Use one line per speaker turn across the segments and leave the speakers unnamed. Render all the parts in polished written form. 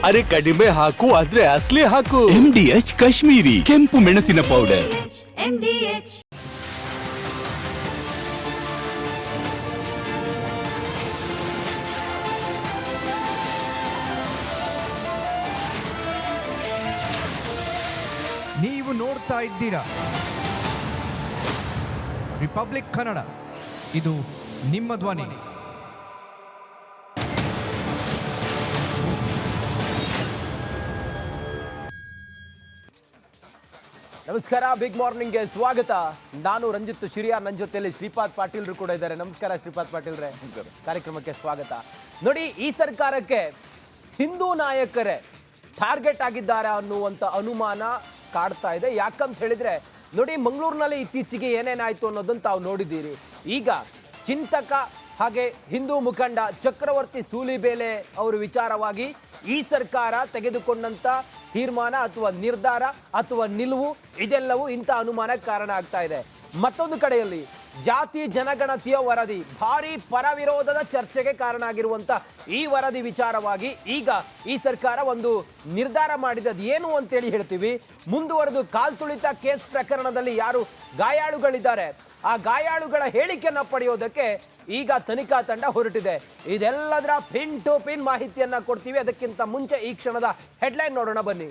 ಅರೆ ಕಡಿಮೆ ಹಾಕು ಆದ್ರೆ ಅಸಲಿ ಹಾಕು.
MDH ಕಾಶ್ಮೀರಿ ಕೆಂಪು ಮೆಣಸಿನ ಪೌಡರ್.
MDH
ನೀವು ನೋಡ್ತಾ ಇದ್ದೀರಾ ರಿಪಬ್ಲಿಕ್ ಕನ್ನಡ, ಇದು ನಿಮ್ಮ ಧ್ವನಿ.
ನಮಸ್ಕಾರ, ಬಿಗ್ ಮಾರ್ನಿಂಗ್ಗೆ ಸ್ವಾಗತ. ನಾನು ರಂಜಿತ್ ಶಿರಿಯಾರ್, ನನ್ನ ಜೊತೆಯಲ್ಲಿ ಶ್ರೀಪಾದ್ ಪಾಟೀಲ್ರು ಕೂಡ ಇದ್ದಾರೆ. ನಮಸ್ಕಾರ ಶ್ರೀಪಾದ್ ಪಾಟೀಲ್ರೆ, ಕಾರ್ಯಕ್ರಮಕ್ಕೆ ಸ್ವಾಗತ. ನೋಡಿ, ಈ ಸರ್ಕಾರಕ್ಕೆ ಹಿಂದೂ ನಾಯಕರೇ ಟಾರ್ಗೆಟ್ ಆಗಿದ್ದಾರೆ ಅನ್ನುವಂಥ ಅನುಮಾನ ಕಾಡ್ತಾ ಇದೆ. ಯಾಕಂತ ಹೇಳಿದ್ರೆ ನೋಡಿ, ಮಂಗಳೂರಿನಲ್ಲಿ ಇತ್ತೀಚೆಗೆ ಏನೇನಾಯ್ತು ಅನ್ನೋದನ್ನು ತಾವು ನೋಡಿದ್ದೀರಿ. ಈಗ ಚಿಂತಕ ಹಾಗೆ ಹಿಂದೂ ಮುಖಂಡ ಚಕ್ರವರ್ತಿ ಸೂಲಿಬೇಲೆ ಅವರ ವಿಚಾರವಾಗಿ ಈ ಸರ್ಕಾರ ತೆಗೆದುಕೊಂಡಂತ ತೀರ್ಮಾನ ಅಥವಾ ನಿರ್ಧಾರ ಅಥವಾ ನಿಲುವು ಇದೆಲ್ಲವೂ ಇಂಥ ಅನುಮಾನಕ್ಕೆ ಕಾರಣ ಆಗ್ತಾ ಇದೆ. ಮತ್ತೊಂದು ಕಡೆಯಲ್ಲಿ ಜಾತಿ ಜನಗಣತಿಯ ವರದಿ ಭಾರಿ ಪರವಿರೋಧದ ಚರ್ಚೆಗೆ ಕಾರಣ ಆಗಿರುವಂತ ಈ ವರದಿ ವಿಚಾರವಾಗಿ ಈಗ ಈ ಸರ್ಕಾರ ಒಂದು ನಿರ್ಧಾರ ಮಾಡಿದ ಏನು ಅಂತೇಳಿ ಹೇಳ್ತೀವಿ. ಮುಂದುವರೆದು ಕಾಲ್ತುಳಿತ ಕೇಸ್ ಪ್ರಕರಣದಲ್ಲಿ ಯಾರು ಗಾಯಾಳುಗಳಿದ್ದಾರೆ ಆ ಗಾಯಾಳುಗಳ ಹೇಳಿಕೆಯನ್ನ ಪಡೆಯೋದಕ್ಕೆ ಈಗ ತನಿಖಾ ತಂಡ ಹೊರಟಿದೆ. ಇದೆಲ್ಲದರ ಪಿನ್ ಟು ಪಿನ್ ಮಾಹಿತಿಯನ್ನ ಕೊಡ್ತೀವಿ. ಅದಕ್ಕಿಂತ ಮುಂಚೆ ಈ ಕ್ಷಣದ ಹೆಡ್ಲೈನ್ ನೋಡೋಣ ಬನ್ನಿ.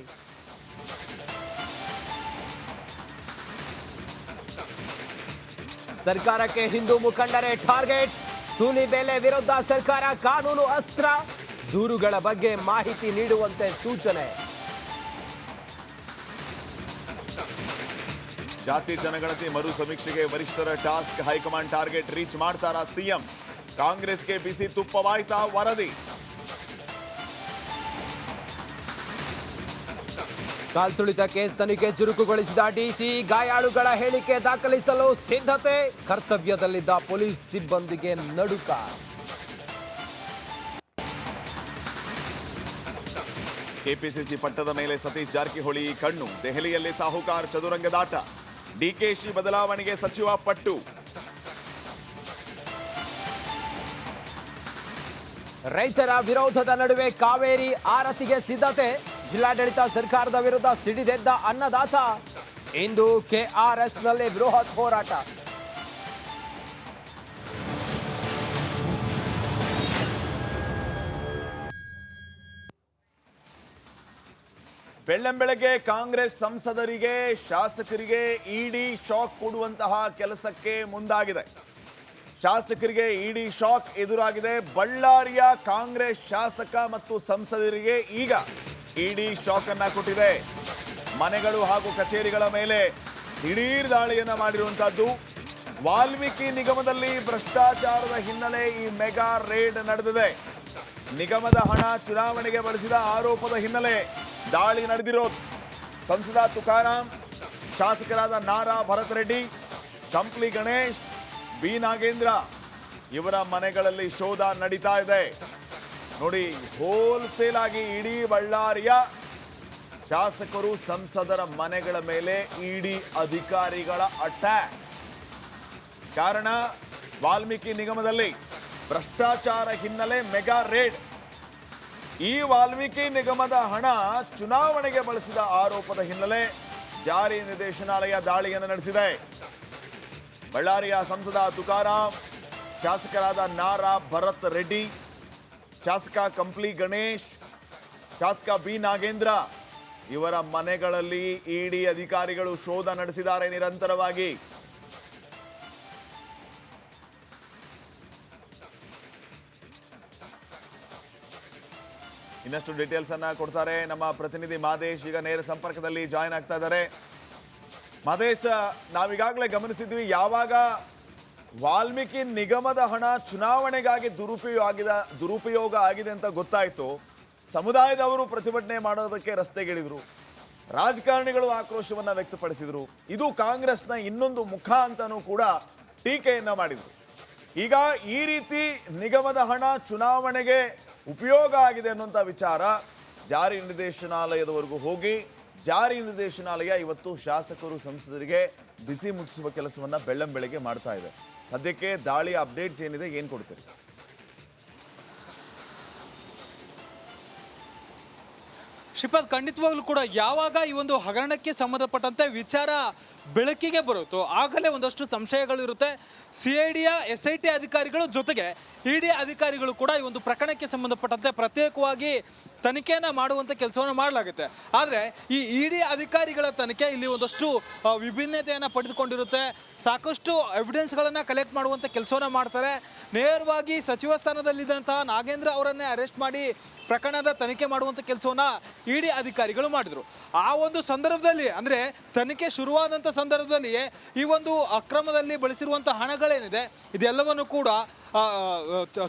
ಸರ್ಕಾರಕ್ಕೆ ಹಿಂದೂ ಮುಖಂಡರೇ ಟಾರ್ಗೆಟ್, ಸೂಲಿಬೇಲೆ ವಿರುದ್ಧ ಸರ್ಕಾರ ಕಾನೂನು ಅಸ್ತ್ರ, ದೂರುಗಳ ಬಗ್ಗೆ ಮಾಹಿತಿ ನೀಡುವಂತೆ ಸೂಚನೆ.
ಜಾತಿ ಜನಗಣತಿ ಮರು ಸಮೀಕ್ಷೆಗೆ ವರಿಷ್ಠರ ಟಾಸ್ಕ್, ಹೈಕಮಾಂಡ್ ಟಾರ್ಗೆಟ್ ರೀಚ್ ಮಾಡ್ತಾರಾ ಸಿಎಂ? ಕಾಂಗ್ರೆಸ್ಗೆ ಬಿಸಿ ತುಪ್ಪವಾಯ್ತಾ ವರದಿ?
ಕಾಲ್ತುಳಿತ ಕೇಸ್ ತನಿಖೆ ಚುರುಕುಗೊಳಿಸಿದ ಡಿಸಿ, ಗಾಯಾಳುಗಳ ಹೇಳಿಕೆ ದಾಖಲಿಸಲು ಸಿದ್ಧತೆ, ಕರ್ತವ್ಯದಲ್ಲಿದ್ದ ಪೊಲೀಸ್ ಸಿಬ್ಬಂದಿಗೆ ನಡುಕ.
ಕೆಪಿಸಿಸಿ ಪಟ್ಟದ ಮೇಲೆ ಸತೀಶ್ ಜಾರಕಿಹೊಳಿ ಕಣ್ಣು, ದೆಹಲಿಯಲ್ಲಿ ಸಾಹುಕಾರ್ ಚದುರಂಗದಾಟ, ಡಿಕೆಶಿ ಬದಲಾವಣೆಗೆ ಸಚಿವ ಪಟ್ಟು.
ರೈತರ ವಿರೋಧದ ನಡುವೆ ಕಾವೇರಿ ಆರತಿಗೆ ಸಿದ್ಧತೆ, ಜಿಲ್ಲಾಡಳಿತ ಸರ್ಕಾರದ ವಿರುದ್ಧ ಸಿಡಿದೆದ್ದ ಅನ್ನದಾತ, ಇಂದು ಕೆಆರ್ಎಸ್ನಲ್ಲಿ ಬೃಹತ್ ಹೋರಾಟ.
ಬೆಳ್ಳಂಬೆಳಗ್ಗೆ ಕಾಂಗ್ರೆಸ್ ಸಂಸದರಿಗೆ ಶಾಸಕರಿಗೆ ಇಡಿ ಶಾಕ್ ಕೊಡುವಂತಹ ಕೆಲಸಕ್ಕೆ ಮುಂದಾಗಿದೆ. ಶಾಸಕರಿಗೆ ಇಡಿ ಶಾಕ್ ಎದುರಾಗಿದೆ. ಬಳ್ಳಾರಿಯ ಕಾಂಗ್ರೆಸ್ ಶಾಸಕ ಮತ್ತು ಸಂಸದರಿಗೆ ಈಗ ಇಡಿ ಶಾಕ್ ಅನ್ನ ಕೊಟ್ಟಿದೆ. ಮನೆಗಳು ಹಾಗೂ ಕಚೇರಿಗಳ ಮೇಲೆ ದಿಢೀರ್ ದಾಳಿಯನ್ನ ಮಾಡಿರುವಂತಹದ್ದು. ವಾಲ್ಮೀಕಿ ನಿಗಮದಲ್ಲಿ ಭ್ರಷ್ಟಾಚಾರದ ಹಿನ್ನೆಲೆ ಈ ಮೆಗಾ ರೇಡ್ ನಡೆದಿದೆ. ನಿಗಮದ ಹಣ ಚುನಾವಣೆಗೆ ಬಳಸಿದ ಆರೋಪದ ಹಿನ್ನೆಲೆ ದಾಳಿ ನಡೆದಿರೋದು. ಸಂಸದ ತುಕಾರಾಂ, ಶಾಸಕರಾದ ನಾರಾ ಭರತ್ ರೆಡ್ಡಿ, ಕಂಪ್ಲಿ ಗಣೇಶ್, ಬಿ ನಾಗೇಂದ್ರ ಇವರ ಮನೆಗಳಲ್ಲಿ ಶೋಧ ನಡೀತಾ ಇದೆ. ನೋಡಿ, ಹೋಲ್ಸೇಲ್ ಆಗಿ ಇಡೀ ಬಳ್ಳಾರಿಯ ಶಾಸಕರು ಸಂಸದರ ಮನೆಗಳ ಮೇಲೆ ಇಡಿ ಅಧಿಕಾರಿಗಳ ಅಟ್ಯಾಕ್. ಕಾರಣ, ವಾಲ್ಮೀಕಿ ನಿಗಮದಲ್ಲಿ ಭ್ರಷ್ಟಾಚಾರ ಹಿನ್ನೆಲೆ ಮೆಗಾ ರೇಡ್. ಈ ವಾಲ್ಮೀಕಿ ನಿಗಮದ ಹಣ ಚುನಾವಣೆಗೆ ಬಳಸಿದ ಆರೋಪದ ಹಿನ್ನೆಲೆ ಜಾರಿ ನಿರ್ದೇಶನಾಲಯ ದಾಳಿಯನ್ನು ನಡೆಸಿದೆ. ಬಳ್ಳಾರಿಯ ಸಂಸದ ತುಕಾರಾಂ, ಶಾಸಕರಾದ ನಾರಾ ಭರತ್ ರೆಡ್ಡಿ, ಶಾಸಕ ಕಂಪ್ಲಿ ಗಣೇಶ್, ಶಾಸಕ ಬಿ ನಾಗೇಂದ್ರ ಇವರ ಮನೆಗಳಲ್ಲಿ ಇಡಿ ಅಧಿಕಾರಿಗಳು ಶೋಧ ನಡೆಸಿದ್ದಾರೆ ನಿರಂತರವಾಗಿ. ಇನ್ನಷ್ಟು ಡೀಟೇಲ್ಸ್ ಅನ್ನ ಕೊಡ್ತಾರೆ ನಮ್ಮ ಪ್ರತಿನಿಧಿ ಮಾದೇಶ್. ಈಗ ನೇರ ಸಂಪರ್ಕದಲ್ಲಿ ಜಾಯಿನ್ ಆಗ್ತಾ ಇದ್ದಾರೆ. ಮಾದೇಶ್, ನಾವೀಗಾಗಲೇ ಗಮನಿಸಿದ್ವಿ, ಯಾವಾಗ ವಾಲ್ಮೀಕಿ ನಿಗಮದ ಹಣ ಚುನಾವಣೆಗಾಗಿ ದುರುಪಯೋಗ ಆಗಿದೆ ಅಂತ ಗೊತ್ತಾಯ್ತು, ಸಮುದಾಯದವರು ಪ್ರತಿಭಟನೆ ಮಾಡೋದಕ್ಕೆ ರಸ್ತೆಗಿಳಿದ್ರು, ರಾಜಕಾರಣಿಗಳು ಆಕ್ರೋಶವನ್ನ ವ್ಯಕ್ತಪಡಿಸಿದ್ರು. ಇದು ಕಾಂಗ್ರೆಸ್ನ ಇನ್ನೊಂದು ಮುಖ ಅಂತಾನೂ ಕೂಡ ಟೀಕೆಯನ್ನ ಮಾಡಿದ್ರು. ಈಗ ಈ ರೀತಿ ನಿಗಮದ ಹಣ ಚುನಾವಣೆಗೆ ಉಪಯೋಗ ಆಗಿದೆ ಅನ್ನುವಂಥ ವಿಚಾರ ಜಾರಿ ನಿರ್ದೇಶನಾಲಯದವರೆಗೂ ಹೋಗಿ ಜಾರಿ ನಿರ್ದೇಶನಾಲಯ ಇವತ್ತು ಶಾಸಕರು ಸಂಸದರಿಗೆ ಬಿಸಿ ಮುಟ್ಟಿಸುವ ಕೆಲಸವನ್ನ ಬೆಳ್ಳಂಬೆಳಗ್ಗೆ ಮಾಡ್ತಾ ಇದೆ. ಸದ್ಯಕ್ಕೆ ದಾಳಿಯ ಅಪ್ಡೇಟ್ಸ್ ಏನಿದೆ, ಏನು ಕೊಡ್ತೀರಿ?
ಶ್ರೀಪಾದ್, ಖಂಡಿತವಾಗ್ಲೂ ಕೂಡ ಯಾವಾಗ ಈ ಒಂದು ಹಗರಣಕ್ಕೆ ಸಂಬಂಧಪಟ್ಟಂತೆ ವಿಚಾರ ಬೆಳಕಿಗೆ ಬರುತ್ತೋ ಆಗಲೇ ಒಂದಷ್ಟು ಸಂಶಯಗಳು ಇರುತ್ತೆ. CID SIT ಅಧಿಕಾರಿಗಳು ಜೊತೆಗೆ ED ಅಧಿಕಾರಿಗಳು ಕೂಡ ಈ ಒಂದು ಪ್ರಕರಣಕ್ಕೆ ಸಂಬಂಧಪಟ್ಟಂತೆ ಪ್ರತ್ಯೇಕವಾಗಿ ತನಿಖೆಯನ್ನು ಮಾಡುವಂಥ ಕೆಲಸವನ್ನು ಮಾಡಲಾಗುತ್ತೆ. ಆದರೆ ಈ ED ಅಧಿಕಾರಿಗಳ ತನಿಖೆ ಇಲ್ಲಿ ಒಂದಷ್ಟು ವಿಭಿನ್ನತೆಯನ್ನು ಪಡೆದುಕೊಂಡಿರುತ್ತೆ. ಸಾಕಷ್ಟು ಎವಿಡೆನ್ಸ್ಗಳನ್ನು ಕಲೆಕ್ಟ್ ಮಾಡುವಂಥ ಕೆಲಸವನ್ನು ಮಾಡ್ತಾರೆ. ನೇರವಾಗಿ ಸಚಿವ ಸ್ಥಾನದಲ್ಲಿದ್ದಂತಹ ನಾಗೇಂದ್ರ ಅವರನ್ನೇ ಅರೆಸ್ಟ್ ಮಾಡಿ ಪ್ರಕರಣದ ತನಿಖೆ ಮಾಡುವಂಥ ಕೆಲಸವನ್ನು ED ಅಧಿಕಾರಿಗಳು ಮಾಡಿದರು. ಆ ಒಂದು ಸಂದರ್ಭದಲ್ಲಿ ಅಂದರೆ ತನಿಖೆ ಶುರುವಾದಂಥ ಸಂದರ್ಭದಲ್ಲಿಯೇ ಈ ಒಂದು ಅಕ್ರಮದಲ್ಲಿ ಬಳಸಿರುವಂಥ ಹಣಗಳೇನಿದೆ ಇದೆಲ್ಲವನ್ನು ಕೂಡ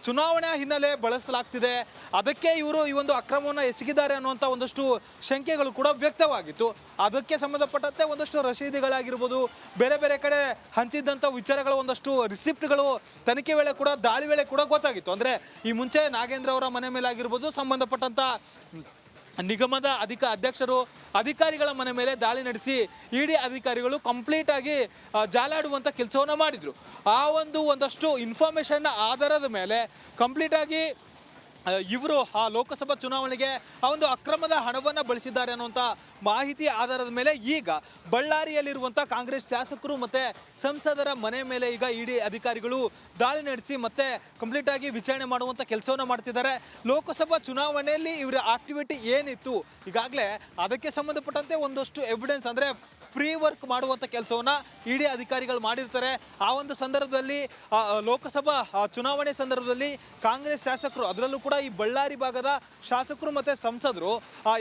ಚುನಾವಣಾ ಹಿನ್ನೆಲೆ ಬಳಸಲಾಗ್ತಿದೆ, ಅದಕ್ಕೆ ಇವರು ಈ ಒಂದು ಅಕ್ರಮವನ್ನು ಎಸಗಿದ್ದಾರೆ ಅನ್ನುವಂಥ ಒಂದಷ್ಟು ಶಂಕೆಗಳು ಕೂಡ ವ್ಯಕ್ತವಾಗಿತ್ತು. ಅದಕ್ಕೆ ಸಂಬಂಧಪಟ್ಟಂತೆ ಒಂದಷ್ಟು ರಸೀದಿಗಳಾಗಿರ್ಬೋದು, ಬೇರೆ ಬೇರೆ ಕಡೆ ಹಂಚಿದ್ದಂಥ ವಿಚಾರಗಳು, ಒಂದಷ್ಟು ರಿಸಿಪ್ಟ್ಗಳು ತನಿಖೆ ವೇಳೆ ಕೂಡ ದಾಳಿ ವೇಳೆ ಕೂಡ ಗೊತ್ತಾಗಿತ್ತು. ಅಂದರೆ ಈ ಮುಂಚೆ ನಾಗೇಂದ್ರ ಅವರ ಮನೆ ಮೇಲೆ ಆಗಿರ್ಬೋದು, ಸಂಬಂಧಪಟ್ಟಂಥ ನಿಗಮದ ಅಧ್ಯಕ್ಷರು ಅಧಿಕಾರಿಗಳ ಮನೆ ಮೇಲೆ ದಾಳಿ ನಡೆಸಿ ED ಅಧಿಕಾರಿಗಳು ಕಂಪ್ಲೀಟ್ ಆಗಿ ಜಾಲಾಡುವಂಥ ಕೆಲಸವನ್ನು ಮಾಡಿದರು. ಆ ಒಂದಷ್ಟು ಇನ್ಫಾರ್ಮೇಷನ್ನ ಆಧಾರದ ಮೇಲೆ ಕಂಪ್ಲೀಟ್ ಆಗಿ ಇವರು ಆ ಲೋಕಸಭಾ ಚುನಾವಣೆಗೆ ಆ ಒಂದು ಅಕ್ರಮದ ಹಣವನ್ನು ಬಳಸಿದ್ದಾರೆ ಅನ್ನುವಂಥ ಮಾಹಿತಿ ಆಧಾರದ ಮೇಲೆ ಈಗ ಬಳ್ಳಾರಿಯಲ್ಲಿರುವಂಥ ಕಾಂಗ್ರೆಸ್ ಶಾಸಕರು ಮತ್ತು ಸಂಸದರ ಮನೆ ಮೇಲೆ ಈಗ ED ಅಧಿಕಾರಿಗಳು ದಾಳಿ ನಡೆಸಿ ಮತ್ತೆ ಕಂಪ್ಲೀಟ್ ಆಗಿ ವಿಚಾರಣೆ ಮಾಡುವಂಥ ಕೆಲಸವನ್ನು ಮಾಡ್ತಿದ್ದಾರೆ. ಲೋಕಸಭಾ ಚುನಾವಣೆಯಲ್ಲಿ ಇವರ ಆಕ್ಟಿವಿಟಿ ಏನಿತ್ತು ಈಗಾಗಲೇ ಅದಕ್ಕೆ ಸಂಬಂಧಪಟ್ಟಂತೆ ಒಂದಷ್ಟು ಎವಿಡೆನ್ಸ್ ಅಂದರೆ ಪ್ರೀ ವರ್ಕ್ ಮಾಡುವಂಥ ಕೆಲಸವನ್ನು ED ಅಧಿಕಾರಿಗಳು ಮಾಡಿರ್ತಾರೆ. ಆ ಒಂದು ಸಂದರ್ಭದಲ್ಲಿ ಲೋಕಸಭಾ ಚುನಾವಣೆ ಸಂದರ್ಭದಲ್ಲಿ ಕಾಂಗ್ರೆಸ್ ಶಾಸಕರು, ಅದರಲ್ಲೂ ಕೂಡ ಈ ಬಳ್ಳಾರಿ ಭಾಗದ ಶಾಸಕರು ಮತ್ತು ಸಂಸದರು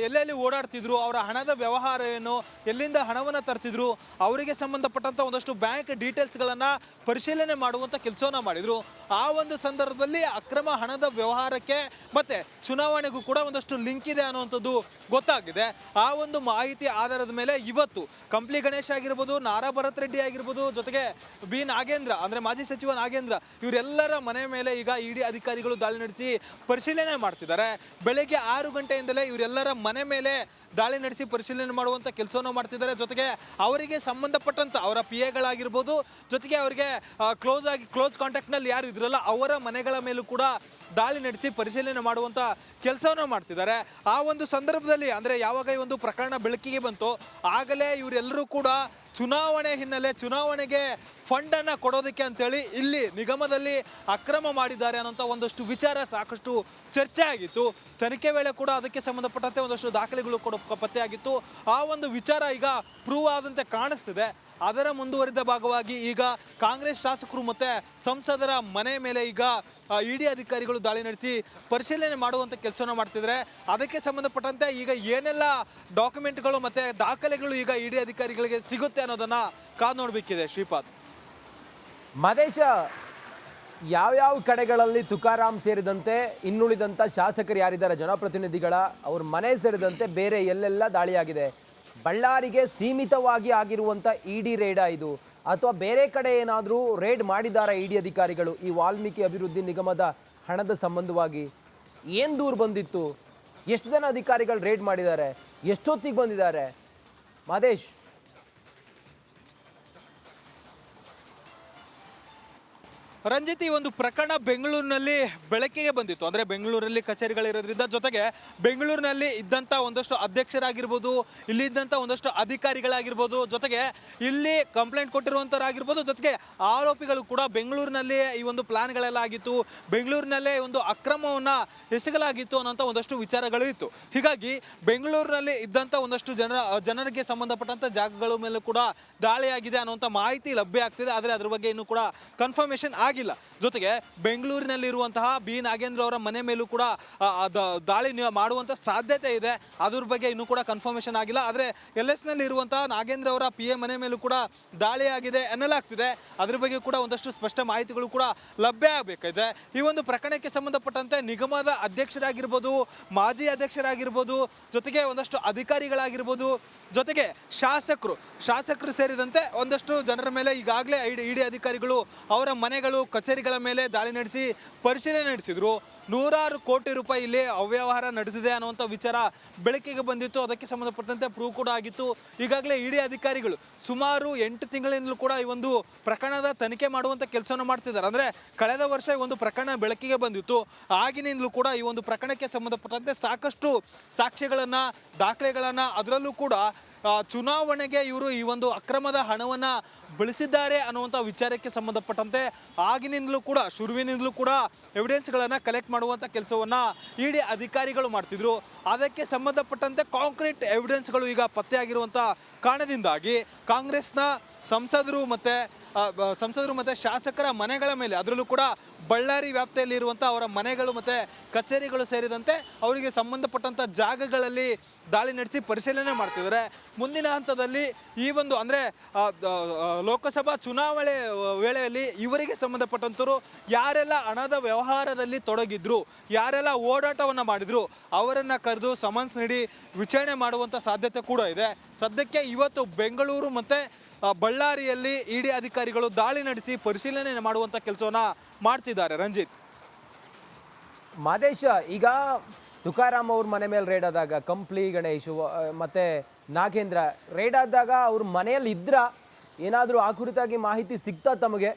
ಎಲ್ಲೆಲ್ಲಿ ಓಡಾಡ್ತಿದ್ರು, ಅವರ ಹಣದ ವ್ಯವಹಾರ ಏನು, ಎಲ್ಲಿಂದ ಹಣವನ್ನು ತರ್ತಿದ್ರು, ಅವರಿಗೆ ಸಂಬಂಧಪಟ್ಟಂಥ ಒಂದಷ್ಟು ಬ್ಯಾಂಕ್ ಡೀಟೇಲ್ಸ್ಗಳನ್ನು ಪರಿಶೀಲನೆ ಮಾಡುವಂಥ ಕೆಲಸವನ್ನು ಮಾಡಿದರು. ಆ ಒಂದು ಸಂದರ್ಭದಲ್ಲಿ ಅಕ್ರಮ ಹಣದ ವ್ಯವಹಾರಕ್ಕೆ ಮತ್ತು ಚುನಾವಣೆಗೂ ಕೂಡ ಒಂದಷ್ಟು ಲಿಂಕ್ ಇದೆ ಅನ್ನುವಂಥದ್ದು ಗೊತ್ತಾಗಿದೆ. ಆ ಒಂದು ಮಾಹಿತಿ ಆಧಾರದ ಮೇಲೆ ಇವತ್ತು ಕಂಪ್ಲಿ ಗಣೇಶ್ ಆಗಿರ್ಬೋದು, ನಾರಾ ಭರತ್ ರೆಡ್ಡಿ ಆಗಿರ್ಬೋದು, ಜೊತೆಗೆ ಬಿ ನಾಗೇಂದ್ರ ಅಂದರೆ ಮಾಜಿ ಸಚಿವ ನಾಗೇಂದ್ರ, ಇವರೆಲ್ಲರ ಮನೆ ಮೇಲೆ ಈಗ ED ಅಧಿಕಾರಿಗಳು ದಾಳಿ ನಡೆಸಿ ಪರಿಶೀಲನೆ ಮಾಡ್ತಿದ್ದಾರೆ. ಬೆಳಗ್ಗೆ 6 ಗಂಟೆಯಿಂದಲೇ ಇವರೆಲ್ಲರ ಮನೆ ಮೇಲೆ ದಾಳಿ ನಡೆಸಿ ಪರಿಶೀಲನೆ ಮಾಡುವಂಥ ಕೆಲಸವನ್ನು ಮಾಡ್ತಿದ್ದಾರೆ. ಜೊತೆಗೆ ಅವರಿಗೆ ಸಂಬಂಧಪಟ್ಟಂಥ ಅವರ PAಗಳಾಗಿರ್ಬೋದು, ಜೊತೆಗೆ ಅವರಿಗೆ ಕ್ಲೋಸ್ ಕಾಂಟ್ಯಾಕ್ಟ್ನಲ್ಲಿ ಯಾರು ಇದ್ರಲ್ಲ ಅವರ ಮನೆಗಳ ಮೇಲೂ ಕೂಡ ದಾಳಿ ನಡೆಸಿ ಪರಿಶೀಲನೆ ಮಾಡುವಂಥ ಕೆಲಸವನ್ನು ಮಾಡ್ತಿದ್ದಾರೆ. ಆ ಒಂದು ಸಂದರ್ಭದಲ್ಲಿ ಅಂದರೆ ಯಾವಾಗ ಈ ಒಂದು ಪ್ರಕರಣ ಬೆಳಕಿಗೆ ಬಂತು ಆಗಲೇ ಇವರೆಲ್ಲರೂ ಕೂಡ ಚುನಾವಣೆ ಹಿನ್ನೆಲೆ ಚುನಾವಣೆಗೆ ಫಂಡನ್ನು ಕೊಡೋದಕ್ಕೆ ಅಂತೇಳಿ ಇಲ್ಲಿ ನಿಗಮದಲ್ಲಿ ಅಕ್ರಮ ಮಾಡಿದ್ದಾರೆ ಅನ್ನೋಂಥ ಒಂದಷ್ಟು ವಿಚಾರ ಸಾಕಷ್ಟು ಚರ್ಚೆ ಆಗಿತ್ತು. ತನಿಖೆ ವೇಳೆ ಕೂಡ ಅದಕ್ಕೆ ಸಂಬಂಧಪಟ್ಟಂತೆ ಒಂದಷ್ಟು ದಾಖಲೆಗಳು ಕೂಡ ಪತ್ತೆಯಾಗಿತ್ತು. ಆ ಒಂದು ವಿಚಾರ ಈಗ ಪ್ರೂವ್ ಆದಂತೆ ಕಾಣಿಸ್ತಿದೆ. ಅದರ ಮುಂದುವರಿದ ಭಾಗವಾಗಿ ಈಗ ಕಾಂಗ್ರೆಸ್ ಶಾಸಕರು ಮತ್ತು ಸಂಸದರ ಮನೆ ಮೇಲೆ ಈಗ ED ಅಧಿಕಾರಿಗಳು ದಾಳಿ ನಡೆಸಿ ಪರಿಶೀಲನೆ ಮಾಡುವಂಥ ಕೆಲಸವನ್ನು ಮಾಡ್ತಿದ್ದಾರೆ. ಅದಕ್ಕೆ ಸಂಬಂಧಪಟ್ಟಂತೆ ಈಗ ಏನೆಲ್ಲ ಡಾಕ್ಯುಮೆಂಟ್ಗಳು ಮತ್ತು ದಾಖಲೆಗಳು ಈಗ ED ಅಧಿಕಾರಿಗಳಿಗೆ ಸಿಗುತ್ತೆ ಅನ್ನೋದನ್ನು ಕಾದು ನೋಡಬೇಕಿದೆ. ಶ್ರೀಪಾದ್,
ಮದೇಶ, ಯಾವ್ಯಾವ ಕಡೆಗಳಲ್ಲಿ ತುಕಾರಾಮ್ ಸೇರಿದಂತೆ ಇನ್ನುಳಿದಂಥ ಶಾಸಕರು ಯಾರಿದ್ದಾರೆ ಜನಪ್ರತಿನಿಧಿಗಳ ಅವ್ರ ಮನೆ ಸೇರಿದಂತೆ ಬೇರೆ ಎಲ್ಲೆಲ್ಲ ದಾಳಿಯಾಗಿದೆ? ಬಳ್ಳಾರಿಗೆ ಸೀಮಿತವಾಗಿ ಆಗಿರುವಂಥ ED ರೇಡಾ ಇದು, ಅಥವಾ ಬೇರೆ ಕಡೆ ಏನಾದರೂ ರೇಡ್ ಮಾಡಿದ್ದಾರೆ ED ಅಧಿಕಾರಿಗಳು ಈ ವಾಲ್ಮೀಕಿ ಅಭಿವೃದ್ಧಿ ನಿಗಮದ ಹಣದ ಸಂಬಂಧವಾಗಿ? ಏನು ದೂರು ಬಂದಿತ್ತು? ಎಷ್ಟು ಜನ ಅಧಿಕಾರಿಗಳು ರೇಡ್ ಮಾಡಿದ್ದಾರೆ? ಎಷ್ಟೊತ್ತಿಗೆ ಬಂದಿದ್ದಾರೆ? ಮಾದೇಶ್,
ರಂಜಿತ್, ಈ ಒಂದು ಪ್ರಕರಣ ಬೆಂಗಳೂರಿನಲ್ಲಿ ಬೆಳಕಿಗೆ ಬಂದಿತ್ತು. ಅಂದರೆ ಬೆಂಗಳೂರಲ್ಲಿ ಕಚೇರಿಗಳಿರೋದ್ರಿಂದ, ಜೊತೆಗೆ ಬೆಂಗಳೂರಿನಲ್ಲಿ ಇದ್ದಂಥ ಒಂದಷ್ಟು ಅಧ್ಯಕ್ಷರಾಗಿರ್ಬೋದು, ಇಲ್ಲಿ ಇದ್ದಂಥ ಒಂದಷ್ಟು ಅಧಿಕಾರಿಗಳಾಗಿರ್ಬೋದು, ಜೊತೆಗೆ ಇಲ್ಲಿ ಕಂಪ್ಲೇಂಟ್ ಕೊಟ್ಟಿರುವಂಥವ್ರಾಗಿರ್ಬೋದು, ಜೊತೆಗೆ ಆರೋಪಿಗಳು ಕೂಡ ಬೆಂಗಳೂರಿನಲ್ಲಿ ಈ ಒಂದು ಪ್ಲಾನ್ಗಳೆಲ್ಲ ಆಗಿತ್ತು, ಬೆಂಗಳೂರಿನಲ್ಲೇ ಒಂದು ಅಕ್ರಮವನ್ನು ಎಸಗಲಾಗಿತ್ತು ಅನ್ನೋಂಥ ಒಂದಷ್ಟು ವಿಚಾರಗಳು ಇತ್ತು. ಹೀಗಾಗಿ ಬೆಂಗಳೂರಿನಲ್ಲಿ ಇದ್ದಂಥ ಒಂದಷ್ಟು ಜನರಿಗೆ ಸಂಬಂಧಪಟ್ಟಂಥ ಜಾಗಗಳ ಮೇಲೆ ಕೂಡ ದಾಳಿಯಾಗಿದೆ ಅನ್ನುವಂಥ ಮಾಹಿತಿ ಲಭ್ಯ ಆಗ್ತಿದೆ. ಆದರೆ ಅದ್ರ ಬಗ್ಗೆ ಇನ್ನೂ ಕೂಡ ಕನ್ಫರ್ಮೇಷನ್ ಆಗಿಲ್ಲ. ಜೊತೆಗೆ ಬೆಂಗಳೂರಿನಲ್ಲಿರುವಂತಹ ಬಿ ನಾಗೇಂದ್ರ ಅವರ ಮನೆ ಮೇಲೂ ಕೂಡ ದಾಳಿ ಮಾಡುವಂಥ ಸಾಧ್ಯತೆ ಇದೆ. ಅದ್ರ ಬಗ್ಗೆ ಇನ್ನೂ ಕೂಡ ಕನ್ಫರ್ಮೇಷನ್ ಆಗಿಲ್ಲ. ಆದರೆ LSನಲ್ಲಿ ಇರುವಂತಹ ನಾಗೇಂದ್ರ ಅವರ PA ಮನೆ ಮೇಲೂ ಕೂಡ ದಾಳಿ ಆಗಿದೆ ಎನ್ನಲಾಗ್ತಿದೆ. ಅದ್ರ ಬಗ್ಗೆ ಕೂಡ ಒಂದಷ್ಟು ಸ್ಪಷ್ಟ ಮಾಹಿತಿಗಳು ಕೂಡ ಲಭ್ಯ ಆಗಬೇಕಿದೆ. ಈ ಒಂದು ಪ್ರಕರಣಕ್ಕೆ ಸಂಬಂಧಪಟ್ಟಂತೆ ನಿಗಮದ ಅಧ್ಯಕ್ಷರಾಗಿರ್ಬೋದು, ಮಾಜಿ ಅಧ್ಯಕ್ಷರಾಗಿರ್ಬೋದು, ಜೊತೆಗೆ ಒಂದಷ್ಟು ಅಧಿಕಾರಿಗಳಾಗಿರ್ಬೋದು, ಜೊತೆಗೆ ಶಾಸಕರು ಸೇರಿದಂತೆ ಒಂದಷ್ಟು ಜನರ ಮೇಲೆ ಈಗಾಗಲೇ ED ಅಧಿಕಾರಿಗಳು ಅವರ ಮನೆಗಳು ಕಚೇರಿಗಳ ಮೇಲೆ ದಾಳಿ ನಡೆಸಿ ಪರಿಶೀಲನೆ ನಡೆಸಿದ್ರು. 100 ಕೋಟಿ ರೂಪಾಯಿ ಇಲ್ಲಿ ಅವ್ಯವಹಾರ ನಡೆಸಿದೆ ಅನ್ನುವಂಥ ವಿಚಾರ ಬೆಳಕಿಗೆ ಬಂದಿತ್ತು. ಅದಕ್ಕೆ ಸಂಬಂಧಪಟ್ಟಂತೆ ಪ್ರೂವ್ ಕೂಡ ಆಗಿತ್ತು. ಈಗಾಗಲೇ ಇಡಿ ಅಧಿಕಾರಿಗಳು ಸುಮಾರು 8 ತಿಂಗಳಿಂದಲೂ ಕೂಡ ಈ ಒಂದು ಪ್ರಕರಣದ ತನಿಖೆ ಮಾಡುವಂಥ ಕೆಲಸವನ್ನು ಮಾಡ್ತಿದ್ದಾರೆ. ಅಂದರೆ ಕಳೆದ ವರ್ಷ ಈ ಒಂದು ಪ್ರಕರಣ ಬೆಳಕಿಗೆ ಬಂದಿತ್ತು. ಆಗಿನಿಂದಲೂ ಕೂಡ ಈ ಒಂದು ಪ್ರಕರಣಕ್ಕೆ ಸಂಬಂಧಪಟ್ಟಂತೆ ಸಾಕಷ್ಟು ಸಾಕ್ಷ್ಯಗಳನ್ನು, ದಾಖಲೆಗಳನ್ನು, ಅದರಲ್ಲೂ ಕೂಡ ಚುನಾವಣೆಗೆ ಇವರು ಈ ಒಂದು ಅಕ್ರಮದ ಹಣವನ್ನು ಬಳಸಿದ್ದಾರೆ ಅನ್ನುವಂಥ ವಿಚಾರಕ್ಕೆ ಸಂಬಂಧಪಟ್ಟಂತೆ ಆಗಿನಿಂದಲೂ ಕೂಡ, ಶುರುವಿನಿಂದಲೂ ಕೂಡ ಎವಿಡೆನ್ಸ್ಗಳನ್ನು ಕಲೆಕ್ಟ್ ಮಾಡುವಂಥ ಕೆಲಸವನ್ನು ಇಡಿ ಅಧಿಕಾರಿಗಳು ಮಾಡ್ತಿದ್ರು. ಅದಕ್ಕೆ ಸಂಬಂಧಪಟ್ಟಂತೆ ಕಾಂಕ್ರೀಟ್ ಎವಿಡೆನ್ಸ್ಗಳು ಈಗ ಪತ್ತೆಯಾಗಿರುವಂಥ ಕಾರಣದಿಂದಾಗಿ ಕಾಂಗ್ರೆಸ್ನ ಸಂಸದರು ಮತ್ತು ಶಾಸಕರ ಮನೆಗಳ ಮೇಲೆ, ಅದರಲ್ಲೂ ಕೂಡ ಬಳ್ಳಾರಿ ವ್ಯಾಪ್ತಿಯಲ್ಲಿರುವಂಥ ಅವರ ಮನೆಗಳು ಮತ್ತು ಕಚೇರಿಗಳು ಸೇರಿದಂತೆ ಅವರಿಗೆ ಸಂಬಂಧಪಟ್ಟಂಥ ಜಾಗಗಳಲ್ಲಿ ದಾಳಿ ನಡೆಸಿ ಪರಿಶೀಲನೆ ಮಾಡ್ತಿದ್ದಾರೆ. ಮುಂದಿನ ಹಂತದಲ್ಲಿ ಈ ಒಂದು ಅಂದರೆ ಲೋಕಸಭಾ ಚುನಾವಣೆ ವೇಳೆಯಲ್ಲಿ ಇವರಿಗೆ ಸಂಬಂಧಪಟ್ಟಂಥವ್ರು ಯಾರೆಲ್ಲ ಹಣದ ವ್ಯವಹಾರದಲ್ಲಿ ತೊಡಗಿದ್ರು, ಯಾರೆಲ್ಲ ಓಡಾಟವನ್ನು ಮಾಡಿದ್ರು, ಅವರನ್ನು ಕರೆದು ಸಮನ್ಸ್ ನೀಡಿ ವಿಚಾರಣೆ ಮಾಡುವಂಥ ಸಾಧ್ಯತೆ ಕೂಡ ಇದೆ. ಸದ್ಯಕ್ಕೆ ಇವತ್ತು ಬೆಂಗಳೂರು ಮತ್ತು ಬಳ್ಳಾರಿಯಲ್ಲಿ ಇಡಿ ಅಧಿಕಾರಿಗಳು ದಾಳಿ ನಡೆಸಿ ಪರಿಶೀಲನೆ ಮಾಡುವಂಥ ಕೆಲಸವನ್ನು ಮಾಡ್ತಿದ್ದಾರೆ. ರಂಜಿತ್,
ಮಾದೇಶ, ಈಗ ತುಕಾರಾಮ್ ಅವ್ರ ಮನೆ ಮೇಲೆ ರೇಡ್ ಆದಾಗ, ಕಂಪ್ಲಿ ಗಣೇಶ್ ಮತ್ತೆ ನಾಗೇಂದ್ರ ರೇಡ್ ಆದಾಗ ಅವ್ರ ಮನೆಯಲ್ಲಿ ಇದ್ರ ಏನಾದರೂ ಆ ಕುರಿತಾಗಿ ಮಾಹಿತಿ ಸಿಗ್ತಾ ತಮಗೆ?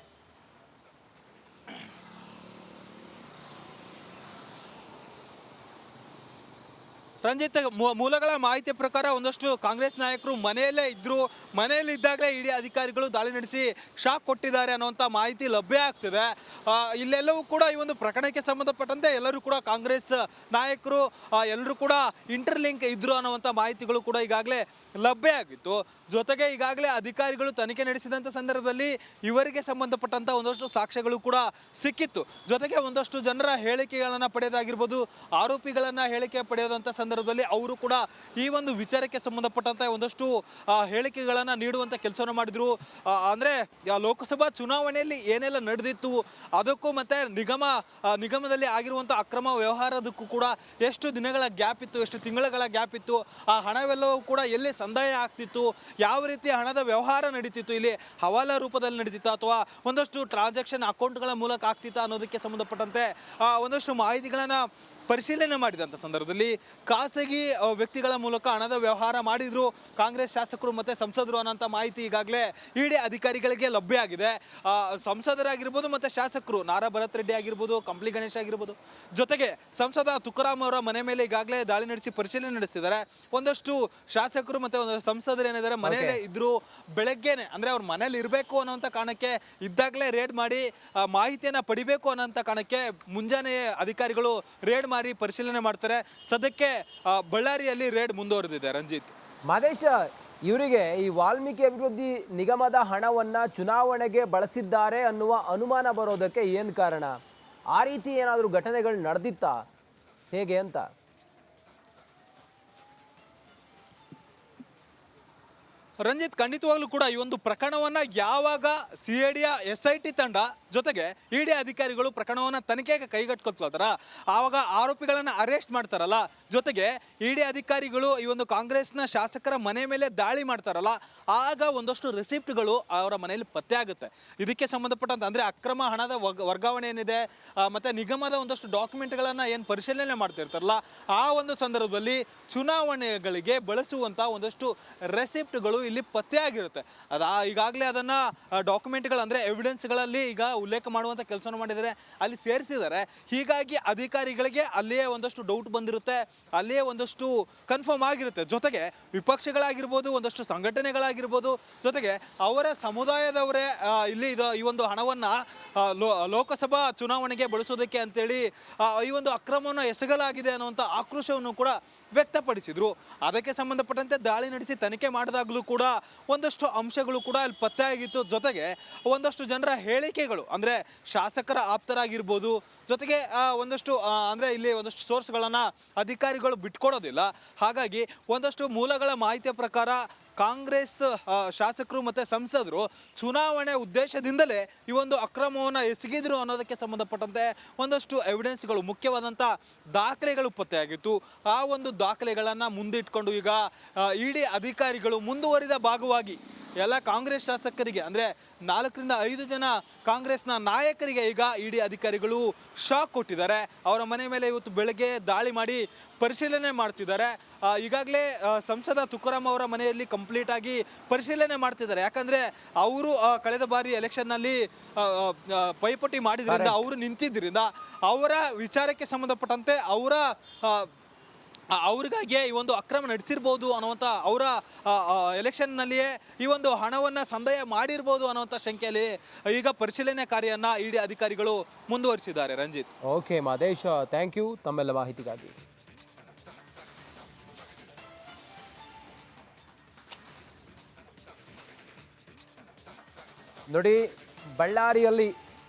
ರಂಜಿತ್, ಮೂಲಗಳ ಮಾಹಿತಿ ಪ್ರಕಾರ ಒಂದಷ್ಟು ಕಾಂಗ್ರೆಸ್ ನಾಯಕರು ಮನೆಯಲ್ಲೇ ಇದ್ದರು. ಮನೆಯಲ್ಲಿ ಇದ್ದಾಗಲೇ ಇಡಿ ಅಧಿಕಾರಿಗಳು ದಾಳಿ ನಡೆಸಿ ಶಾಕ್ ಕೊಟ್ಟಿದ್ದಾರೆ ಅನ್ನುವಂಥ ಮಾಹಿತಿ ಲಭ್ಯ ಆಗ್ತಿದೆ. ಇಲ್ಲೆಲ್ಲವೂ ಕೂಡ ಈ ಒಂದು ಪ್ರಕರಣಕ್ಕೆ ಸಂಬಂಧಪಟ್ಟಂತೆ ಎಲ್ಲರೂ ಕೂಡ ಕಾಂಗ್ರೆಸ್ ನಾಯಕರು ಎಲ್ಲರೂ ಕೂಡ ಇಂಟರ್ಲಿಂಕ್ ಇದ್ರು ಅನ್ನುವಂಥ ಮಾಹಿತಿಗಳು ಕೂಡ ಈಗಾಗಲೇ ಲಭ್ಯ ಆಗಿತ್ತು. ಜೊತೆಗೆ ಈಗಾಗಲೇ ಅಧಿಕಾರಿಗಳು ತನಿಖೆ ನಡೆಸಿದಂಥ ಸಂದರ್ಭದಲ್ಲಿ ಇವರಿಗೆ ಸಂಬಂಧಪಟ್ಟಂಥ ಒಂದಷ್ಟು ಸಾಕ್ಷ್ಯಗಳು ಕೂಡ ಸಿಕ್ಕಿತ್ತು. ಜೊತೆಗೆ ಒಂದಷ್ಟು ಜನರ ಹೇಳಿಕೆಗಳನ್ನು ಪಡೆಯೋದಾಗಿರ್ಬೋದು, ಆರೋಪಿಗಳನ್ನು ಹೇಳಿಕೆ ಪಡೆಯೋದಂಥ ಸಂದರ್ಭದಲ್ಲಿ ಅವರು ಕೂಡ ಈ ಒಂದು ವಿಚಾರಕ್ಕೆ ಸಂಬಂಧಪಟ್ಟಂತೆ ಒಂದಷ್ಟು ಹೇಳಿಕೆಗಳನ್ನು ನೀಡುವಂಥ ಕೆಲಸವನ್ನು ಮಾಡಿದ್ರು. ಅಂದರೆ ಲೋಕಸಭಾ ಚುನಾವಣೆಯಲ್ಲಿ ಏನೆಲ್ಲ ನಡೆದಿತ್ತು ಅದಕ್ಕೂ ಮತ್ತು ನಿಗಮದಲ್ಲಿ ಆಗಿರುವಂಥ ಅಕ್ರಮ ವ್ಯವಹಾರದಕ್ಕೂ ಕೂಡ ಎಷ್ಟು ದಿನಗಳ ಗ್ಯಾಪ್ ಇತ್ತು, ಎಷ್ಟು ತಿಂಗಳ ಗ್ಯಾಪ್ ಇತ್ತು, ಆ ಹಣವೆಲ್ಲವೂ ಕೂಡ ಎಲ್ಲಿ ಸಂದಾಯ ಆಗ್ತಿತ್ತು, ಯಾವ ರೀತಿ ಹಣದ ವ್ಯವಹಾರ ನಡೀತಿತ್ತು, ಇಲ್ಲಿ ಹವಾಲಾ ರೂಪದಲ್ಲಿ ನಡೀತಿತ್ತು ಅಥವಾ ಒಂದಷ್ಟು ಟ್ರಾನ್ಸಾಕ್ಷನ್ ಅಕೌಂಟ್ಗಳ ಮೂಲಕ ಆಗ್ತಿತ್ತ ಅನ್ನೋದಕ್ಕೆ ಸಂಬಂಧಪಟ್ಟಂತೆ ಒಂದಷ್ಟು ಮಾಹಿತಿಗಳನ್ನು ಪರಿಶೀಲನೆ ಮಾಡಿದಂಥ ಸಂದರ್ಭದಲ್ಲಿ ಖಾಸಗಿ ವ್ಯಕ್ತಿಗಳ ಮೂಲಕ ಹಣದ ವ್ಯವಹಾರ ಮಾಡಿದ್ರು ಕಾಂಗ್ರೆಸ್ ಶಾಸಕರು ಮತ್ತು ಸಂಸದರು ಅನ್ನೋಂಥ ಮಾಹಿತಿ ಈಗಾಗಲೇ ಇಡಿ ಅಧಿಕಾರಿಗಳಿಗೆ ಲಭ್ಯ ಆಗಿದೆ. ಸಂಸದರಾಗಿರ್ಬೋದು ಮತ್ತು ಶಾಸಕರು ನಾರಾ ಭರತ್ ರೆಡ್ಡಿ ಆಗಿರ್ಬೋದು, ಕಂಪ್ಲಿ ಗಣೇಶ್ ಆಗಿರ್ಬೋದು, ಜೊತೆಗೆ ಸಂಸದ ತುಕಾರಾಮ್ ಅವರ ಮನೆ ಮೇಲೆ ಈಗಾಗಲೇ ದಾಳಿ ನಡೆಸಿ ಪರಿಶೀಲನೆ ನಡೆಸ್ತಿದ್ದಾರೆ. ಒಂದಷ್ಟು ಶಾಸಕರು ಮತ್ತು ಒಂದಷ್ಟು ಸಂಸದರು ಏನಿದ್ದಾರೆ ಮನೆಯಲ್ಲೇ ಇದ್ರು. ಬೆಳಗ್ಗೆನೆ ಅಂದರೆ ಅವ್ರ ಮನೇಲಿ ಇರಬೇಕು ಅನ್ನೋಂಥ ಕಾರಣಕ್ಕೆ ಇದ್ದಾಗಲೇ ರೇಡ್ ಮಾಡಿ ಮಾಹಿತಿಯನ್ನು ಪಡಿಬೇಕು ಅನ್ನೋಂಥ ಕಾರಣಕ್ಕೆ ಮುಂಜಾನೆ ಅಧಿಕಾರಿಗಳು ರೇಡ್ ಮಾಡಿ ಪರಿಶೀಲನೆ ಮಾಡ್ತಾರೆ. ಸದ್ಯಕ್ಕೆ ಬಳ್ಳಾರಿಯಲ್ಲಿ ರೇಡ್ ಮುಂದುವರೆದಿದೆ. ರಂಜಿತ್,
ಮಾದೇಶ, ಇವರಿಗೆ ಈ ವಾಲ್ಮೀಕಿ ಅಭಿವೃದ್ಧಿ ನಿಗಮದ ಹಣವನ್ನ ಚುನಾವಣೆಗೆ ಬಳಸಿದ್ದಾರೆ ಅನ್ನುವ ಅನುಮಾನ ಬರೋದಕ್ಕೆ ಏನು ಕಾರಣ? ಆ ರೀತಿ ಏನಾದರೂ ಘಟನೆಗಳು ನಡೆದಿತ್ತಾ, ಹೇಗೆ ಅಂತ?
ರಂಜಿತ್, ಖಂಡಿತವಾಗ್ಲೂ ಕೂಡ ಈ ಒಂದು ಪ್ರಕರಣವನ್ನ ಯಾವಾಗ ಸಿಐಡಿಯ SIT ತಂಡ ಜೊತೆಗೆ ಇಡಿ ಅಧಿಕಾರಿಗಳು ಪ್ರಕರಣವನ್ನ ತನಿಖೆಗೆ ಕೈಗೆತ್ತಿಕೊಳ್ತಾರ, ಆವಾಗ ಆರೋಪಿಗಳನ್ನ ಅರೆಸ್ಟ್ ಮಾಡ್ತಾರಲ್ಲ, ಜೊತೆಗೆ ಇಡಿ ಅಧಿಕಾರಿಗಳು ಈ ಒಂದು ಕಾಂಗ್ರೆಸ್ನ ಶಾಸಕರ ಮನೆ ಮೇಲೆ ದಾಳಿ ಮಾಡ್ತಾರಲ್ಲ, ಆಗ ಒಂದಷ್ಟು ರೆಸಿಪ್ಟ್ಗಳು ಅವರ ಮನೆಯಲ್ಲಿ ಪತ್ತೆ ಆಗುತ್ತೆ. ಇದಕ್ಕೆ ಸಂಬಂಧಪಟ್ಟಂತೆ ಅಂದರೆ ಅಕ್ರಮ ಹಣದ ವರ್ಗಾವಣೆ ಏನಿದೆ ಮತ್ತು ನಿಗಮದ ಒಂದಷ್ಟು ಡಾಕ್ಯುಮೆಂಟ್ಗಳನ್ನು ಏನು ಪರಿಶೀಲನೆ ಮಾಡ್ತಿರ್ತಾರಲ್ಲ, ಆ ಒಂದು ಸಂದರ್ಭದಲ್ಲಿ ಚುನಾವಣೆಗಳಿಗೆ ಬಳಸುವಂಥ ಒಂದಷ್ಟು ರೆಸಿಪ್ಟ್ಗಳು ಇಲ್ಲಿ ಪತ್ತೆ ಆಗಿರುತ್ತೆ. ಈಗಾಗಲೇ ಅದನ್ನು ಡಾಕ್ಯುಮೆಂಟ್ಗಳು ಅಂದರೆ ಎವಿಡೆನ್ಸ್ಗಳಲ್ಲಿ ಈಗ ಉಲ್ಲೇಖ ಮಾಡುವಂಥ ಕೆಲಸವನ್ನು ಮಾಡಿದ್ದಾರೆ, ಅಲ್ಲಿ ಸೇರಿಸಿದ್ದಾರೆ. ಹೀಗಾಗಿ ಅಧಿಕಾರಿಗಳಿಗೆ ಅಲ್ಲಿಯೇ ಒಂದಷ್ಟು ಡೌಟ್ ಬಂದಿರುತ್ತೆ, ಅಲ್ಲಿಯೇ ಒಂದಷ್ಟು ಕನ್ಫರ್ಮ್ ಆಗಿರುತ್ತೆ. ಜೊತೆಗೆ ವಿಪಕ್ಷಗಳಾಗಿರ್ಬೋದು, ಒಂದಷ್ಟು ಸಂಘಟನೆಗಳಾಗಿರ್ಬೋದು, ಜೊತೆಗೆ ಅವರ ಸಮುದಾಯದವರೇ ಇಲ್ಲಿ ಈ ಒಂದು ಹಣವನ್ನು ಲೋಕಸಭಾ ಚುನಾವಣೆಗೆ ಬಳಸೋದಕ್ಕೆ ಅಂತೇಳಿ ಈ ಒಂದು ಅಕ್ರಮವನ್ನು ಎಸಗಲಾಗಿದೆ ಅನ್ನುವಂಥ ಆಕ್ರೋಶವನ್ನು ಕೂಡ ವ್ಯಕ್ತಪಡಿಸಿದ್ರು. ಅದಕ್ಕೆ ಸಂಬಂಧಪಟ್ಟಂತೆ ದಾಳಿ ನಡೆಸಿ ತನಿಖೆ ಮಾಡಿದಾಗಲೂ ಕೂಡ ಒಂದಷ್ಟು ಅಂಶಗಳು ಕೂಡ ಅಲ್ಲಿ ಪತ್ತೆ ಆಗಿತ್ತು. ಜೊತೆಗೆ ಒಂದಷ್ಟು ಜನರ ಹೇಳಿಕೆಗಳು ಅಂದರೆ ಶಾಸಕರ ಆಪ್ತರಾಗಿರ್ಬೋದು, ಜೊತೆಗೆ ಒಂದಷ್ಟು ಅಂದರೆ ಇಲ್ಲಿ ಒಂದಷ್ಟು ಸೋರ್ಸ್ಗಳನ್ನು ಅಧಿಕಾರಿಗಳು ಬಿಟ್ಕೊಡೋದಿಲ್ಲ. ಹಾಗಾಗಿ ಒಂದಷ್ಟು ಮೂಲಗಳ ಮಾಹಿತಿಯ ಪ್ರಕಾರ ಕಾಂಗ್ರೆಸ್ ಶಾಸಕರು ಮತ್ತು ಸಂಸದರು ಚುನಾವಣೆ ಉದ್ದೇಶದಿಂದಲೇ ಈ ಒಂದು ಅಕ್ರಮವನ್ನು ಎಸಗಿದ್ರು ಅನ್ನೋದಕ್ಕೆ ಸಂಬಂಧಪಟ್ಟಂತೆ ಒಂದಷ್ಟು ಎವಿಡೆನ್ಸ್ಗಳು, ಮುಖ್ಯವಾದಂಥ ದಾಖಲೆಗಳು ಪತ್ತೆಯಾಗಿತ್ತು. ಆ ಒಂದು ದಾಖಲೆಗಳನ್ನು ಮುಂದಿಟ್ಕೊಂಡು ಈಗ ಇಡಿ ಅಧಿಕಾರಿಗಳು ಮುಂದುವರಿದ ಭಾಗವಾಗಿ ಎಲ್ಲ ಕಾಂಗ್ರೆಸ್ ಶಾಸಕರಿಗೆ ಅಂದರೆ 4ರಿಂದ 5 ಜನ ಕಾಂಗ್ರೆಸ್ನ ನಾಯಕರಿಗೆ ಈಗ ಇಡಿ ಅಧಿಕಾರಿಗಳು ಶಾಕ್ ಕೊಟ್ಟಿದ್ದಾರೆ. ಅವರ ಮನೆ ಮೇಲೆ ಇವತ್ತು ಬೆಳಗ್ಗೆ ದಾಳಿ ಮಾಡಿ ಪರಿಶೀಲನೆ ಮಾಡ್ತಿದ್ದಾರೆ. ಈಗಾಗಲೇ ಸಂಸದ ತುಕಾರಾಂ ಅವರ ಮನೆಯಲ್ಲಿ ಕಂಪ್ಲೀಟ್ ಆಗಿ ಪರಿಶೀಲನೆ ಮಾಡ್ತಿದ್ದಾರೆ. ಯಾಕಂದ್ರೆ ಅವರು ಕಳೆದ ಬಾರಿ ಎಲೆಕ್ಷನ್ನಲ್ಲಿ ಪೈಪೋಟಿ ಮಾಡಿದ್ರಿಂದ, ಅವರು ನಿಂತಿದ್ದರಿಂದ ಅವರ ವಿಚಾರಕ್ಕೆ ಸಂಬಂಧಪಟ್ಟಂತೆ ಅವ್ರಿಗಾಗಿಯೇ ಈ ಒಂದು ಅಕ್ರಮ ನಡೆಸಿರ್ಬೋದು ಅನ್ನುವಂಥ, ಅವರ ಎಲೆಕ್ಷನ್ನಲ್ಲಿಯೇ ಈ ಒಂದು ಹಣವನ್ನು ಸಂದಾಯ ಮಾಡಿರ್ಬೋದು ಅನ್ನುವಂಥ ಶಂಕೆಯಲ್ಲಿ ಈಗ ಪರಿಶೀಲನೆ ಕಾರ್ಯವನ್ನು ಇಡಿ ಅಧಿಕಾರಿಗಳು ಮುಂದುವರಿಸಿದ್ದಾರೆ. Ranjith.
Okay Madesh, thank you ತಮ್ಮೆಲ್ಲ ಮಾಹಿತಿಗಾಗಿ. ನೋಡಿ, ಬಳ್ಳಾರಿಯಲ್ಲಿ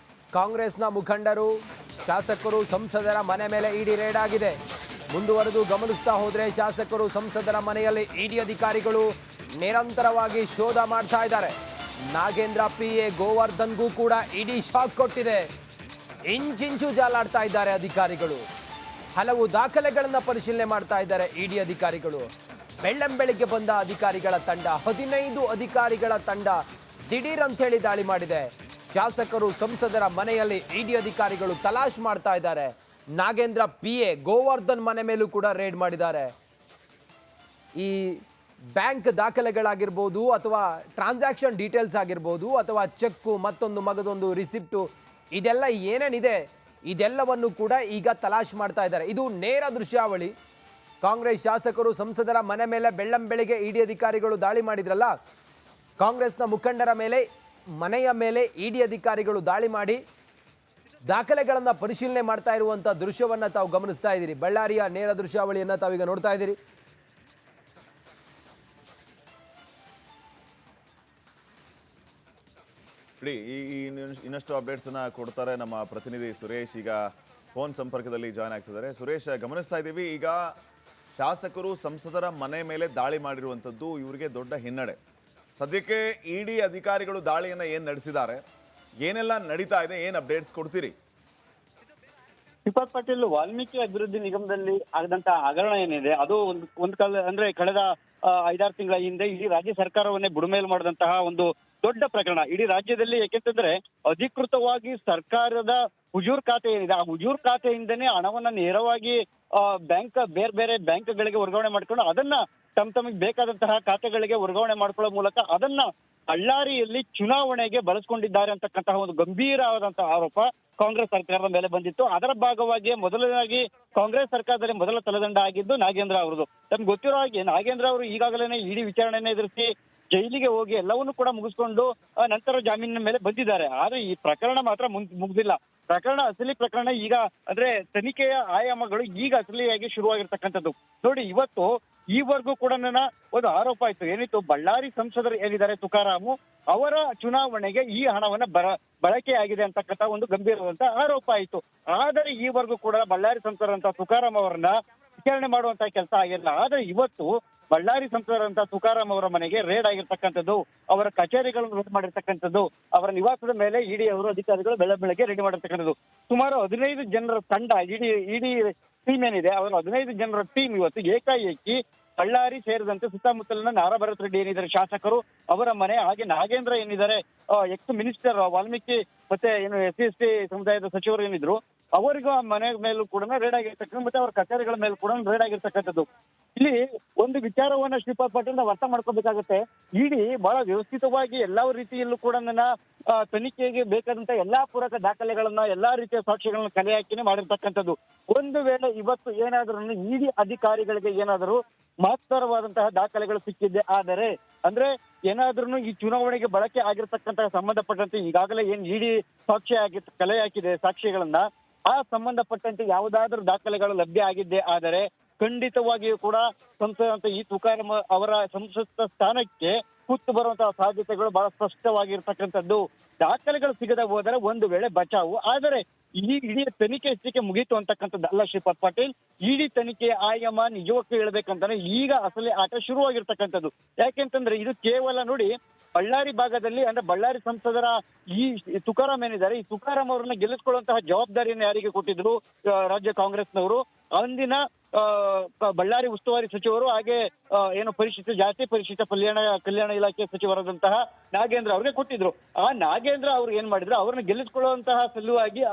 ಕಾಂಗ್ರೆಸ್ನ ಮುಖಂಡರು, ಶಾಸಕರು, ಸಂಸದರ ಮನೆ ಮೇಲೆ ಇಡಿ ರೇಡ್ ಆಗಿದೆ. ಮುಂದುವರೆದು ಗಮನಿಸ್ತಾ ಹೋದ್ರೆ ಶಾಸಕರು, ಸಂಸದರ ಮನೆಯಲ್ಲಿ ಇಡಿ ಅಧಿಕಾರಿಗಳು ನಿರಂತರವಾಗಿ ಶೋಧ ಮಾಡ್ತಾ ಇದ್ದಾರೆ. ನಾಗೇಂದ್ರ PA ಗೋವರ್ಧನ್ಗೂ ಕೂಡ ಇಡಿ ಶಾಕ್ ಕೊಟ್ಟಿದೆ. ಇಂಚಿಂಚು ಜಾಲಾಡ್ತಾ ಇದ್ದಾರೆ ಅಧಿಕಾರಿಗಳು. ಹಲವು ದಾಖಲೆಗಳನ್ನ ಪರಿಶೀಲನೆ ಮಾಡ್ತಾ ಇದ್ದಾರೆ ಇಡಿ ಅಧಿಕಾರಿಗಳು. ಬೆಳ್ಳಂಬೆಳಿಗ್ಗೆ ಬಂದ ಅಧಿಕಾರಿಗಳ ತಂಡ, 15 ಅಧಿಕಾರಿಗಳ ತಂಡ ದಿಢೀರ್ ಅಂತ ಹೇಳಿ ದಾಳಿ ಮಾಡಿದೆ. ಶಾಸಕರು, ಸಂಸದರ ಮನೆಯಲ್ಲಿ ಇಡಿ ಅಧಿಕಾರಿಗಳು ತಲಾಶ್ ಮಾಡ್ತಾ ಇದ್ದಾರೆ. ನಾಗೇಂದ್ರ PA ಗೋವರ್ಧನ್ ಮನೆ ಮೇಲೂ ಕೂಡ ರೇಡ್ ಮಾಡಿದ್ದಾರೆ. ಈ ಬ್ಯಾಂಕ್ ದಾಖಲೆಗಳಾಗಿರ್ಬೋದು, ಅಥವಾ ಟ್ರಾನ್ಸಾಕ್ಷನ್ ಡೀಟೇಲ್ಸ್ ಆಗಿರ್ಬೋದು, ಅಥವಾ ಚೆಕ್ಕು, ಮತ್ತೊಂದು ಮಗದೊಂದು ರಿಸಿಪ್ಟು, ಇದೆಲ್ಲ ಏನೇನಿದೆ ಇದೆಲ್ಲವನ್ನು ಕೂಡ ಈಗ ತಲಾಶ್ ಮಾಡ್ತಾ ಇದ್ದಾರೆ. ಇದು ನೇರ ದೃಶ್ಯಾವಳಿ. ಕಾಂಗ್ರೆಸ್ ಶಾಸಕರು, ಸಂಸದರ ಮನೆ ಮೇಲೆ ಬೆಳ್ಳಂಬೆಳಿಗ್ಗೆ ಇಡಿ ಅಧಿಕಾರಿಗಳು ದಾಳಿ ಮಾಡಿದ್ರಲ್ಲ, ಕಾಂಗ್ರೆಸ್ನ ಮುಖಂಡರ ಮೇಲೆ, ಮನೆಯ ಮೇಲೆ ಇಡಿ ಅಧಿಕಾರಿಗಳು ದಾಳಿ ಮಾಡಿ ದಾಖಲೆಗಳನ್ನು ಪರಿಶೀಲನೆ ಮಾಡ್ತಾ ಇರುವಂಥ ದೃಶ್ಯವನ್ನು ತಾವು ಗಮನಿಸ್ತಾ ಇದ್ದೀರಿ. ಬಳ್ಳಾರಿಯ ನೇರ ದೃಶ್ಯಾವಳಿಯನ್ನು ತಾವೀಗ ನೋಡ್ತಾ ಇದ್ದೀರಿ.
ಇನ್ನಷ್ಟು ಅಪ್ಡೇಟ್ಸ್ ಅನ್ನ ಕೊಡ್ತಾರೆ ನಮ್ಮ ಪ್ರತಿನಿಧಿ ಸುರೇಶ್. ಈಗ ಫೋನ್ ಸಂಪರ್ಕದಲ್ಲಿ ಜಾಯ್ನ್ ಆಗ್ತಿದ್ದಾರೆ. ಸುರೇಶ್, ಗಮನಿಸ್ತಾ ಇದ್ದೀವಿ, ಈಗ ಶಾಸಕರು, ಸಂಸದರ ಮನೆ ಮೇಲೆ ದಾಳಿ ಮಾಡಿರುವಂಥದ್ದು ಇವರಿಗೆ ದೊಡ್ಡ ಹಿನ್ನಡೆ. ಸದ್ಯಕ್ಕೆ ಇಡಿ ಅಧಿಕಾರಿಗಳು ದಾಳಿಯನ್ನ ಏನ್ ನಡೆಸಿದ್ದಾರೆ, ಏನೆಲ್ಲ ನಡೀತಾ ಇದೆ, ಏನ್ ಅಪ್ಡೇಟ್ಸ್ ಕೊಡ್ತೀರಿ?
ಶ್ರೀಪಾದ್ ಪಾಟೀಲ್, ವಾಲ್ಮೀಕಿ ಅಭಿವೃದ್ಧಿ ನಿಗಮದಲ್ಲಿ ಆಗದಂತ ಹಗರಣ ಏನಿದೆ ಅದು ಒಂದು ಕಾಲ ಅಂದ್ರೆ ಕಳೆದ 5-6 ತಿಂಗಳ ಹಿಂದೆ ಇಡೀ ರಾಜ್ಯ ಸರ್ಕಾರವನ್ನೇ ಬುಡಮೇಲು ಮಾಡಿದಂತಹ ಒಂದು ದೊಡ್ಡ ಪ್ರಕರಣ ಇಡೀ ರಾಜ್ಯದಲ್ಲಿ. ಯಾಕೆಂತಂದ್ರೆ ಅಧಿಕೃತವಾಗಿ ಸರ್ಕಾರದ ಹುಜೂರ್ ಖಾತೆ ಏನಿದೆ, ಆ ಹುಜೂರ್ ಖಾತೆಯಿಂದನೇ ಹಣವನ್ನ ನೇರವಾಗಿ ಬೇರೆ ಬೇರೆ ಬ್ಯಾಂಕ್ಗಳಿಗೆ ವರ್ಗಾವಣೆ ಮಾಡ್ಕೊಂಡು ಅದನ್ನ ತಮಗೆ ಬೇಕಾದಂತಹ ಖಾತೆಗಳಿಗೆ ವರ್ಗಾವಣೆ ಮಾಡ್ಕೊಳ್ಳೋ ಮೂಲಕ ಅದನ್ನ ಬಳ್ಳಾರಿಯಲ್ಲಿ ಚುನಾವಣೆಗೆ ಬಳಸ್ಕೊಂಡಿದ್ದಾರೆ ಅಂತಕ್ಕಂತಹ ಒಂದು ಗಂಭೀರವಾದಂತಹ ಆರೋಪ ಕಾಂಗ್ರೆಸ್ ಸರ್ಕಾರದ ಮೇಲೆ ಬಂದಿತ್ತು. ಅದರ ಭಾಗವಾಗಿ ಮೊದಲನೇದಾಗಿ ಕಾಂಗ್ರೆಸ್ ಸರ್ಕಾರದಲ್ಲಿ ಮೊದಲ ತಲೆದಂಡ ಆಗಿದ್ದು ನಾಗೇಂದ್ರ ಅವರದು. ತಮ್ಗೆ ಗೊತ್ತಿರೋ ಹಾಗೆ ನಾಗೇಂದ್ರ ಅವರು ಈಗಾಗಲೇ ಇಡೀ ವಿಚಾರಣೆಯನ್ನು ಎದುರಿಸಿ ಜೈಲಿಗೆ ಹೋಗಿ ಎಲ್ಲವನ್ನೂ ಕೂಡ ಮುಗಿಸ್ಕೊಂಡು ನಂತರ ಜಾಮೀನಿನ ಮೇಲೆ ಬಂದಿದ್ದಾರೆ. ಆದ್ರೆ ಈ ಪ್ರಕರಣ ಮಾತ್ರ ಮುಗ್ದಿಲ್ಲ. ಅಸಲಿ ಪ್ರಕರಣ ಈಗ ಅಂದ್ರೆ ತನಿಖೆಯ ಆಯಾಮಗಳು ಈಗ ಅಸಲಿಯಾಗಿ ಶುರುವಾಗಿರ್ತಕ್ಕಂಥದ್ದು. ನೋಡಿ, ಇವತ್ತು ಈವರೆಗೂ ಕೂಡ ನನ್ನ ಒಂದು ಆರೋಪ ಆಯ್ತು, ಏನಿತ್ತು, ಬಳ್ಳಾರಿ ಸಂಸದರು ಏನಿದ್ದಾರೆ ತುಕಾರಾಮು, ಅವರ ಚುನಾವಣೆಗೆ ಈ ಹಣವನ್ನ ಬಳಕೆಯಾಗಿದೆ ಅಂತಕ್ಕಂಥ ಒಂದು ಗಂಭೀರವಾದಂತಹ ಆರೋಪ ಆಯ್ತು. ಆದರೆ ಈವರೆಗೂ ಕೂಡ ಬಳ್ಳಾರಿ ಸಂಸದರಂತ ತುಕಾರಾಂ ಅವರನ್ನ ವಿಚಾರಣೆ ಮಾಡುವಂತಹ ಕೆಲಸ ಆಗಿಲ್ಲ. ಆದ್ರೆ ಇವತ್ತು ಬಳ್ಳಾರಿ ಸಂಸದರಂತ ತುಕಾರಾಂ ಅವರ ಮನೆಗೆ ರೇಡ್ ಆಗಿರ್ತಕ್ಕಂಥದ್ದು, ಅವರ ಕಚೇರಿಗಳನ್ನು ರೇಡ್ ಮಾಡಿರ್ತಕ್ಕಂಥದ್ದು, ಅವರ ನಿವಾಸದ ಮೇಲೆ ಇಡಿ ಅವರು ಅಧಿಕಾರಿಗಳು ಬೆಳಗ್ಗೆ ರೆಡಿ ಮಾಡಿರ್ತಕ್ಕಂಥದ್ದು. ಸುಮಾರು 15 ಜನರ ತಂಡ, ಇಡಿ ಟೀಮ್ ಏನಿದೆ, ಅವರ 15 ಜನರ ಟೀಮ್ ಇವತ್ತು ಏಕಾಏಕಿ ಬಳ್ಳಾರಿ ಸೇರಿದಂತೆ ಸುತ್ತಮುತ್ತಲಿನ ನಾರಾಭರತ್ ರೆಡ್ಡಿ ಏನಿದ್ದಾರೆ ಶಾಸಕರು, ಅವರ ಮನೆ, ಹಾಗೆ ನಾಗೇಂದ್ರ ಏನಿದ್ದಾರೆ ಎಕ್ಸ್ ಮಿನಿಸ್ಟರ್, ವಾಲ್ಮೀಕಿ ಮತ್ತೆ ಏನು SC/ST ಸಮುದಾಯದ ಸಚಿವರು ಏನಿದ್ರು, ಅವರಿಗೂ ಆ ಮನೆ ಮೇಲೂ ಕೂಡ ರೇಡ್ ಆಗಿರ್ತಕ್ಕಂಥ, ಮತ್ತೆ ಅವರ ಕಚೇರಿಗಳ ಮೇಲೂ ಕೂಡ ರೇಡ್ ಆಗಿರ್ತಕ್ಕಂಥದ್ದು. ಇಲ್ಲಿ ಒಂದು ವಿಚಾರವನ್ನ ಶ್ರೀಪಾದ್ ಪಾಟೀಲ್ ನಾವು ಅರ್ಥ ಮಾಡ್ಕೋಬೇಕಾಗುತ್ತೆ. ಇಡಿ ಬಹಳ ವ್ಯವಸ್ಥಿತವಾಗಿ ಎಲ್ಲಾ ರೀತಿಯಲ್ಲೂ ಕೂಡ ನನ್ನ ತನಿಖೆಗೆ ಬೇಕಾದಂತ ಎಲ್ಲಾ ಪೂರಕ ದಾಖಲೆಗಳನ್ನ, ಎಲ್ಲಾ ರೀತಿಯ ಸಾಕ್ಷ್ಯಗಳನ್ನ ಕಲೆ ಹಾಕಿನೇ ಮಾಡಿರ್ತಕ್ಕಂಥದ್ದು. ಒಂದು ವೇಳೆ ಇವತ್ತು ಏನಾದ್ರೂ ಇಡಿ ಅಧಿಕಾರಿಗಳಿಗೆ ಏನಾದರೂ ಮಹತ್ತರವಾದಂತಹ ದಾಖಲೆಗಳು ಸಿಕ್ಕಿದ್ದೆ ಆದರೆ, ಅಂದ್ರೆ ಏನಾದ್ರೂ ಈ ಚುನಾವಣೆಗೆ ಬಳಕೆ ಆಗಿರ್ತಕ್ಕಂತಹ ಸಂಬಂಧಪಟ್ಟಂತೆ ಈಗಾಗಲೇ ಏನ್ ಇಡಿ ಕಲೆ ಹಾಕಿದೆ ಸಾಕ್ಷಿಗಳನ್ನ, ಆ ಸಂಬಂಧಪಟ್ಟಂತೆ ಯಾವುದಾದ್ರೂ ದಾಖಲೆಗಳು ಲಭ್ಯ ಆಗಿದ್ದೆ ಆದರೆ ಖಂಡಿತವಾಗಿಯೂ ಕೂಡ ಸಂಸದ ಈ ತುಕಾರಾಂ ಅವರ ಸಂಸತ್ ಸ್ಥಾನಕ್ಕೆ ಕೂತು ಬರುವಂತಹ ಸಾಧ್ಯತೆಗಳು ಬಹಳ ಸ್ಪಷ್ಟವಾಗಿರ್ತಕ್ಕಂಥದ್ದು. ದಾಖಲೆಗಳು ಸಿಗದೆ ಹೋದರೆ ಒಂದು ವೇಳೆ ಬಚಾವು, ಆದರೆ ಇಡೀ ತನಿಖೆ ಎಷ್ಟಿಗೆ ಮುಗೀತು ಅಂತಕ್ಕಂಥದ್ದು ಅಲ್ಲ ಶ್ರೀಪಾದ್ ಪಾಟೀಲ್. ಇಡೀ ತನಿಖೆ ಆಯಾಮ ನಿಜಕ್ಕೂ ಹೇಳ್ಬೇಕಂತಾನೆ ಈಗ ಅಸಲಿ ಆಟ ಶುರುವಾಗಿರ್ತಕ್ಕಂಥದ್ದು. ಯಾಕೆಂತಂದ್ರೆ ಇದು ಕೇವಲ ನೋಡಿ, ಬಳ್ಳಾರಿ ಭಾಗದಲ್ಲಿ ಅಂದ್ರೆ ಬಳ್ಳಾರಿ ಸಂಸದರ ಈ ತುಕಾರಾಂ ಏನಿದ್ದಾರೆ, ಈ ತುಕಾರಾಂ ಅವರನ್ನ ಗೆಲ್ಲಿಸ್ಕೊಳ್ಳುವಂತಹ ಜವಾಬ್ದಾರಿಯನ್ನು ಯಾರಿಗೆ ಕೊಟ್ಟಿದ್ರು ರಾಜ್ಯ ಕಾಂಗ್ರೆಸ್ನವರು, ಅಂದಿನ ಬಳ್ಳಾರಿ ಉಸ್ತುವಾರಿ ಸಚಿವರು ಹಾಗೆ ಏನು ಜಾತಿ ಪರಿಶಿಷ್ಟ ಕಲ್ಯಾಣ ಇಲಾಖೆ ಸಚಿವರಾದಂತಹ ನಾಗೇಂದ್ರ ಅವ್ರಿಗೆ ಕೊಟ್ಟಿದ್ರು. ಆ ನಾಗೇಂದ್ರ ಅವ್ರು ಏನ್ ಮಾಡಿದ್ರು, ಅವ್ರನ್ನ ಗೆಲ್ಲಿಸ್ಕೊಳ್ಳುವಂತಹ ಸಲುವಾಗಿ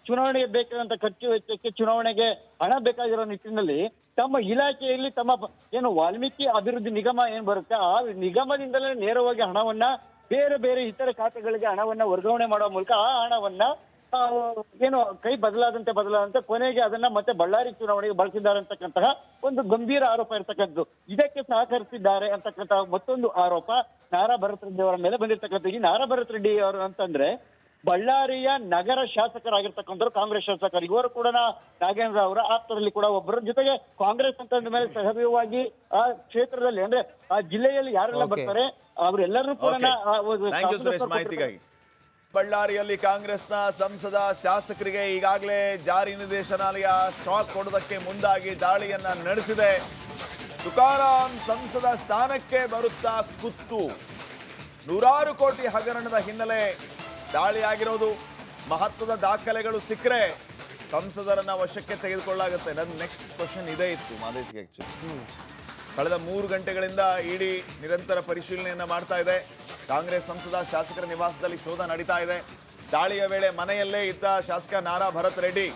ಚುನಾವಣೆಗೆ ಬೇಕಾದಂತ ಖರ್ಚು ವೆಚ್ಚಕ್ಕೆ ಚುನಾವಣೆಗೆ ಹಣ ಬೇಕಾಗಿರೋ ನಿಟ್ಟಿನಲ್ಲಿ ತಮ್ಮ ಇಲಾಖೆಯಲ್ಲಿ ಏನು ವಾಲ್ಮೀಕಿ ಅಭಿವೃದ್ಧಿ ನಿಗಮ ಏನ್ ಬರುತ್ತೆ, ಆ ನಿಗಮದಿಂದಲೇ ನೇರವಾಗಿ ಹಣವನ್ನ ಬೇರೆ ಬೇರೆ ಇತರ ಖಾತೆಗಳಿಗೆ ಹಣವನ್ನ ವರ್ಗಾವಣೆ ಮಾಡುವ ಮೂಲಕ ಆ ಹಣವನ್ನ ಏನು ಕೈ ಬದಲಾದಂತೆ ಕೊನೆಗೆ ಅದನ್ನ ಮತ್ತೆ ಬಳ್ಳಾರಿ ಚುನಾವಣೆಗೆ ಬಳಸಿದ್ದಾರೆ ಅಂತಕ್ಕಂತಹ ಒಂದು ಗಂಭೀರ ಆರೋಪ ಇರ್ತಕ್ಕಂಥದ್ದು. ಇದಕ್ಕೆ ಸಹಕರಿಸಿದ್ದಾರೆ ಅಂತಕ್ಕಂತಹ ಮತ್ತೊಂದು ಆರೋಪ ನಾರಾ ಭರತ್ ರೆಡ್ಡಿ ಅವರ ಮೇಲೆ ಬಂದಿರ್ತಕ್ಕಂಥ. ಈ ನಾರಾ ಭರತ್ ರೆಡ್ಡಿ ಅವರು ಅಂತಂದ್ರೆ ಬಳ್ಳಾರಿಯ ನಗರ ಶಾಸಕರಾಗಿರ್ತಕ್ಕಂಥವ್ರು, ಕಾಂಗ್ರೆಸ್ ಶಾಸಕರು. ಇವರು ಕೂಡ ನಾಗೇಂದ್ರ ಅವರ ಆಪ್ತರಲ್ಲಿ ಕೂಡ ಒಬ್ಬರ ಜೊತೆಗೆ ಕಾಂಗ್ರೆಸ್ ಅಂತಂದ ಮೇಲೆ ಸಹಜವಾಗಿ ಆ ಕ್ಷೇತ್ರದಲ್ಲಿ ಅಂದ್ರೆ ಆ ಜಿಲ್ಲೆಯಲ್ಲಿ ಯಾರೆಲ್ಲ ಬರ್ತಾರೆ ಅವರೆಲ್ಲರೂ ಕೂಡ
ಥ್ಯಾಂಕ್ ಯು ಸುರೇಶ್ ಮಾಹಿತಿಗಾಗಿ. ಬಳ್ಳಾರಿಯಲ್ಲಿ ಕಾಂಗ್ರೆಸ್ನ ಸಂಸದ ಶಾಸಕರಿಗೆ ಈಗಾಗಲೇ ಜಾರಿ ನಿರ್ದೇಶನಾಲಯ ಶಾಕ್ ಕೊಡೋದಕ್ಕೆ ಮುಂದಾಗಿ ದಾಳಿಯನ್ನ ನಡೆಸಿದೆ. ತುಕಾರಾಂ ಸಂಸದ ಸ್ಥಾನಕ್ಕೆ ಬರುತ್ತಾ ಕುತ್ತು. ನೂರಾರು ಕೋಟಿ ಹಗರಣದ ಹಿನ್ನೆಲೆ ದಾಳಿಯಾಗಿರೋದು. ಮಹತ್ವದ ದಾಖಲೆಗಳು ಸಿಕ್ಕರೆ ಸಂಸದರನ್ನ ವಶಕ್ಕೆ ತೆಗೆದುಕೊಳ್ಳಾಗುತ್ತೆ. ನನ್ನ ನೆಕ್ಸ್ಟ್ ಕ್ವಶನ್ ಇದೇ ಇತ್ತು ಮಾದೇಶ್ಗೆ. ಆಕ್ಚುಲಿ ಕಳೆದ 3 ಗಂಟೆಗಳಿಂದ ಇಡಿ ನಿರಂತರ ಪರಿಶೀಲನೆಯನ್ನ ಮಾಡ್ತಾ ಇದೆ. ಕಾಂಗ್ರೆಸ್ ಸಂಸದ ಶಾಸಕರ ನಿವಾಸದಲ್ಲಿ ಶೋಧ ನಡೀತಾ ಇದೆ. ದಾಳಿಯ ವೇಳೆ ಮನೆಯಲ್ಲೇ ಇದ್ದ ಶಾಸಕ ನಾರಾ ಭರತ್ ರೆಡ್ಡಿ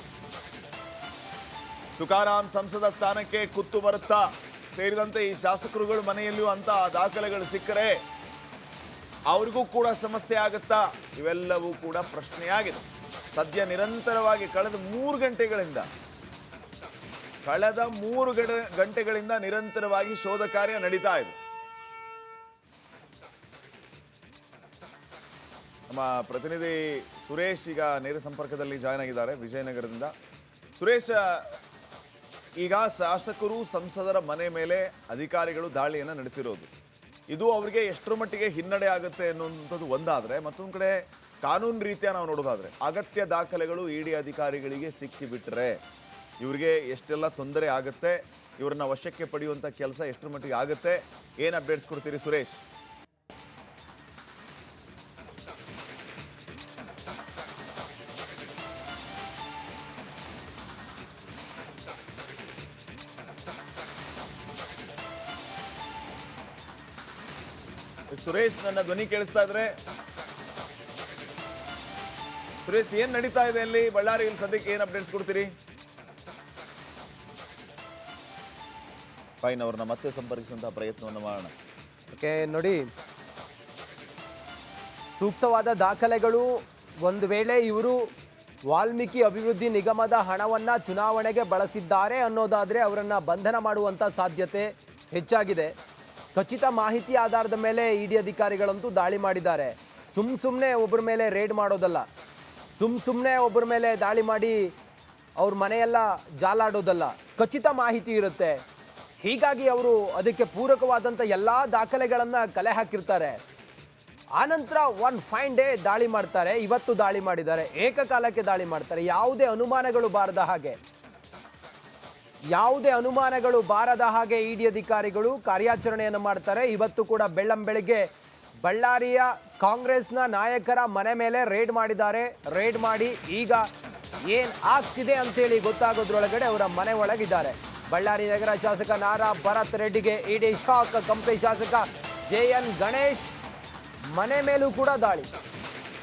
ತುಕಾರಾಂ ಸಂಸದ ಸ್ಥಾನಕ್ಕೆ ಕುತ್ತು ಬರುತ್ತಾ ಸೇರಿದಂತೆ ಈ ಶಾಸಕರುಗಳ ಮನೆಯಲ್ಲಿಯೂ ಅಂತ ದಾಖಲೆಗಳು ಸಿಕ್ಕರೆ ಅವ್ರಿಗೂ ಕೂಡ ಸಮಸ್ಯೆ ಆಗುತ್ತಾ? ಇವೆಲ್ಲವೂ ಕೂಡ ಪ್ರಶ್ನೆಯಾಗಿದೆ. ಸದ್ಯ ನಿರಂತರವಾಗಿ ಕಳೆದ 3 ಗಂಟೆಗಳಿಂದ ನಿರಂತರವಾಗಿ ಶೋಧ ಕಾರ್ಯ ನಡೀತಾ ಇದೆ. ನಮ್ಮ ಪ್ರತಿನಿಧಿ ಸುರೇಶ್ ಈಗ ನೇರ ಸಂಪರ್ಕದಲ್ಲಿ ಜಾಯ್ನ್ ಆಗಿದ್ದಾರೆ ವಿಜಯನಗರದಿಂದ. ಸುರೇಶ್, ಈಗ ಶಾಸಕರು ಸಂಸದರ ಮನೆ ಮೇಲೆ ಅಧಿಕಾರಿಗಳು ದಾಳಿಯನ್ನು ನಡೆಸಿರೋದು, ಇದು ಅವರಿಗೆ ಎಷ್ಟರ ಮಟ್ಟಿಗೆ ಹಿನ್ನಡೆ ಆಗುತ್ತೆ ಅನ್ನುವಂಥದ್ದು ಒಂದಾದರೆ, ಮತ್ತೊಂದು ಕಡೆ ಕಾನೂನು ರೀತಿಯ ನಾವು ನೋಡೋದಾದ್ರೆ ಅಗತ್ಯ ದಾಖಲೆಗಳು ಇಡಿ ಅಧಿಕಾರಿಗಳಿಗೆ ಸಿಕ್ಕಿಬಿಟ್ರೆ ಇವರಿಗೆ ಎಷ್ಟೆಲ್ಲ ತೊಂದರೆ ಆಗುತ್ತೆ, ಇವರನ್ನ ವಶಕ್ಕೆ ಪಡೆಯುವಂಥ ಕೆಲಸ ಎಷ್ಟರ ಮಟ್ಟಿಗೆ ಆಗುತ್ತೆ, ಏನು ಅಪ್ಡೇಟ್ಸ್ ಕೊಡ್ತೀರಿ ಸುರೇಶ್? ಸುರೇಶ್, ನನ್ನ ಧ್ವನಿ ಕೇಳಿಸ್ತಾ ಇದ್ರೆ? ಸುರೇಶ್, ಏನ್ ನಡೀತಾ ಇದೆ ಅಲ್ಲಿ ಬಳ್ಳಾರಿಯಲ್ಲಿ ಸದ್ಯಕ್ಕೆ ಏನ್ ಅಪ್ಡೇಟ್ಸ್ ಕೊಡ್ತೀರಿ? ಫೈನ್, ಅವ್ರನ್ನ ಮತ್ತೆ ಸಂಪರ್ಕಿಸುವಂತಹ ಪ್ರಯತ್ನವನ್ನು ಮಾಡೋಣ.
ಓಕೆ, ನೋಡಿ, ಸೂಕ್ತವಾದ ದಾಖಲೆಗಳು ಒಂದು ವೇಳೆ ಇವರು ವಾಲ್ಮೀಕಿ ಅಭಿವೃದ್ಧಿ ನಿಗಮದ ಹಣವನ್ನು ಚುನಾವಣೆಗೆ ಬಳಸಿದ್ದಾರೆ ಅನ್ನೋದಾದರೆ ಅವರನ್ನು ಬಂಧನ ಮಾಡುವಂಥ ಸಾಧ್ಯತೆ ಹೆಚ್ಚಾಗಿದೆ. ಖಚಿತ ಮಾಹಿತಿ ಆಧಾರದ ಮೇಲೆ ಇಡಿ ಅಧಿಕಾರಿಗಳಂತೂ ದಾಳಿ ಮಾಡಿದ್ದಾರೆ. ಸುಮ್ಮನೆ ಒಬ್ಬರ ಮೇಲೆ ರೇಡ್ ಮಾಡೋದಲ್ಲ, ಸುಮ್ಮನೆ ಒಬ್ಬರ ಮೇಲೆ ದಾಳಿ ಮಾಡಿ ಅವ್ರ ಮನೆಯೆಲ್ಲ ಜಾಲಾಡೋದಲ್ಲ, ಖಚಿತ ಮಾಹಿತಿ ಇರುತ್ತೆ. ಹೀಗಾಗಿ ಅವರು ಅದಕ್ಕೆ ಪೂರಕವಾದಂಥ ಎಲ್ಲ ದಾಖಲೆಗಳನ್ನು ಕಲೆ ಹಾಕಿರ್ತಾರೆ. ಆನಂತರ ಒನ್ ಫೈನ್ ಡೇ ದಾಳಿ ಮಾಡ್ತಾರೆ. ಇವತ್ತು ದಾಳಿ ಮಾಡಿದ್ದಾರೆ, ಏಕಕಾಲಕ್ಕೆ ದಾಳಿ ಮಾಡ್ತಾರೆ. ಯಾವುದೇ ಅನುಮಾನಗಳು ಬಾರದ ಹಾಗೆ ಇಡಿ ಅಧಿಕಾರಿಗಳು ಕಾರ್ಯಾಚರಣೆಯನ್ನು ಮಾಡ್ತಾರೆ. ಇವತ್ತು ಕೂಡ ಬೆಳ್ಳಂಬೆಳಿಗ್ಗೆ ಬಳ್ಳಾರಿಯ ಕಾಂಗ್ರೆಸ್ನ ನಾಯಕರ ಮನೆ ಮೇಲೆ ರೇಡ್ ಮಾಡಿದ್ದಾರೆ. ರೇಡ್ ಮಾಡಿ ಈಗ ಏನ್ ಆಗ್ತಿದೆ ಅಂತೇಳಿ ಗೊತ್ತಾಗೋದ್ರೊಳಗಡೆ ಅವರ ಮನೆ ಒಳಗಿದ್ದಾರೆ. ಬಳ್ಳಾರಿ ನಗರ ಶಾಸಕ ನಾರಾ ಭರತ್ ರೆಡ್ಡಿಗೆ ಇಡಿ ಶಾಕ್. ಕಂಪ್ಲಿ ಶಾಸಕ JN ಗಣೇಶ್ ಮನೆ ಮೇಲೂ ಕೂಡ ದಾಳಿ.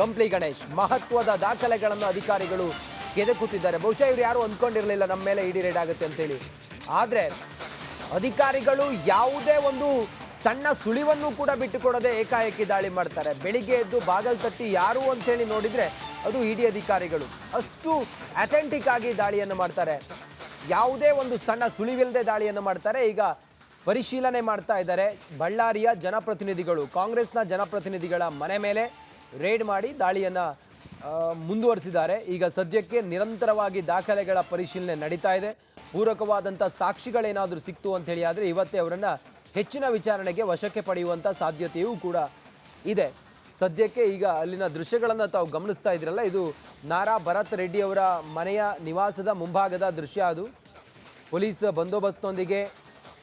ಕಂಪ್ಲಿ ಗಣೇಶ್ ಮಹತ್ವದ ದಾಖಲೆಗಳನ್ನು ಅಧಿಕಾರಿಗಳು ಕೆದಕುತ್ತಿದ್ದಾರೆ. ಬಹುಶಃ ಇವ್ರು ಯಾರು ಅಂದ್ಕೊಂಡಿರಲಿಲ್ಲ ನಮ್ಮ ಮೇಲೆ ಇಡಿ ರೇಡ್ ಆಗುತ್ತೆ ಅಂತೇಳಿ. ಆದರೆ ಅಧಿಕಾರಿಗಳು ಯಾವುದೇ ಒಂದು ಸಣ್ಣ ಸುಳಿವನ್ನು ಕೂಡ ಬಿಟ್ಟುಕೊಡದೆ ಏಕಾಏಕಿ ದಾಳಿ ಮಾಡ್ತಾರೆ. ಬೆಳಿಗ್ಗೆ ಎದ್ದು ಬಾಗಲ್ ತಟ್ಟಿ ಯಾರು ಅಂತೇಳಿ ನೋಡಿದರೆ ಅದು ಇಡಿ ಅಧಿಕಾರಿಗಳು. ಅಷ್ಟು ಅಥೆಂಟಿಕ್ ಆಗಿ ದಾಳಿಯನ್ನು ಮಾಡ್ತಾರೆ. ಯಾವುದೇ ಒಂದು ಸಣ್ಣ ಸುಳಿವಿಲ್ಲದೆ ದಾಳಿಯನ್ನು ಮಾಡ್ತಾರೆ. ಈಗ ಪರಿಶೀಲನೆ ಮಾಡ್ತಾ ಇದ್ದಾರೆ ಬಳ್ಳಾರಿಯ ಜನಪ್ರತಿನಿಧಿಗಳು. ಕಾಂಗ್ರೆಸ್ನ ಜನಪ್ರತಿನಿಧಿಗಳ ಮನೆ ಮೇಲೆ ರೇಡ್ ಮಾಡಿ ದಾಳಿಯನ್ನು ಮುಂದುವರಿಸಿದ್ದಾರೆ. ಈಗ ಸದ್ಯಕ್ಕೆ ನಿರಂತರವಾಗಿ ದಾಖಲೆಗಳ ಪರಿಶೀಲನೆ ನಡೀತಾ ಇದೆ. ಪೂರಕವಾದಂಥ ಸಾಕ್ಷಿಗಳೇನಾದರೂ ಸಿಕ್ತು ಅಂತ ಹೇಳಿ ಆದರೆ ಇವತ್ತೇ ಅವರನ್ನು ಹೆಚ್ಚಿನ ವಿಚಾರಣೆಗೆ ವಶಕ್ಕೆ ಪಡೆಯುವಂಥ ಸಾಧ್ಯತೆಯೂ ಕೂಡ ಇದೆ. ಸದ್ಯಕ್ಕೆ ಈಗ ಅಲ್ಲಿನ ದೃಶ್ಯಗಳನ್ನು ತಾವು ಗಮನಿಸ್ತಾ ಇದ್ರಲ್ಲ, ಇದು ನಾರಾ ಭರತ್ ರೆಡ್ಡಿ ಅವರ ಮನೆಯ ನಿವಾಸದ ಮುಂಭಾಗದ ದೃಶ್ಯ. ಅದು ಪೊಲೀಸ್ ಬಂದೋಬಸ್ತ್ನೊಂದಿಗೆ,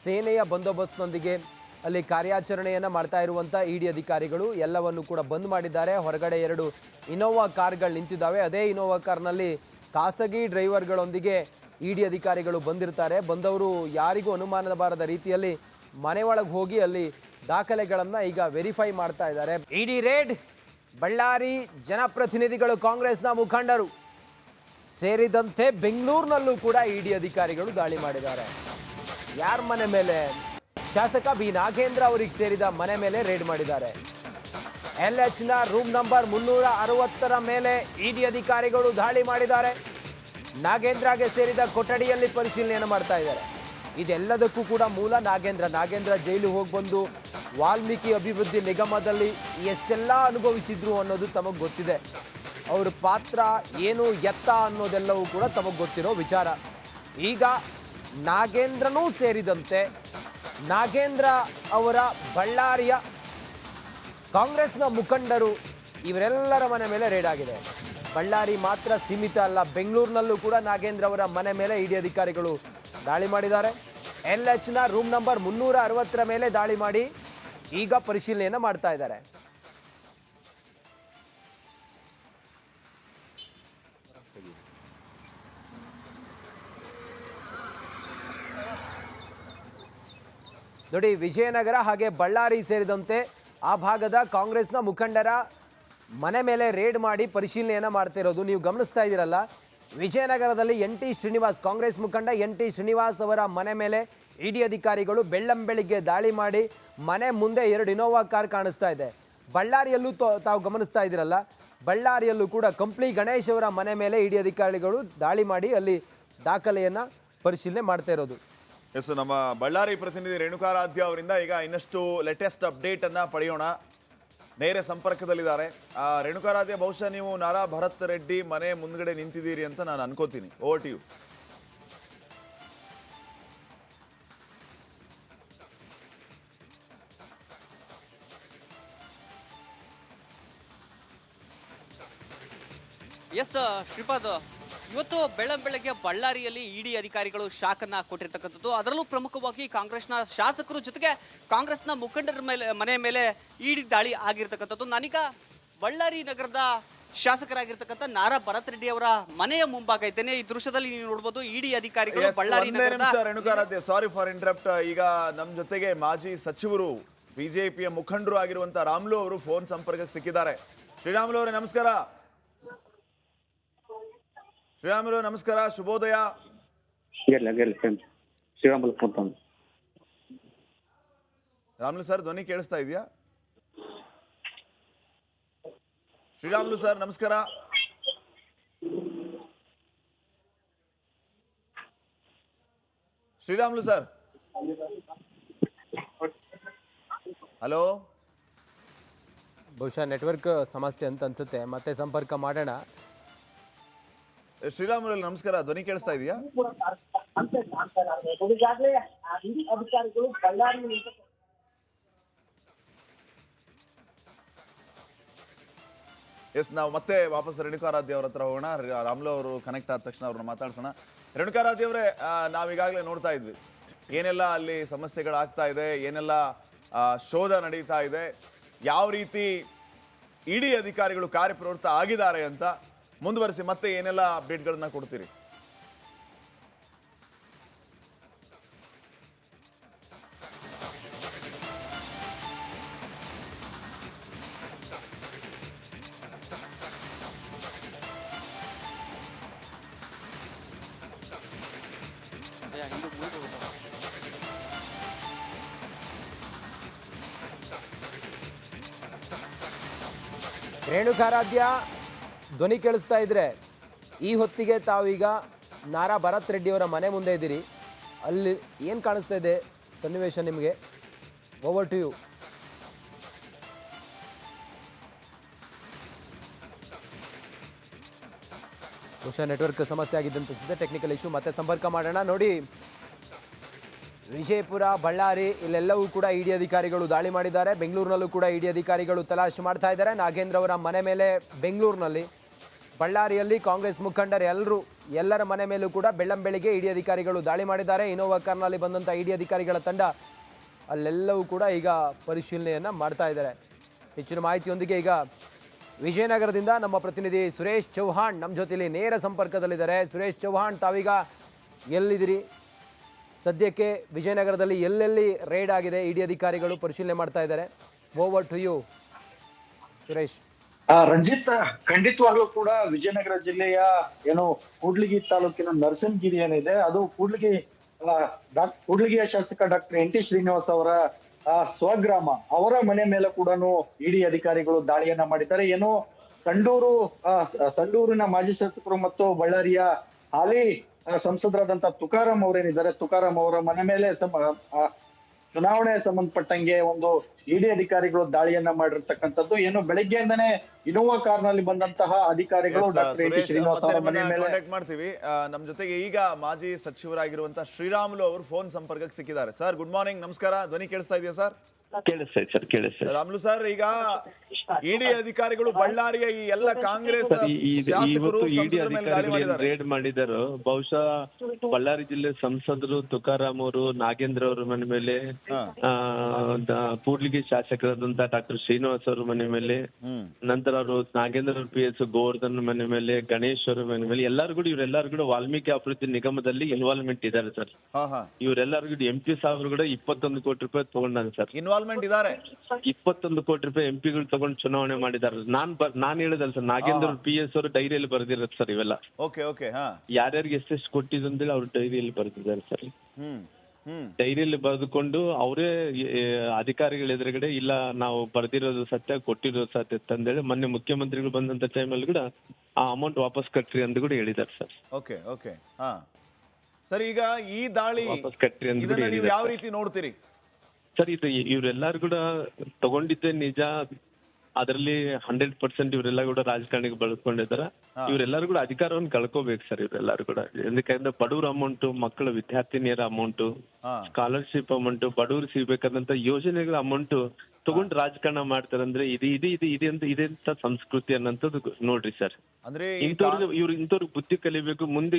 ಸೇನೆಯ ಬಂದೋಬಸ್ತ್ನೊಂದಿಗೆ ಅಲ್ಲಿ ಕಾರ್ಯಾಚರಣೆಯನ್ನು ಮಾಡ್ತಾ ಇರುವಂಥ ಇಡಿ ಅಧಿಕಾರಿಗಳು ಎಲ್ಲವನ್ನು ಕೂಡ ಬಂದ್ ಮಾಡಿದ್ದಾರೆ. ಹೊರಗಡೆ 2 ಇನೋವಾ ಕಾರ್ಗಳು ನಿಂತಿದ್ದಾವೆ. ಅದೇ ಇನೋವಾ ಕಾರ್ನಲ್ಲಿ ಖಾಸಗಿ ಡ್ರೈವರ್ಗಳೊಂದಿಗೆ ಇಡಿ ಅಧಿಕಾರಿಗಳು ಬಂದಿರ್ತಾರೆ. ಬಂದವರು ಯಾರಿಗೂ ಅನುಮಾನ ಬಾರದ ರೀತಿಯಲ್ಲಿ ಮನೆ ಒಳಗೆ ಹೋಗಿ ಅಲ್ಲಿ ದಾಖಲೆಗಳನ್ನು ಈಗ ವೆರಿಫೈ ಮಾಡ್ತಾ ಇದ್ದಾರೆ. ಇಡಿ ರೇಡ್, ಬಳ್ಳಾರಿ ಜನಪ್ರತಿನಿಧಿಗಳು, ಕಾಂಗ್ರೆಸ್ನ ಮುಖಂಡರು ಸೇರಿದಂತೆ ಬೆಂಗಳೂರಿನಲ್ಲೂ ಕೂಡ ಇಡಿ ಅಧಿಕಾರಿಗಳು ದಾಳಿ ಮಾಡಿದ್ದಾರೆ. ಯಾರ ಮನೆ ಮೇಲೆ? ಶಾಸಕ ಬಿ ನಾಗೇಂದ್ರ ಅವರಿಗೆ ಸೇರಿದ ಮನೆ ಮೇಲೆ ರೇಡ್ ಮಾಡಿದ್ದಾರೆ. LHನ ರೂಮ್ ನಂಬರ್ 360 ಮೇಲೆ ಇಡಿ ಅಧಿಕಾರಿಗಳು ದಾಳಿ ಮಾಡಿದ್ದಾರೆ. ನಾಗೇಂದ್ರಗೆ ಸೇರಿದ ಕೊಠಡಿಯಲ್ಲಿ ಪರಿಶೀಲನೆಯನ್ನು ಮಾಡ್ತಾ ಇದ್ದಾರೆ. ಇದೆಲ್ಲದಕ್ಕೂ ಕೂಡ ಮೂಲ ನಾಗೇಂದ್ರ ಜೈಲು ಹೋಗಿ ಬಂದು ವಾಲ್ಮೀಕಿ ಅಭಿವೃದ್ಧಿ ನಿಗಮದಲ್ಲಿ ಎಷ್ಟೆಲ್ಲ ಅನುಭವಿಸಿದ್ರು ಅನ್ನೋದು ತಮಗೆ ಗೊತ್ತಿದೆ. ಅವ್ರ ಪಾತ್ರ ಏನು ಎತ್ತ ಅನ್ನೋದೆಲ್ಲವೂ ಕೂಡ ತಮಗೆ ಗೊತ್ತಿರೋ ವಿಚಾರ. ಈಗ ನಾಗೇಂದ್ರನೂ ಸೇರಿದಂತೆ ನಾಗೇಂದ್ರ ಅವರ ಬಳ್ಳಾರಿಯ ಕಾಂಗ್ರೆಸ್ನ ಮುಖಂಡರು ಇವರೆಲ್ಲರ ಮನೆ ಮೇಲೆ ರೇಡ್ ಆಗಿದೆ. ಬಳ್ಳಾರಿ ಮಾತ್ರ ಸೀಮಿತ ಅಲ್ಲ, ಬೆಂಗಳೂರಿನಲ್ಲೂ ಕೂಡ ನಾಗೇಂದ್ರ ಅವರ ಮನೆ ಮೇಲೆ ಇಡಿ ಅಧಿಕಾರಿಗಳು ದಾಳಿ ಮಾಡಿದ್ದಾರೆ. LHನ ರೂಮ್ ನಂಬರ್ 360 ಮೇಲೆ ದಾಳಿ ಮಾಡಿ ಈಗ ಪರಿಶೀಲನೆಯನ್ನು ಮಾಡ್ತಾ ಇದ್ದಾರೆ. ನೋಡಿ, ವಿಜಯನಗರ ಹಾಗೆ ಬಳ್ಳಾರಿ ಸೇರಿದಂತೆ ಆ ಭಾಗದ ಕಾಂಗ್ರೆಸ್ನ ಮುಖಂಡರ ಮನೆ ಮೇಲೆ ರೇಡ್ ಮಾಡಿ ಪರಿಶೀಲನೆಯನ್ನು ಮಾಡ್ತಿರೋದು ನೀವು ಗಮನಿಸ್ತಾ ಇದ್ದೀರಲ್ಲ. ವಿಜಯನಗರದಲ್ಲಿ NT ಶ್ರೀನಿವಾಸ್, ಕಾಂಗ್ರೆಸ್ ಮುಖಂಡ NT ಶ್ರೀನಿವಾಸ್ ಅವರ ಮನೆ ಮೇಲೆ ಇಡಿ ಅಧಿಕಾರಿಗಳು ಬೆಳ್ಳಂಬೆಳಿಗ್ಗೆ ದಾಳಿ ಮಾಡಿ ಮನೆ ಮುಂದೆ 2 ಇನೋವಾ ಕಾರ್ ಕಾಣಿಸ್ತಾ ಇದೆ. ಬಳ್ಳಾರಿಯಲ್ಲೂ ತಾವು ಗಮನಿಸ್ತಾ ಇದ್ದೀರಲ್ಲ, ಬಳ್ಳಾರಿಯಲ್ಲೂ ಕೂಡ ಕಂಪ್ಲಿ ಗಣೇಶ್ ಅವರ ಮನೆ ಮೇಲೆ ಇಡಿ ಅಧಿಕಾರಿಗಳು ದಾಳಿ ಮಾಡಿ ಅಲ್ಲಿ ದಾಖಲೆಯನ್ನು ಪರಿಶೀಲನೆ ಮಾಡ್ತಾ ಇರೋದು.
ಎಸ್, ನಮ್ಮ ಬಳ್ಳಾರಿ ಪ್ರತಿನಿಧಿ ರೇಣುಕಾರಾಧ್ಯ ಅವರಿಂದ ಈಗ ಇನ್ನಷ್ಟು ಲೇಟೆಸ್ಟ್ ಅಪ್ಡೇಟ್ ಅನ್ನ ಪಡೆಯೋಣ. ನೇರ ಸಂಪರ್ಕದಲ್ಲಿದ್ದಾರೆ. ರೇಣುಕಾರಾಧ್ಯ, ಬಹುಶಃ ನೀವು ನಾರಾ ಭರತ್ ರೆಡ್ಡಿ ಮನೆ ಮುಂದ್ಗಡೆ ನಿಂತಿದ್ದೀರಿ ಅಂತ ನಾನು ಅನ್ಕೋತೀನಿ. Over to you.
Yes Shripad, ಇವತ್ತು ಬೆಳಗ್ಗೆ ಬಳ್ಳಾರಿಯಲ್ಲಿ ಇಡಿ ಅಧಿಕಾರಿಗಳು ಶಾಕನ್ನ ಕೊಟ್ಟಿರ್ತಕ್ಕಂಥದ್ದು. ಅದರಲ್ಲೂ ಪ್ರಮುಖವಾಗಿ ಕಾಂಗ್ರೆಸ್ನ ಶಾಸಕರು ಜೊತೆಗೆ ಕಾಂಗ್ರೆಸ್ನ ಮುಖಂಡರ ಮೇಲೆ ಮನೆ ಮೇಲೆ ಇಡಿ ದಾಳಿ ಆಗಿರ್ತಕ್ಕಂಥದ್ದು. ನಾನೀಗ ಬಳ್ಳಾರಿ ನಗರದ ಶಾಸಕರಾಗಿರ್ತಕ್ಕಂಥ ನಾರಾ ಭರತ್ ರೆಡ್ಡಿ ಅವರ ಮನೆಯ ಮುಂಭಾಗ ಇದ್ದೇನೆ. ಈ ದೃಶ್ಯದಲ್ಲಿ ನೀವು ನೋಡಬಹುದು ಇಡಿ ಅಧಿಕಾರಿಗಳು Ballari
Renukaradhya, sorry for interrupt. ಈಗ ನಮ್ಮ ಜೊತೆಗೆ ಮಾಜಿ ಸಚಿವರು, ಬಿಜೆಪಿಯ ಮುಖಂಡರು ಆಗಿರುವಂತ ರಾಮ್ಲು ಅವರು ಫೋನ್ ಸಂಪರ್ಕಕ್ಕೆ ಸಿಕ್ಕಿದ್ದಾರೆ. ಶ್ರೀರಾಮುಲು ಅವರೇ ನಮಸ್ಕಾರ. ಶ್ರೀರಾಮುಲು ನಮಸ್ಕಾರ, ಶುಭೋದಯ. ರಾಮ್ಲು ಸರ್, ಧ್ವನಿ ಕೇಳಿಸ್ತಾ ಇದೆಯಾ? ಶ್ರೀರಾಮುಲು ಸರ್ ನಮಸ್ಕಾರ. Sriramulu sir, hello.
ಬಹುಶಃ ನೆಟ್ವರ್ಕ್ ಸಮಸ್ಯೆ ಅಂತ ಅನ್ಸುತ್ತೆ, ಮತ್ತೆ ಸಂಪರ್ಕ ಮಾಡೋಣ.
ಶ್ರೀರಾಮುಲು ನಮಸ್ಕಾರ, ಧ್ವನಿ ಕೇಳಿಸ್ತಾ ಇದೆಯಾ? ಎಸ್, ನಾವು ಮತ್ತೆ ವಾಪಸ್ ರೇಣುಕಾರಾಧ್ಯ ಅವ್ರ ಹತ್ರ ಹೋಗೋಣ. ರಾಮ್ಲು ಅವರು ಕನೆಕ್ಟ್ ಆದ ತಕ್ಷಣ ಅವ್ರನ್ನ ಮಾತಾಡ್ಸೋಣ. ರೇಣುಕಾರಾಧ್ಯ ಅವರೇ, ನಾವೀಗಾಗಲೇ ನೋಡ್ತಾ ಇದ್ವಿ ಏನೆಲ್ಲ ಅಲ್ಲಿ ಸಮಸ್ಯೆಗಳಾಗ್ತಾ ಇದೆ, ಏನೆಲ್ಲ ಶೋಧ ನಡೀತಾ ಇದೆ, ಯಾವ ರೀತಿ ಇಡಿ ಅಧಿಕಾರಿಗಳು ಕಾರ್ಯಪ್ರವೃತ್ತ ಆಗಿದ್ದಾರೆ ಅಂತ. ಮುಂದುವರಿಸಿ, ಮತ್ತೆ ಏನೆಲ್ಲ ಅಪ್ಡೇಟ್ಗಳನ್ನ ಕೊಡ್ತೀರಿ?
ರೇಣುಕಾರಾಧ್ಯ, ಧ್ವನಿ ಕೇಳಿಸ್ತಾ ಇದ್ರೆ ಈ ಹೊತ್ತಿಗೆ ತಾವೀಗ ನಾರಾ ಭರತ್ ರೆಡ್ಡಿ ಅವರ ಮನೆ ಮುಂದೆ ಇದ್ದೀರಿ. ಅಲ್ಲಿ ಏನು ಕಾಣಿಸ್ತಾ ಇದೆ ಸನ್ನಿವೇಶ ನಿಮಗೆ? Over to you. ಬಹುಶಃ ನೆಟ್ವರ್ಕ್ ಸಮಸ್ಯೆ ಆಗಿದ್ದಂತ ಟೆಕ್ನಿಕಲ್ ಇಶ್ಯೂ, ಮತ್ತೆ ಸಂಪರ್ಕ ಮಾಡೋಣ. ನೋಡಿ, ವಿಜಯಪುರ, ಬಳ್ಳಾರಿ ಇಲ್ಲೆಲ್ಲವೂ ಕೂಡ ಇಡಿ ಅಧಿಕಾರಿಗಳು ದಾಳಿ ಮಾಡಿದ್ದಾರೆ. ಬೆಂಗಳೂರಿನಲ್ಲೂ ಕೂಡ ಇಡಿ ಅಧಿಕಾರಿಗಳು ತಲಾಶೆ ಮಾಡ್ತಾ ಇದ್ದಾರೆ. ನಾಗೇಂದ್ರ ಅವರ ಮನೆ ಮೇಲೆ ಬೆಂಗಳೂರಿನಲ್ಲಿ, ಬಳ್ಳಾರಿಯಲ್ಲಿ ಕಾಂಗ್ರೆಸ್ ಮುಖಂಡರು ಎಲ್ಲರ ಮನೆ ಮೇಲೂ ಕೂಡ ಬೆಳ್ಳಂಬೆಳಿಗ್ಗೆ ಇಡಿ ಅಧಿಕಾರಿಗಳು ದಾಳಿ ಮಾಡಿದ್ದಾರೆ. ಇನೋವಾ ಕಾರ್ನಲ್ಲಿ ಬಂದಂಥ ಇಡಿ ಅಧಿಕಾರಿಗಳ ತಂಡ ಅಲ್ಲೆಲ್ಲವೂ ಕೂಡ ಈಗ ಪರಿಶೀಲನೆಯನ್ನು ಮಾಡ್ತಾ ಇದ್ದಾರೆ. ಹೆಚ್ಚಿನ ಮಾಹಿತಿಯೊಂದಿಗೆ ಈಗ ವಿಜಯನಗರದಿಂದ ನಮ್ಮ ಪ್ರತಿನಿಧಿ ಸುರೇಶ್ ಚೌಹಾಣ್ ನಮ್ಮ ಜೊತೆಲಿ ನೇರ ಸಂಪರ್ಕದಲ್ಲಿದ್ದಾರೆ. ಸುರೇಶ್ ಚೌಹಾಣ್, ತಾವೀಗ ಎಲ್ಲಿದ್ದೀರಿ? ಸದ್ಯಕ್ಕೆ ವಿಜಯನಗರದಲ್ಲಿ ಎಲ್ಲೆಲ್ಲಿ ರೈಡ್ ಆಗಿದೆ ಇಡಿ ಅಧಿಕಾರಿಗಳು ಪರಿಶೀಲನೆ ಮಾಡ್ತಾ ಇದ್ದಾರೆ. Over to you Suresh.
Ranjith, ಖಂಡಿತವಾಗ್ಲೂ ಕೂಡ ವಿಜಯನಗರ ಜಿಲ್ಲೆಯ ಏನು ಕೂಡ್ಲಿಗಿ ತಾಲೂಕಿನ ನರಸಿಂಹಗಿರಿ ಏನಿದೆ ಅದು ಕೂಡ್ಲಿಗಿಯ ಶಾಸಕ ಡಾಕ್ಟರ್ NT ಶ್ರೀನಿವಾಸ್ ಅವರ ಸ್ವಗ್ರಾಮ, ಅವರ ಮನೆ ಮೇಲೆ ಕೂಡ ಇಡಿ ಅಧಿಕಾರಿಗಳು ದಾಳಿಯನ್ನ ಮಾಡಿದ್ದಾರೆ. ಏನು ಸಂಡೂರಿನ ಮಾಜಿ ಶಾಸಕರು ಮತ್ತು ಬಳ್ಳಾರಿಯ ಹಾಲಿ ಸಂಸದರಾದಂತ ತುಕಾರಾಂ ಅವರೇನಿದ್ದಾರೆ, ತುಕಾರಾಂ ಅವರ ಮನೆ ಮೇಲೆ ಚುನಾವಣೆ ಸಂಬಂಧಪಟ್ಟಂಗೆ ಒಂದು ಇಡಿ ಅಧಿಕಾರಿಗಳು ದಾಳಿಯನ್ನ ಮಾಡಿರ್ತಕ್ಕಂಥದ್ದು. ಏನು ಬೆಳಗ್ಗೆಯಿಂದನೇ ಇನೋವಾ ಕಾರ್ನಲ್ಲಿ ಬಂದಂತಹ ಅಧಿಕಾರಿಗಳು ಡಾಕ್ಟರ್ NT ಶ್ರೀನಿವಾಸ್ ಅವರ ಮನೆ ಮೇಲೆ
ಕಾಂಟ್ಯಾಕ್ಟ್ ಮಾಡ್ತೀವಿ. ನಮ್ ಜೊತೆಗೆ ಈಗ ಮಾಜಿ ಸಚಿವರಾಗಿರುವಂತಹ ಶ್ರೀರಾಮುಲು ಅವರು ಫೋನ್ ಸಂಪರ್ಕಕ್ಕೆ ಸಿಕ್ಕಿದ್ದಾರೆ. ಸರ್ ಗುಡ್ ಮಾರ್ನಿಂಗ್, ನಮಸ್ಕಾರ. ಧ್ವನಿ ಕೇಳಿಸ್ತಾ ಇದೆಯಾ ಸರ್?
ಕೇಳಿಸ್ತದೆ ಸರ್, ಕೇಳಿಸ್ತದೆ.
ರಾಮುಲು ಸರ್, ಈಗ ಇಡಿ ಅಧಿಕಾರಿಗಳು ಬಳ್ಳಾರಿಯ ಈ ಎಲ್ಲ ಕಾಂಗ್ರೆಸ್ ಶಾಸಕರು ಸಂಸದರ ಮೇಲೆ ದಾಳಿ ಮಾಡಿದ್ದಾರೆ.
ರೇಡ್ ಮಾಡಿದಾರೋ ಬಹುಶಃ ಬಳ್ಳಾರಿ ಜಿಲ್ಲೆ ಸಂಸದರು ತುಕಾರಾಂ ಅವರು, ನಾಗೇಂದ್ರ ಅವರ ಮನೆ ಮೇಲೆ, ಕೂಡ್ಲಿಗಿ ಶಾಸಕರಾದಂತ ಡಾಕ್ಟರ್ ಶ್ರೀನಿವಾಸ್ ಅವರ ಮನೆ ಮೇಲೆ, ನಂತರ ಅವರು ನಾಗೇಂದ್ರ PS ಗೋವರ್ಧನ್ ಮನೆ ಮೇಲೆ, ಗಣೇಶ್ ಅವರ ಮನೆ ಮೇಲೆ, ಇವರೆಲ್ಲರೂ ಕೂಡ ವಾಲ್ಮೀಕಿ ಅಭಿವೃದ್ಧಿ ನಿಗಮದಲ್ಲಿ ಇನ್ವಾಲ್ವ್ಮೆಂಟ್ ಇದ್ದಾರೆ ಸರ್. ಇವರೆಲ್ಲರಿಗೂ MP ಸಾಹೇಬರು ಕೂಡ 21 ಕೋಟಿ ರೂಪಾಯಿ ತಗೊಂಡಾನೆ ಸರ್.
ಇನ್ವಾಲ್ವ್ಮೆಂಟ್ ಇದ್ದಾರೆ.
21 ಕೋಟಿ ರೂಪಾಯಿ MP ತಗೊಂಡು ಚುನಾವಣೆ ಮಾಡಿದ್ದಾರೆ. ನಾನ್ ಹೇಳಿದಲ್ಲ ಸರ್, ನಾಗೇಂದ್ರ PS ಅವರು ಡೈರಿಯಲ್ಲಿ ಬರೆದಿರೋದು ಸರ್ ಇವೆಲ್ಲ. ಯಾರ್ಯಾರಿಗೆ ಎಷ್ಟೆಷ್ಟು ಕೊಟ್ಟಿದ್ದು ಅಂತೇಳಿ ಅವ್ರು ಡೈರಿಯಲ್ಲಿ ಬರೆದಿದ್ದಾರೆ ಸರ್. ಡೈರಿಯಲ್ಲಿ ಬರೆದುಕೊಂಡು ಅವರೇ ಅಧಿಕಾರಿಗಳ ಎದುರುಗಡೆ ಇಲ್ಲ ನಾವು ಬರ್ದಿರೋದು ಸತ್ಯ, ಕೊಟ್ಟಿರೋದು ಸತ್ಯ ಅಂತಂದೇಳಿ ಮೊನ್ನೆ ಮುಖ್ಯಮಂತ್ರಿಗಳು ಬಂದಂತ ಟೈಮಲ್ಲಿ ಕೂಡ ಆ ಅಮೌಂಟ್ ವಾಪಸ್ ಕಟ್ರಿ ಅಂತ ಕೂಡ ಹೇಳಿದ್ದಾರೆ ಸರ್.
ಸರ್, ಈಗ ಈ ದಾಳಿ
ವಾಪಸ್ ಕಟ್ರಿ ಅಂತ ಕೂಡ
ನೀವು ಯಾವ
ಹೇಳಿದ್ದಾರೆ
ರೀತಿ ನೋಡ್ತೀರಿ
ಸರ್. ಇದು ಇವರೆಲ್ಲರೂ ಕೂಡ ತಗೊಂಡಿದ್ದೆ ನಿಜ, ಅದರಲ್ಲಿ 100% ಇವರೆಲ್ಲ ಕೂಡ ರಾಜಕಾರಣಿಗೆ ಬಳಸ್ಕೊಂಡಿದ್ದಾರೆ. ಇವರೆಲ್ಲರೂ ಕೂಡ ಅಧಿಕಾರವನ್ನು ಕಳ್ಕೋಬೇಕು ಸರ್ ಇವರೆಲ್ಲರೂ ಕೂಡ. ఎందుకంದ್ರೆ ಬಡವ್ರ ಅಮೌಂಟ್, ಮಕ್ಕಳ ವಿದ್ಯಾರ್ಥಿನಿಯರ ಅಮೌಂಟ್, ಸ್ಕಾಲರ್ಶಿಪ್ ಅಮೌಂಟ್, ಬಡವ್ರು ಸಿಗ್ಬೇಕಾದಂತ ಯೋಜನೆಗಳ ಅಮೌಂಟ್ ತಗೊಂಡು ರಾಜಕಾರಣ ಮಾಡ್ತಾರೆ ಅಂದ್ರೆ ಇದೆಂತ ಸಂಸ್ಕೃತಿ ಅನ್ನೋಂಥದ್ದು ನೋಡ್ರಿ ಸರ್.
ಅಂದ್ರೆ
ಇಂಥವ್ರಿಗೆ ಬುದ್ಧಿ ಕಲಿಬೇಕು. ಮುಂದೆ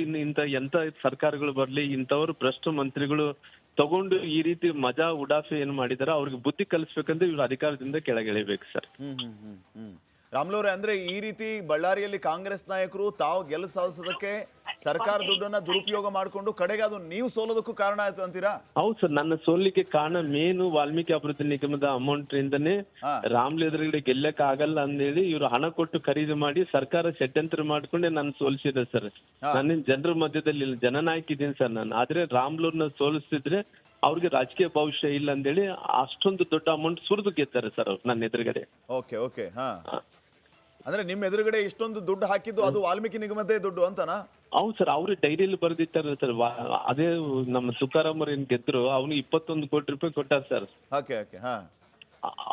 ಎಂತ ಸರ್ಕಾರಗಳು ಬರ್ಲಿ, ಇಂಥವ್ರು ಭ್ರಷ್ಟ ಮಂತ್ರಿಗಳು ತಗೊಂಡು ಈ ರೀತಿ ಮಜಾ ಉಡಾಫೆ ಏನ್ ಮಾಡಿದಾರ ಅವ್ರಿಗೆ ಬುದ್ಧಿ ಕಲಿಸ್ಬೇಕಂದ್ರೆ ಇವ್ರ ಅಧಿಕಾರದಿಂದ ಕೆಳಗಿಳಿಬೇಕು ಸರ್.
ರಾಮುಲು ಅವರೇ, ಅಂದ್ರೆ ಈ ರೀತಿ ಬಳ್ಳಾರಿಯಲ್ಲಿ ಕಾಂಗ್ರೆಸ್ ನಾಯಕರು ತಾವು ಗೆಲ್ಲು ಸಾಧಿಸೋದಕ್ಕೆ ಸರ್ಕಾರ ದುಡ್ಡನ್ನ ದುರುಪಯೋಗ ಮಾಡಿಕೊಂಡು ಕಡೆಗೆ ಅದು ನೀವು ಸೋಲೋದಕ್ಕೂ ಕಾರಣ ಆಯ್ತು ಅಂತೀರಾ?
ಹೌದು ಸರ್, ನನ್ನ ಸೋಲಿಗೆ ಕಾರಣ ಮೇನು ವಾಲ್ಮೀಕಿ ಅಭಿವೃದ್ಧಿ ನಿಗಮದ ಅಮೌಂಟ್ ಇಂದನೇ ರಾಮ್ಲಿ ಎದುರುಗಡೆ ಗೆಲ್ಲಕ್ ಆಗಲ್ಲ ಅಂದೇಳಿ ಇವ್ರು ಹಣ ಕೊಟ್ಟು ಖರೀದಿ ಮಾಡಿ ಸರ್ಕಾರ ಷಡ್ಯಂತ್ರ ಮಾಡ್ಕೊಂಡೆ ನಾನು ಸೋಲಿಸಿದೆ ಸರ್. ನಾನು ಜನರ ಮಧ್ಯದಲ್ಲಿ ಜನನಾಯಕ ಇದ್ದೀನಿ ಸರ್ ನಾನು. ಆದ್ರೆ ರಾಮ್ಲೂರ್ನ ಸೋಲಿಸ್ತಿದ್ರೆ ಅವ್ರಿಗೆ ರಾಜಕೀಯ ಭವಿಷ್ಯ ಇಲ್ಲ ಅಂದೇಳಿ ಅಷ್ಟೊಂದು ದೊಡ್ಡ ಅಮೌಂಟ್ ಸುರಿದು ಗೆದ್ದಾರೆ ಸರ್ ಅವ್ರು ನನ್ನ ಎದುರುಗಡೆ.
ಅಂದ್ರೆ ನಿಮ್ ಎದುರುಗಡೆ ಇಷ್ಟೊಂದು ದುಡ್ಡು ಹಾಕಿದ್ದು ಅದು ವಾಲ್ಮೀಕಿ ನಿಗಮದೇ ದುಡ್ಡು ಅಂತನಾ?
ಹೌದು ಸರ್, ಅವ್ರು ಡೈರಿಯಲ್ಲಿ ಬರೆದಿಟ್ಟಾರ ಸರ್. ಅದೇ ನಮ್ಮ ತುಕಾರಾಮ್ ಅವ್ರು ಏನ್ ಗೆದ್ರು ಅವ್ನು 21 ಕೋಟಿ ರೂಪಾಯಿ ಕೊಟ್ಟಾರ ಸರ್.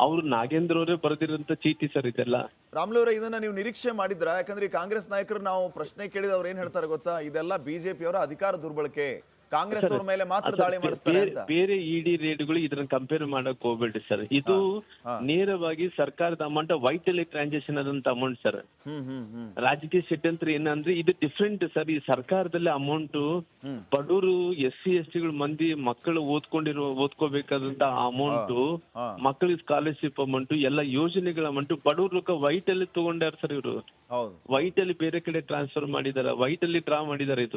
ಅವ್ರು ನಾಗೇಂದ್ರ ಅವರೇ ಬರೆದಿರೋಂತ ಚೀಟಿ ಸರ್ ಇದೆಲ್ಲ.
ರಾಮುಲು ಅವರೇ, ಇದನ್ನ ನೀವು ನಿರೀಕ್ಷೆ ಮಾಡಿದ್ರ? ಯಾಕಂದ್ರೆ ಈ ಕಾಂಗ್ರೆಸ್ ನಾಯಕರು ನಾವು ಪ್ರಶ್ನೆ ಕೇಳಿದವ್ರು ಏನ್ ಹೇಳ್ತಾರೆ ಗೊತ್ತಾ, ಇದೆಲ್ಲ ಬಿಜೆಪಿ ಅವರ ಅಧಿಕಾರ ದುರ್ಬಳಕೆ, ಕಾಂಗ್ರೆಸ್ ಅವ್ರ ಮೇಲೆ ಮಾತ್ರ ದಾಳಿ ಮಾಡಿಸ್ತಾರೆ ಅಂತ.
ಬೇರೆ ಇಡಿ ರೇಡ್ಗಳು ಇದನ್ನ ಕಂಪೇರ್ ಮಾಡಕ್ ಹೋಗ್ಬೇಡ್ರಿ ಸರ್. ಇದು ನೇರವಾಗಿ ಸರ್ಕಾರದ ಅಮೌಂಟ್, ವೈಟ್ ಅಲ್ಲಿ ಟ್ರಾನ್ಸಾಕ್ಷನ್ ಆದಂತ ಅಮೌಂಟ್ ಸರ್. ರಾಜಕೀಯ ಷಡ್ಯಂತ್ರ ಏನಂದ್ರೆ ಇದು ಡಿಫ್ರೆಂಟ್ ಸರ್. ಈ ಸರ್ಕಾರದಲ್ಲಿ ಅಮೌಂಟ್ ಬಡವರು SC/ST ಮಂದಿ ಮಕ್ಕಳು ಓದ್ಕೋಬೇಕಾದಂತ ಅಮೌಂಟ್, ಮಕ್ಕಳಿಗೆ ಸ್ಕಾಲರ್ಶಿಪ್ ಅಮೌಂಟ್, ಎಲ್ಲ ಯೋಜನೆಗಳ ಅಮೌಂಟ್ ಬಡವ್ರ ವೈಟ್ ಅಲ್ಲಿ ತಗೊಂಡಾರ ಸರ್ ಇವರು. ವೈಟ್ ಅಲ್ಲಿ ಬೇರೆ ಕಡೆ ಟ್ರಾನ್ಸ್ಫರ್ ಮಾಡಿದಾರ, ವೈಟ್ ಅಲ್ಲಿ ಡ್ರಾ ಮಾಡಿದಾರೆ.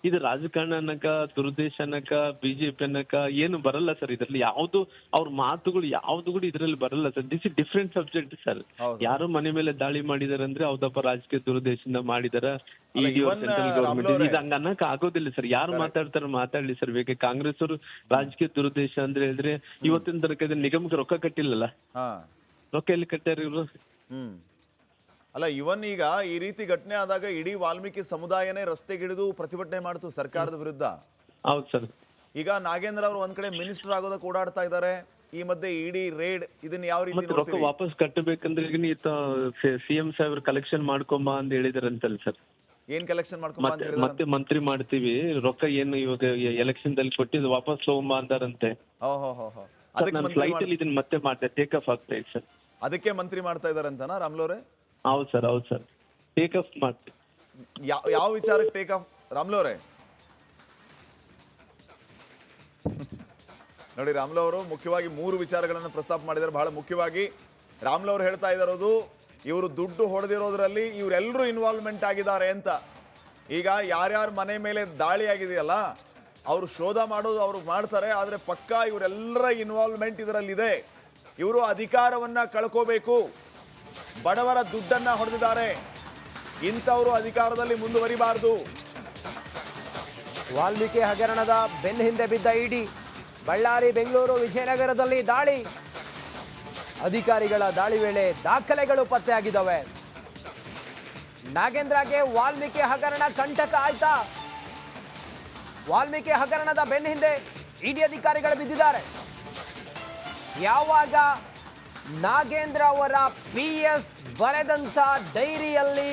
ಇದು ರಾಜಕಾರಣ ಅನ್ನಕ, ದುರುದ್ದೇಶ ಅನ್ನಕ, ಬಿಜೆಪಿ ಅನ್ನಕ ಏನು ಬರಲ್ಲ ಸರ್. ಇದ್ರಲ್ಲಿ ಯಾವ್ದು ಅವ್ರ ಮಾತುಗಳು ಯಾವ್ದು ಕೂಡ ಇದ್ರಲ್ಲಿ ಬರಲ್ಲ sir. This is different subject sir. ಯಾರು ಮನೆ ಮೇಲೆ ದಾಳಿ ಮಾಡಿದಾರೆ ಅಂದ್ರೆ ಅವ್ದಪ್ಪ ರಾಜಕೀಯ ದುರುದ್ದೇಶದಿಂದ ಮಾಡಿದಾರ, ಸೆಂಟ್ರಲ್ ಗವರ್ಮೆಂಟ್ ಇದು ಹಂಗ ಅನ್ನಕ್ ಆಗೋದಿಲ್ಲ ಸರ್. ಯಾರು ಮಾತಾಡ್ತಾರ ಮಾತಾಡ್ಲಿ ಸರ್. ಬೇಕೆ ಕಾಂಗ್ರೆಸ್ ಅವರು ರಾಜಕೀಯ ದುರುದ್ದೇಶ ಅಂದ್ರೆ ಹೇಳಿದ್ರೆ ಇವತ್ತಿನ ತನಕ ನಿಗಮಕ್ಕೆ ರೊಕ್ಕ ಕಟ್ಟಿಲ್ಲಲ್ಲ, ರೊಕ್ಕ ಎಲ್ಲಿ ಕಟ್ಟಾರ ಇವ್ರು?
ಅಲ್ಲ, ಇವನ್ ಈಗ ಈ ರೀತಿ ಘಟನೆ ಆದಾಗ ಇಡೀ ವಾಲ್ಮೀಕಿ ಸಮುದಾಯನೇ ರಸ್ತೆಗಿಳಿದು ಪ್ರತಿಭಟನೆ ಮಾಡ್ತು ಸರ್ಕಾರದ ವಿರುದ್ಧ.
ಹೌದು ಸರ್.
ಈಗ ನಾಗೇಂದ್ರ ಅವರು ಒಂದ್ ಕಡೆ ಮಿನಿಸ್ಟರ್ ಆಗೋದಕ್ಕೆ ಓಡಾಡ್ತಾ ಇದ್ದಾರೆ. ಈ ಮಧ್ಯೆ ಇಡಿ ರೇಡ್, ಇದನ್ನ ಯಾವ ರೀತಿ
ರೊಕ್ಕ ವಾಪಸ್ ಕಟ್ಟಬೇಕಂದ್ರೆ CM ಸಾಹೇಬ್ರು ಕಲೆಕ್ಷನ್ ಮಾಡ್ಕೊಂಬ ಅಂತ ಹೇಳಿದಾರಂತಲ್ಲ ಸರ್.
ಏನ್ ಕಲೆಕ್ಷನ್ ಮಾಡ್ಕೊಂಬ ಅಂತ ಹೇಳಿದ್ರು?
ಮತ್ತೆ ಮಂತ್ರಿ ಮಾಡ್ತೀವಿ, ರೊಕ್ಕ ಏನು ಇವಾಗ ಎಲೆಕ್ಷನ್ ದಲ್ಲಿ ಕೊಟ್ಟಿದ್ದು ವಾಪಸ್ ತಗೊಂಬ ಅಂತಾರಂತೆ. ನಾನು ಫ್ಲೈಟ್ ಅಲ್ಲಿ ಇದನ್ನ ಮತ್ತೆ ಮಾಡ್ದೆ, ಟೇಕ್ ಆಫ್ ಆಗ್ತಾ ಇದೆ ಸರ್.
ಅದಕ್ಕೆ ಮಂತ್ರಿ ಮಾಡ್ತಾ ಇದಾರಂತನಾ ರಾಮುಲು ಅವರೇ?
ಹೌದು ಸರ್, ಹೌದು ಸರ್. ಟೇಕ್ ಆಫ್ ಮಾಡ್ತೀವಿ.
ಯಾವ ವಿಚಾರಕ್ಕೆ ಟೇಕ್ ಆಫ್ ರಾಮುಲು ಅವರೇ? ನೋಡಿ, ರಾಮುಲು ಅವರು ಮುಖ್ಯವಾಗಿ 3 ವಿಚಾರಗಳನ್ನು ಪ್ರಸ್ತಾಪ ಮಾಡಿದ್ದಾರೆ. ಬಹಳ ಮುಖ್ಯವಾಗಿ ರಾಮುಲು ಅವರು ಹೇಳ್ತಾ ಇರೋದು, ಇವರು ದುಡ್ಡು ಹೊಡೆದಿರೋದ್ರಲ್ಲಿ ಇವರೆಲ್ಲರೂ ಇನ್ವಾಲ್ವ್ಮೆಂಟ್ ಆಗಿದ್ದಾರೆ ಅಂತ. ಈಗ ಯಾರ್ಯಾರ ಮನೆ ಮೇಲೆ ದಾಳಿ ಆಗಿದೆಯಲ್ಲ ಅವರು ಶೋಧ ಮಾಡೋದು ಅವ್ರು ಮಾಡ್ತಾರೆ, ಆದರೆ ಪಕ್ಕಾ ಇವರೆಲ್ಲರ ಇನ್ವಾಲ್ವ್ಮೆಂಟ್ ಇದರಲ್ಲಿದೆ. ಇವರು ಅಧಿಕಾರವನ್ನ ಕಳ್ಕೋಬೇಕು, ಬಡವರ ದುಡ್ಡನ್ನ ಹೊಡೆದಿದ್ದಾರೆ, ಇಂಥವರು ಅಧಿಕಾರದಲ್ಲಿ ಮುಂದುವರಿಬಾರದು.
ವಾಲ್ಮೀಕಿ ಹಗರಣದ ಬೆನ್ನ ಹಿಂದೆ ಬಿದ್ದ ಇಡಿ, ಬಳ್ಳಾರಿ, ಬೆಂಗಳೂರು, ವಿಜಯನಗರದಲ್ಲಿ ದಾಳಿ, ಅಧಿಕಾರಿಗಳ ದಾಳಿ ವೇಳೆ ದಾಖಲೆಗಳು ಪತ್ತೆಯಾಗಿದ್ದಾವೆ. ನಾಗೇಂದ್ರಗೆ ವಾಲ್ಮೀಕಿ ಹಗರಣ ಕಂಟಕ ಆಯ್ತಾ? ವಾಲ್ಮೀಕಿ ಹಗರಣದ ಬೆನ್ನ ಹಿಂದೆ ಇಡಿ ಅಧಿಕಾರಿಗಳು ಬಿದ್ದಿದ್ದಾರೆ. ಯಾವಾಗ ನಾಗೇಂದ್ರ ಅವರ PS ಬರೆದಂತ ಡೈರಿಯಲ್ಲಿ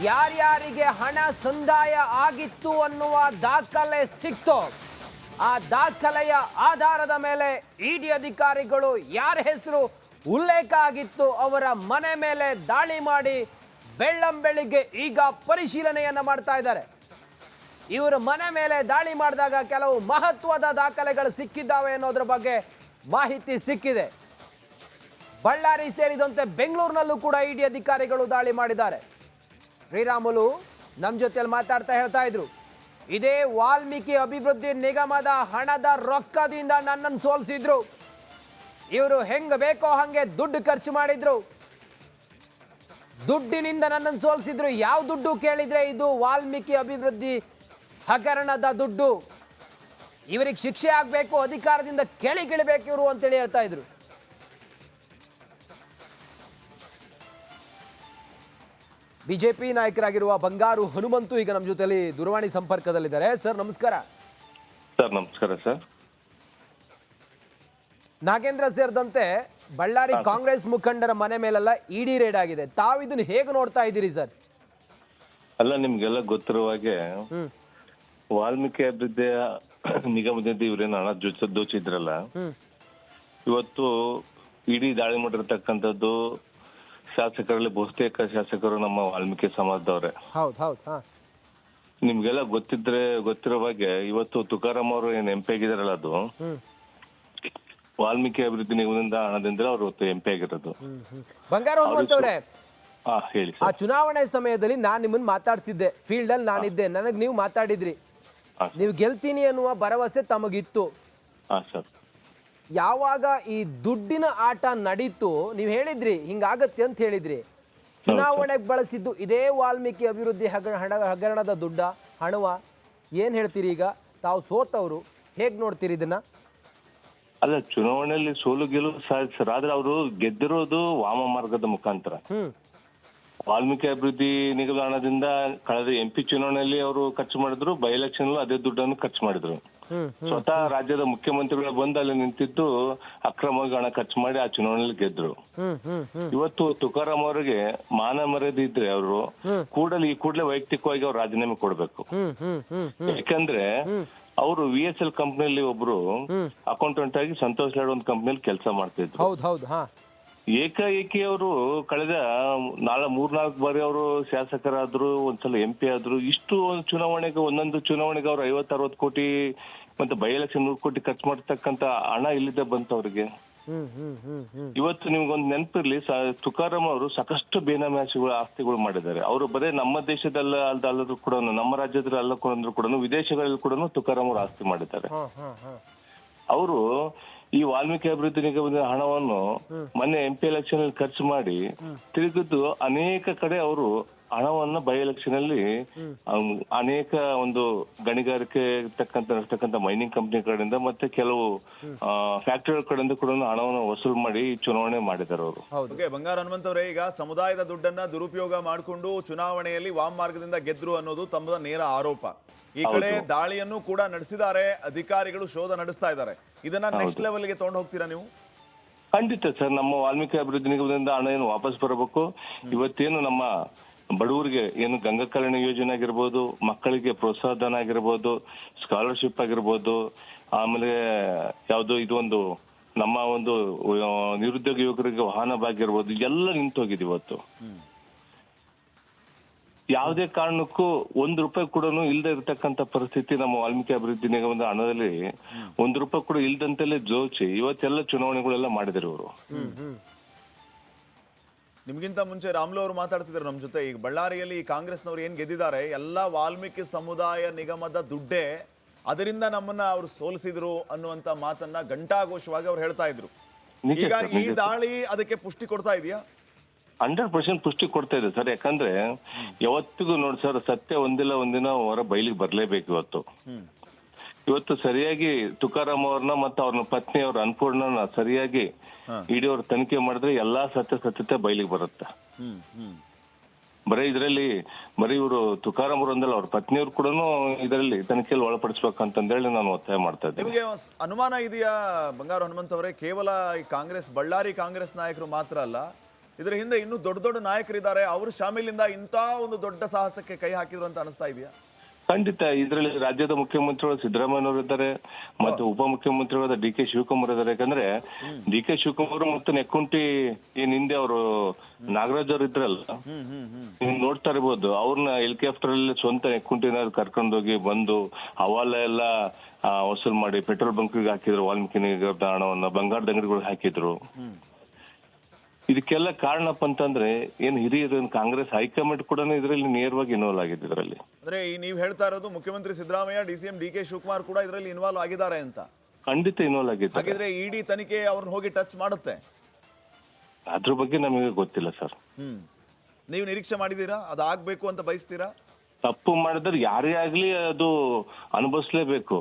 ಯಾರ್ಯಾರಿಗೆ ಹಣ ಸಂದಾಯ ಆಗಿತ್ತು ಅನ್ನುವ ದಾಖಲೆ ಸಿಕ್ತೋ, ಆ ದಾಖಲೆಯ ಆಧಾರದ ಮೇಲೆ ಇಡಿ ಅಧಿಕಾರಿಗಳು ಯಾರ ಹೆಸರು ಉಲ್ಲೇಖ ಆಗಿತ್ತು ಅವರ ಮನೆ ಮೇಲೆ ದಾಳಿ ಮಾಡಿ ಬೆಳ್ಳಂಬೆಳಿಗ್ಗೆ ಈಗ ಪರಿಶೀಲನೆಯನ್ನ ಮಾಡ್ತಾ ಇದ್ದಾರೆ. ಇವರ ಮನೆ ಮೇಲೆ ದಾಳಿ ಮಾಡಿದಾಗ ಕೆಲವು ಮಹತ್ವದ ದಾಖಲೆಗಳು ಸಿಕ್ಕಿದ್ದಾವೆ ಅನ್ನೋದ್ರ ಬಗ್ಗೆ ಮಾಹಿತಿ ಸಿಕ್ಕಿದೆ. ಬಳ್ಳಾರಿ ಸೇರಿದಂತೆ ಬೆಂಗಳೂರಿನಲ್ಲೂ ಕೂಡ ಇಡಿ ಅಧಿಕಾರಿಗಳು ದಾಳಿ ಮಾಡಿದ್ದಾರೆ. ಶ್ರೀರಾಮುಲು ನಮ್ಮ ಜೊತೆಯಲ್ಲಿ ಮಾತಾಡ್ತಾ ಹೇಳ್ತಾ ಇದ್ರು, ಇದೇ ವಾಲ್ಮೀಕಿ ಅಭಿವೃದ್ಧಿ ನಿಗಮದ ಹಣದ ರೊಕ್ಕದಿಂದ ನನ್ನನ್ನು ಸೋಲಿಸಿದ್ರು, ಇವರು ಹೆಂಗ ಬೇಕೋ ಹಂಗೆ ದುಡ್ಡು ಖರ್ಚು ಮಾಡಿದ್ರು, ದುಡ್ಡಿನಿಂದ ನನ್ನನ್ನು ಸೋಲಿಸಿದ್ರು. ಯಾವ ದುಡ್ಡು ಕೇಳಿದ್ರೆ ಇದು ವಾಲ್ಮೀಕಿ ಅಭಿವೃದ್ಧಿ ಹಗರಣದ ದುಡ್ಡು, ಇವರಿಗೆ ಶಿಕ್ಷೆ ಆಗಬೇಕು, ಅಧಿಕಾರದಿಂದ ಕೆಳಗಿಳಿಬೇಕು ಇವರು ಅಂತೇಳಿ ಹೇಳ್ತಾ ಇದ್ರು. ಬಿಜೆಪಿ ನಾಯಕರಾಗಿರುವ ಬಂಗಾರು ಹನುಮಂತು ಈಗ ನಮ್ಮ ಜೊತೆಲಿ ದೂರವಾಣಿ ಸಂಪರ್ಕದಲ್ಲಿದ್ದಾರೆ. ಸರ್ ನಮಸ್ಕಾರ.
ಸರ್ ನಮಸ್ಕಾರ ಸರ್.
ನಾಗೇಂದ್ರ ಸೇರಿದಂತೆ ಬಳ್ಳಾರಿ ಕಾಂಗ್ರೆಸ್ ಮುಖಂಡರ ಮನೆ ಮೇಲೆಲ್ಲ ಇಡಿ ರೇಡ್ ಆಗಿದೆ. ತಾವು ಇದನ್ನ ಹೇಗೆ ನೋಡ್ತಾ ಇದ್ದೀರಿ ಸರ್?
ಅಲ್ಲ, ನಿಮ್ಗೆಲ್ಲ ಗೊತ್ತಿರುವ ಹಾಗೆ ವಾಲ್ಮೀಕಿ ಅಭಿವೃದ್ಧಿ ನಿಗಮದಿಂದ ಇವ್ರೇನು ಹಣ ದೋಚಿದ್ರಲ್ಲ, ಇವತ್ತು ಇಡೀ ದಾಳಿ ಮಾಡಿರ್ತಕ್ಕಂಥದ್ದು ಶಾಸಕರಲ್ಲಿ ಬಹುತೇಕ ಶಾಸಕರು ನಮ್ಮ ವಾಲ್ಮೀಕಿ ಸಮಾಜದವ್ರೆ. ನಿಮ್ಗೆಲ್ಲ ಗೊತ್ತಿರೋ ಹಾಗೆ ಇವತ್ತು ತುಕಾರಾಮ್ ಅವರು ಏನ್ MP ಆಗಿದಾರಲ್ಲ, ಅದು ವಾಲ್ಮೀಕಿ ಅಭಿವೃದ್ಧಿ ನಿಗಮದಿಂದ ಹಣದಿಂದ ಅವರು MP ಆಗಿರೋದು.
ಬಂಗಾರ ಹನುಮಂತವ್ರೆ,
ಹೇಳಿ.
ಆ ಚುನಾವಣೆ ಸಮಯದಲ್ಲಿ ನಾನ್ ನಿಮ್ಮನ್ನ ಮಾತಾಡ್ಸಿದ್ದೆ, ಫೀಲ್ಡ್ ಅಲ್ಲಿ ನಾನಿದ್ದೆ, ನನಗ್ ನೀವು ಮಾತಾಡಿದ್ರಿ, ನೀವು ಗೆಲ್ತೀನಿ ಅನ್ನುವ ಭರವಸೆ ತಮಗಿತ್ತು. ಯಾವಾಗ ಈ ದುಡ್ಡಿನ ಆಟ ನಡೀತು, ನೀವು ಹೇಳಿದ್ರಿ ಹಿಂಗಾಗತ್ತೆ ಅಂತ ಹೇಳಿದ್ರಿ, ಚುನಾವಣೆಗೆ ಬಳಸಿದ್ದು ಇದೇ ವಾಲ್ಮೀಕಿ ಅಭಿವೃದ್ಧಿ ಹಗರಣದ ಹಣವ ಏನ್ ಹೇಳ್ತೀರಿ? ಈಗ ತಾವು ಸೋತವ್ರು, ಹೇಗ್ ನೋಡ್ತೀರಿ ಇದನ್ನ?
ಅಲ್ಲ, ಚುನಾವಣೆಯಲ್ಲಿ ಸೋಲು ಗೆಲುವು ಸಾಧಿಸ್ತಾರೆ, ಆದ್ರೆ ಅವರು ಗೆದ್ದಿರೋದು ವಾಮ ಮಾರ್ಗದ ಮುಖಾಂತರ. ವಾಲ್ಮೀಕಿ ಅಭಿವೃದ್ಧಿ ನಿಗಮ ಹಣದಿಂದ ಕಳೆದ MP ಚುನಾವಣೆಯಲ್ಲಿ ಅವರು ಖರ್ಚು ಮಾಡಿದ್ರು, ಬೈ ಎಲೆಕ್ಷನ್ ಅದೇ ದುಡ್ಡನ್ನು ಖರ್ಚು ಮಾಡಿದ್ರು. ಸ್ವತಃ ರಾಜ್ಯದ ಮುಖ್ಯಮಂತ್ರಿಗಳು ಬಂದು ಅಲ್ಲಿ ನಿಂತಿದ್ದು ಅಕ್ರಮವಾಗಿ ಹಣ ಖರ್ಚು ಮಾಡಿ ಆ ಚುನಾವಣೆಯಲ್ಲಿ ಗೆದ್ರು. ಇವತ್ತು ತುಕಾರಾಮ್ ಅವರಿಗೆ ಮಾನ ಮರ್ಯಾದೆ ಇದ್ರೆ ಅವರು ಈ ಕೂಡಲೇ ವೈಯಕ್ತಿಕವಾಗಿ ಅವ್ರು ರಾಜೀನಾಮೆ ಕೊಡ್ಬೇಕು. ಯಾಕಂದ್ರೆ ಅವರು VSL ಕಂಪ್ನಿಯಲ್ಲಿ ಒಬ್ರು ಅಕೌಂಟೆಂಟ್ ಆಗಿ ಸಂತೋಷ್ ಲಾಡ್ ಒಂದು ಕಂಪ್ನಿಯಲ್ಲಿ ಕೆಲಸ ಮಾಡ್ತಿದ್ರು. ಏಕಾಏಕಿ ಅವರು ಕಳೆದ 3-4 ಬಾರಿ ಅವರು ಶಾಸಕರಾದ್ರು, ಒಂದ್ಸಲ MP ಆದ್ರು. ಇಷ್ಟು ಚುನಾವಣೆಗೆ ಒಂದೊಂದು ಚುನಾವಣೆಗೆ ಅವ್ರು 50-60 ಕೋಟಿ ಮತ್ತೆ ಬೈ ಎಲೆಕ್ಷನ್ 100 ಕೋಟಿ ಖರ್ಚು ಮಾಡ್ತಕ್ಕಂತ ಹಣ ಇಲ್ಲಿದ್ದ ಬಂತು ಅವ್ರಿಗೆ. ಇವತ್ತು ನಿಮ್ಗೊಂದು ನೆನಪಿರ್ಲಿ, ತುಕಾರಾಮ್ ಅವರು ಸಾಕಷ್ಟು ಬೇನಾಮಿ ಆಸ್ತಿಗಳು ಮಾಡಿದ್ದಾರೆ. ಅವರು ಬರೇ ನಮ್ಮ ದೇಶದಲ್ಲ ಅಲ್ಲದ್ರೂ ಕೂಡ, ನಮ್ಮ ರಾಜ್ಯದಲ್ಲಿ ಅಲ್ಲ ಕೂಡ, ವಿದೇಶಗಳಲ್ಲಿ ಕೂಡ ತುಕಾರಾಮ್ ಅವರು ಆಸ್ತಿ ಮಾಡಿದ್ದಾರೆ. ಅವರು ಈ ವಾಲ್ಮೀಕಿ ಅಭಿವೃದ್ಧಿ ನಿಗಮದ ಹಣವನ್ನು ಮೊನ್ನೆ MP ಎಲೆಕ್ಷನ್ ಅಲ್ಲಿ ಖರ್ಚು ಮಾಡಿ ತಿರುಗಿದ್ದು ಅನೇಕ ಕಡೆ ಅವರು ಹಣವನ್ನ ಬೈ ಎಲೆಕ್ಷನ್ ಅಲ್ಲಿ ಅನೇಕ ಒಂದು ಗಣಿಗಾರಿಕೆ ನಡೆಸ್ತಕ್ಕಂಥ ಮೈನಿಂಗ್ ಕಂಪನಿ ಕಡೆಯಿಂದ ಮತ್ತೆ ಕೆಲವು ಫ್ಯಾಕ್ಟರಿಗಳ ಕಡೆಯಿಂದ ಕೂಡ ಹಣವನ್ನು ವಸೂಲು ಮಾಡಿ ಚುನಾವಣೆ ಮಾಡಿದ್ದಾರೆ ಅವರು.
ಬಂಗಾರ ಹನುಮಂತ ಅವರೇ, ಈಗ ಸಮುದಾಯದ ದುಡ್ಡನ್ನ ದುರುಪಯೋಗ ಮಾಡಿಕೊಂಡು ಚುನಾವಣೆಯಲ್ಲಿ ವಾಮ ಮಾರ್ಗದಿಂದ ಗೆದ್ರು ಅನ್ನೋದು ತಮ್ಮ ನೇರ ಆರೋಪ. ಈ ಕಡೆ ದಾಳಿಯನ್ನು ಕೂಡ ನಡೆಸಿದ್ದಾರೆ, ಅಧಿಕಾರಿಗಳು ಶೋಧ ನಡೆಸ್ತಾ ಇದ್ದಾರೆ. ಇದನ್ನ ನೆಕ್ಸ್ಟ್ ಲೆವೆಲ್ಗೆ ತಗೊಂಡು ಹೋಗ್ತೀರಾ ನೀವು?
ಖಂಡಿತ ಸರ್. ನಮ್ಮ ವಾಲ್ಮೀಕಿ ಅಭಿವೃದ್ಧಿ ನಿಗಮದಿಂದ ಹಣ ಏನು ವಾಪಸ್ ಬರಬೇಕು. ಇವತ್ತೇನು ನಮ್ಮ ಬಡವರಿಗೆ ಏನು ಗಂಗಾ ಕಲ್ಯಾಣ ಯೋಜನೆ ಆಗಿರ್ಬೋದು, ಮಕ್ಕಳಿಗೆ ಪ್ರೋತ್ಸಾಹ ಧನ ಆಗಿರ್ಬೋದು, ಸ್ಕಾಲರ್ಶಿಪ್ ಆಗಿರ್ಬೋದು, ಆಮೇಲೆ ಯಾವುದು ಇದು ಒಂದು ನಮ್ಮ ಒಂದು ನಿರುದ್ಯೋಗ ಯುವಕರಿಗೆ ವಾಹನ ಭಾಗ್ಯ ಇರ್ಬೋದು, ಎಲ್ಲ ನಿಂತು ಹೋಗಿದೆ ಇವತ್ತು. ಯಾವುದೇ ಕಾರಣಕ್ಕೂ ₹1 ಕೂಡ ಇಲ್ಲದೆ ಇರತಕ್ಕಂತ ಪರಿಸ್ಥಿತಿ ನಮ್ಮ ವಾಲ್ಮೀಕಿ ಅಭಿವೃದ್ಧಿ ನಿಗಮದ ಹಣದಲ್ಲಿ ₹1 ಕೂಡ ಇಲ್ದಂತೆಲ್ಲೇ ಜೋಚಿ ಇವತ್ತೆಲ್ಲ ಚುನಾವಣೆಗಳೆಲ್ಲ ಮಾಡಿದ್ರು ಇವರು.
ನಿಮ್ಗಿಂತ ಮುಂಚೆ ರಾಮ್ಲು ಅವರು ಮಾತಾಡ್ತಿದ್ರು ನಮ್ಮ ಜೊತೆ. ಈಗ ಬಳ್ಳಾರಿಯಲ್ಲಿ ಈ ಕಾಂಗ್ರೆಸ್ನವ್ರು ಏನು ಗೆದ್ದಿದ್ದಾರೆ ಎಲ್ಲ ವಾಲ್ಮೀಕಿ ಸಮುದಾಯ ನಿಗಮದ ದುಡ್ಡೇ, ಅದರಿಂದ ನಮ್ಮನ್ನ ಅವ್ರು ಸೋಲಿಸಿದ್ರು ಅನ್ನುವಂತ ಮಾತನ್ನ ಘಂಟಾಘೋಷವಾಗಿ ಅವ್ರು ಹೇಳ್ತಾ ಇದ್ರು. ಈಗ ಈ ದಾಳಿ ಅದಕ್ಕೆ ಪುಷ್ಟಿ ಕೊಡ್ತಾ ಇದೆಯಾ?
100% ಪುಷ್ಟಿ ಕೊಡ್ತಾ ಇದೆ ಸರ್. ಯಾಕಂದ್ರೆ ಯಾವತ್ತಿಗೂ ನೋಡಿ ಸರ್, ಸತ್ಯ ಒಂದಿಲ್ಲ ಒಂದಿನ ಹೊರ ಬಯಲಿಗೆ ಬರ್ಲೇಬೇಕು. ಇವತ್ತು ಸರಿಯಾಗಿ ತುಕಾರಾಮ್ ಅವ್ರನ್ನ ಮತ್ತು ಅವ್ರನ್ನ ಪತ್ನಿ ಅವ್ರ ಅನ್ನಪೂರ್ಣನ ಸರಿಯಾಗಿ ಇಡೀ ಅವ್ರ ತನಿಖೆ ಮಾಡಿದ್ರೆ ಎಲ್ಲಾ ಸತ್ಯತೆ ಬಯಲಿಗೆ ಬರುತ್ತೆ. ಬರೀ ಇವರು ತುಕಾರಾಮ್ ಅವರೊಂದಲ್ಲ, ಅವ್ರ ಪತ್ನಿಯವ್ರು ಕೂಡ ಇದರಲ್ಲಿ ತನಿಖೆಯಲ್ಲಿ ಒಳಪಡಿಸ್ಬೇಕಂತಂದೇಳಿ ನಾನು ಒತ್ತಾಯ ಮಾಡ್ತಾ ಇದ್ದೆ.
ನಿಮಗೆ ಅನುಮಾನ ಇದೆಯಾ ಬಂಗಾರು ಹನುಮಂತ್ ಅವರೇ, ಕೇವಲ ಈ ಕಾಂಗ್ರೆಸ್ ಬಳ್ಳಾರಿ ಕಾಂಗ್ರೆಸ್ ನಾಯಕರು ಮಾತ್ರ ಅಲ್ಲ, ಇದರ ಹಿಂದೆ ಇನ್ನೂ ದೊಡ್ಡ ದೊಡ್ಡ ನಾಯಕರಿದ್ದಾರೆ, ಅವರು ಶಾಮೀಲಿಂದ ಇಂಥ ಒಂದು ದೊಡ್ಡ ಸಾಹಸಕ್ಕೆ ಕೈ ಹಾಕಿದ್ರು ಅಂತ ಅನಿಸ್ತಾ ಇದೆಯಾ?
ಖಂಡಿತ. ಇದರಲ್ಲಿ ರಾಜ್ಯದ ಮುಖ್ಯಮಂತ್ರಿಗಳು ಸಿದ್ದರಾಮಯ್ಯನವರು ಇದ್ದಾರೆ, ಮತ್ತು ಉಪಮುಖ್ಯಮಂತ್ರಿಗಳಾದ ಡಿ ಕೆ ಶಿವಕುಮಾರ್ ಇದ್ದಾರೆ. ಯಾಕಂದ್ರೆ ಡಿ ಕೆ ಶಿವಕುಮಾರ್ ಮತ್ತು ನೆಕ್ಕುಂಟಿ ಏನ್ ಹಿಂದೆ ಅವರು ನಾಗರಾಜ್ ಅವರು ಇದ್ರಲ್ಲ, ನೀವು ನೋಡ್ತಾ ಇರ್ಬೋದು, ಅವ್ರನ್ನ ಹೆಲಿಕಾಪ್ಟರ್ ಅಲ್ಲಿ ಸ್ವಂತ ನೆಕ್ಕುಂಟಿನ ಕರ್ಕೊಂಡೋಗಿ ಬಂದು ಹವಾಲ ಎಲ್ಲ ವಸೂಲ್ ಮಾಡಿ ಪೆಟ್ರೋಲ್ ಬಂಕ್ಗೆ ಹಾಕಿದ್ರು, ವಾಲ್ಮೀಕಿ ನಿಗಮದ ಹಣವನ್ನ ಬಂಗಾರದ ಅಂಗಡಿಗಳಿಗೆ ಹಾಕಿದ್ರು. ಇದಕ್ಕೆಲ್ಲ ಕಾರಣಪ್ಪ ಅಂತಂದ್ರೆ ಏನ್ ಹಿರಿಯರು ಕಾಂಗ್ರೆಸ್ ಹೈಕಮಾಂಡ್ ಕೂಡ ಇದರಲ್ಲಿ ನೇರವಾಗಿ ಇನ್ವಾಲ್ವ್ ಆಗಿದೆ. ಇದರಲ್ಲಿ
ಅಂದ್ರೆ ನೀವು ಹೇಳ್ತಾ ಇರೋದು ಮುಖ್ಯಮಂತ್ರಿ ಸಿದ್ದರಾಮಯ್ಯ, ಡಿ.ಸಿ.ಎಂ ಡಿ ಕೆ ಶಿವಕುಮಾರ್ ಕೂಡ ಇದರಲ್ಲಿ ಇನ್ವಾಲ್ವ್ ಆಗಿದ್ದಾರೆ ಅಂತ?
ಖಂಡಿತ ಇನ್ವಾಲ್ವ್ ಆಗಿದೆ.
ಹಾಗಿದ್ರೆ ಇಡಿ ತನಿಖೆ ಅವ್ರನ್ನ ಹೋಗಿ ಟಚ್ ಮಾಡುತ್ತೆ?
ಅದ್ರ ಬಗ್ಗೆ ನಮಗೆ ಗೊತ್ತಿಲ್ಲ ಸರ್.
ನೀವು ನಿರೀಕ್ಷೆ ಮಾಡಿದೀರಾ ಅದು ಆಗ್ಬೇಕು ಅಂತ ಬಯಸ್ತೀರಾ?
ತಪ್ಪು ಮಾಡಿದ್ರೆ ಯಾರೇ ಆಗ್ಲಿ ಅದು ಅನುಭವಿಸ್ಲೇಬೇಕು.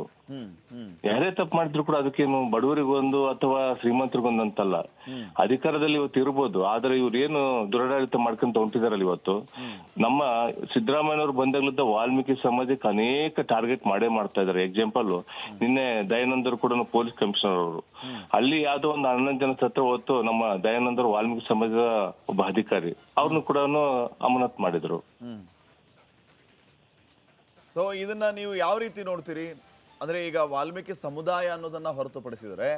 ಯಾರೇ ತಪ್ಪು ಮಾಡಿದ್ರು ಕೂಡ ಅದಕ್ಕೇನು ಬಡವರಿಗೊಂದು ಅಥವಾ ಶ್ರೀಮಂತರಿಗೊಂದು ಅಂತಲ್ಲ. ಅಧಿಕಾರದಲ್ಲಿ ಇವತ್ತು ಇರ್ಬೋದು, ಆದ್ರೆ ಇವ್ರು ಏನು ದುರಾಡಳಿತ ಮಾಡ್ಕೊಂತ ಹೊಂಟಿದಾರಲ್ಲ ಇವತ್ತು. ನಮ್ಮ ಸಿದ್ದರಾಮಯ್ಯನವರು ಬಂದಾಗ್ಲಿದ್ದ ವಾಲ್ಮೀಕಿ ಸಮಾಜಕ್ಕೆ ಅನೇಕ ಟಾರ್ಗೆಟ್ ಮಾಡೇ ಮಾಡ್ತಾ ಇದಾರೆ. ಎಕ್ಸಾಂಪಲ್, ನಿನ್ನೆ ದಯಾನಂದರು ಕೂಡ ಪೊಲೀಸ್ ಕಮಿಷನರ್ ಅವರು ಅಲ್ಲಿ ಯಾವ್ದೋ ಒಂದು 11 ಜನ ಸತ್ರ ಹೊತ್ತು ನಮ್ಮ ದಯಾನಂದರು ವಾಲ್ಮೀಕಿ ಸಮಾಜದ ಒಬ್ಬ ಅಧಿಕಾರಿ ಅವ್ರನ್ನು ಕೂಡ ಅಮಾನತ್ ಮಾಡಿದ್ರು.
ಸೊ ಇದನ್ನ ನೀವು ಯಾವ ರೀತಿ ನೋಡ್ತೀರಿ? ಅಂದ್ರೆ ಈಗ ವಾಲ್ಮೀಕಿ ಸಮುದಾಯ ಅನ್ನೋದನ್ನ ಹೊರತುಪಡಿಸಿದರೆ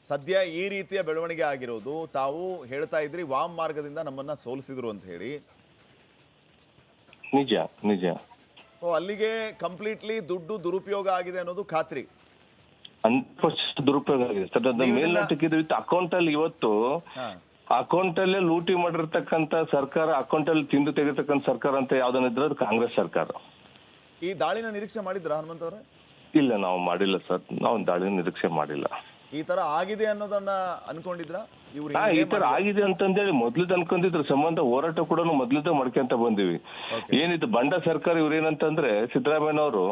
ಸದ್ಯ ಈ ರೀತಿಯ ಬೆಳವಣಿಗೆ ಆಗಿರೋದು, ತಾವು ಹೇಳ್ತಾ ಇದ್ರಿ ವಾಮ್ ಮಾರ್ಗದಿಂದ ನಮ್ಮನ್ನ ಸೋಲಿಸಿದ್ರು ಅಂತ ಹೇಳಿ.
ನಿಜ.
ಸೊ ಅಲ್ಲಿಗೆ ಕಂಪ್ಲೀಟ್ಲಿ ದುಡ್ಡು ದುರುಪಯೋಗ ಆಗಿದೆ ಅನ್ನೋದು ಖಾತ್ರಿ?
100% ದುರುಪಯೋಗ ಆಗಿದೆ ಸರ್. ಅದ ಮೇಲ್ನೋಟಕ್ಕಿದ್ದು ಅಕೌಂಟ್ ಅಲ್ಲಿ ಇವತ್ತು ಅಕೌಂಟ್ ಅಲ್ಲೇ ಲೂಟಿ ಮಾಡಿರ್ತಕ್ಕಂಥ ಸರ್ಕಾರ, ಅಕೌಂಟ್ ಅಲ್ಲಿ ತಿಂದು ತೆಗಿರ್ತಕ್ಕಂಥ ಸರ್ಕಾರ ಅಂತ ಯಾವ್ದನ್ನಿದ್ರೆ ಅದು ಕಾಂಗ್ರೆಸ್ ಸರ್ಕಾರ.
ಈ ದಾಳಿನ ನಿರೀಕ್ಷೆ ಮಾಡಿದ್ರ ಹನುಮಂತ್ ಅವರೇ?
ಇಲ್ಲ, ನಾವು ಮಾಡಿಲ್ಲ ಸರ್. ನಾವು ದಾಳಿನ ನಿರೀಕ್ಷೆ ಮಾಡಿಲ್ಲ.
ಈ ತರ ಆಗಿದೆ ಅನ್ನೋದನ್ನ ಅನ್ಕೊಂಡಿದ್ರ?
ಈ ತರ ಆಗಿದೆ ಅಂತಂದೇಳಿ ಮೊದ್ಲದ ಅನ್ಕೊಂಡಿದ್ರ ಸಂಬಂಧ ಹೋರಾಟ ಕೂಡ ಮೊದ್ಲದ ಮಾಡ್ಕೊಂತ ಬಂದಿವಿ. ಏನಿತ್ತು ಬಂಡ ಸರ್ಕಾರ ಇವ್ರೇನಂತಂದ್ರೆ ಸಿದ್ದರಾಮಯ್ಯನವರು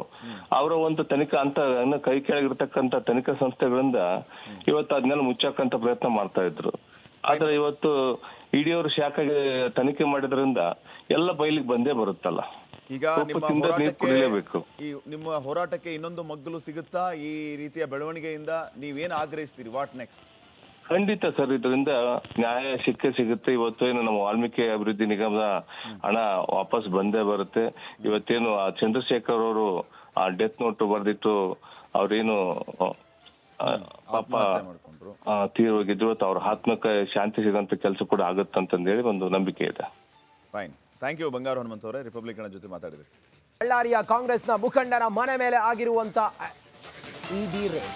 ಅವರ ಒಂದು ತನಿಖಾ ಅಂತ ಕೈ ಕೆಳಗಿರ್ತಕ್ಕಂಥ ತನಿಖಾ ಸಂಸ್ಥೆಗಳಿಂದ ಇವತ್ತು ಅದನ್ನೆಲ್ಲ ಮುಚ್ಚಾಕಂತ ಪ್ರಯತ್ನ ಮಾಡ್ತಾ ಇದ್ರು. ಆದ್ರೆ ಇವತ್ತು ಇಡಿಯವರು ಶಾಖೆಗೆ ತನಿಖೆ ಮಾಡಿದ್ರಿಂದ ಎಲ್ಲ ಬಯಲಿಗೆ ಬಂದೇ ಬರುತ್ತಲ್ಲ.
ಈಗ ನಿಮ್ಮ ಹೋರಾಟಕ್ಕೆ ಇನ್ನೊಂದು ಮಗ್ಗಲು ಸಿಗುತ್ತಾ ಈ ರೀತಿಯ ಬೆಳವಣಿಗೆಯಿಂದ? ನೀವೇನ್ ಆಗ್ರಹಿಸ್ತೀರಿ? What next?
ಖಂಡಿತ ಸರ್, ಇದರಿಂದ ನ್ಯಾಯ ಸಿಗುತ್ತೆ. ಇವತ್ತು ಏನು ನಮ್ಮ ವಾಲ್ಮೀಕಿ ಅಭಿವೃದ್ಧಿ ನಿಗಮದ ಹಣ ವಾಪಸ್ ಬಂದೇ ಬರುತ್ತೆ. ಇವತ್ತೇನು ಆ ಚಂದ್ರಶೇಖರ್ ಅವರು ಆ ಡೆತ್ ನೋಟ್ ಬರ್ದಿಟ್ಟು ಅವ್ರೇನು ಪಾಪ ತೀರೋಗಿದ್ರು, ಅವ್ರ ಆತ್ಮಕ್ಕೆ ಶಾಂತಿ ಸಿಗಂತ ಕೆಲಸ ಕೂಡ ಆಗುತ್ತಂತಂದೇಳಿ ಒಂದು ನಂಬಿಕೆ ಇದೆ.
ಫೈನ್, ಥ್ಯಾಂಕ್ ಯು ಬಂಗಾರು ಹನುಮಂತ್ ಅವರೇ, ರಿಪಬ್ಲಿಕ್ ಜೊತೆ ಮಾತಾಡಿದ್ರಿ.
ಬಳ್ಳಾರಿಯ ಕಾಂಗ್ರೆಸ್ನ ಮುಖಂಡನ ಮನೆ ಮೇಲೆ ಆಗಿರುವಂತ ಇಡಿ ರೇಡ್.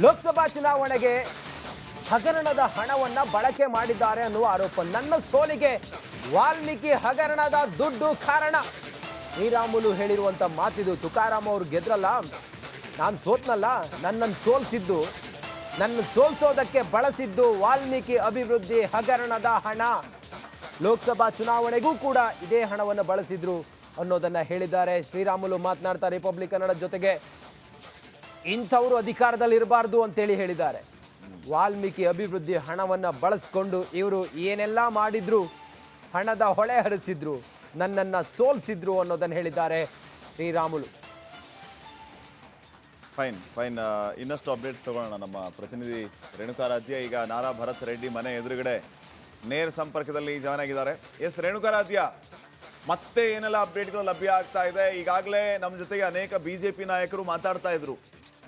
ಲೋಕಸಭಾ ಚುನಾವಣೆಗೆ ಹಗರಣದ ಹಣವನ್ನ ಬಳಕೆ ಮಾಡಿದ್ದಾರೆ ಅನ್ನುವ ಆರೋಪ. ನನ್ನ ಸೋಲಿಗೆ ವಾಲ್ಮೀಕಿ ಹಗರಣದ ದುಡ್ಡು ಕಾರಣ. ಶ್ರೀರಾಮುಲು ಹೇಳಿರುವಂತ ಮಾತಿದು. ತುಕಾರಾಮ್ ಅವರು ಗೆದ್ರಲ್ಲ, ನಾನು ಸೋತ್ನಲ್ಲ, ನನ್ನನ್ನು ಸೋಲ್ಸಿದ್ದು, ನನ್ನ ಸೋಲ್ಸೋದಕ್ಕೆ ಬಳಸಿದ್ದು ವಾಲ್ಮೀಕಿ ಅಭಿವೃದ್ಧಿ ಹಗರಣದ ಹಣ. ಲೋಕಸಭಾ ಚುನಾವಣೆಗೂ ಕೂಡ ಇದೇ ಹಣವನ್ನು ಬಳಸಿದ್ರು ಅನ್ನೋದನ್ನ ಹೇಳಿದ್ದಾರೆ ಶ್ರೀರಾಮುಲು ಮಾತನಾಡ್ತಾ ರಿಪಬ್ಲಿಕ್ ಕನ್ನಡ ಜೊತೆಗೆ. ಇಂಥವರು ಅಧಿಕಾರದಲ್ಲಿ ಇರಬಾರ್ದು ಅಂತೇಳಿ ಹೇಳಿದ್ದಾರೆ. ವಾಲ್ಮೀಕಿ ಅಭಿವೃದ್ಧಿ ಹಣವನ್ನು ಬಳಸ್ಕೊಂಡು ಇವರು ಏನೆಲ್ಲ ಮಾಡಿದ್ರು, ಹಣದ ಹೊಳೆ ಹರಿಸಿದ್ರು, ನನ್ನನ್ನು ಸೋಲ್ಸಿದ್ರು ಅನ್ನೋದನ್ನು ಹೇಳಿದ್ದಾರೆ ಶ್ರೀರಾಮುಲು.
ಫೈನ್. ಇನ್ನಷ್ಟು ಅಪ್ಡೇಟ್ಸ್ ತಗೊಳ್ಳೋಣ. ನಮ್ಮ ಪ್ರತಿನಿಧಿ ರೇಣುಕಾರಾಧ್ಯ ಈಗ ನಾರಾ ಭರತ್ ರೆಡ್ಡಿ ಮನೆ ಎದುರುಗಡೆ ನೇರ ಸಂಪರ್ಕದಲ್ಲಿ ಜಾಯ್ನ್ ಆಗಿದ್ದಾರೆ. ಎಸ್ ರೇಣುಕಾರಾಧ್ಯ, ಮತ್ತೆ ಏನೆಲ್ಲ ಅಪ್ಡೇಟ್ಗಳು ಲಭ್ಯ ಆಗ್ತಾ ಇದೆ? ಈಗಾಗಲೇ ನಮ್ಮ ಜೊತೆಗೆ ಅನೇಕ ಬಿಜೆಪಿ ನಾಯಕರು ಮಾತಾಡ್ತಾ ಇದ್ರು.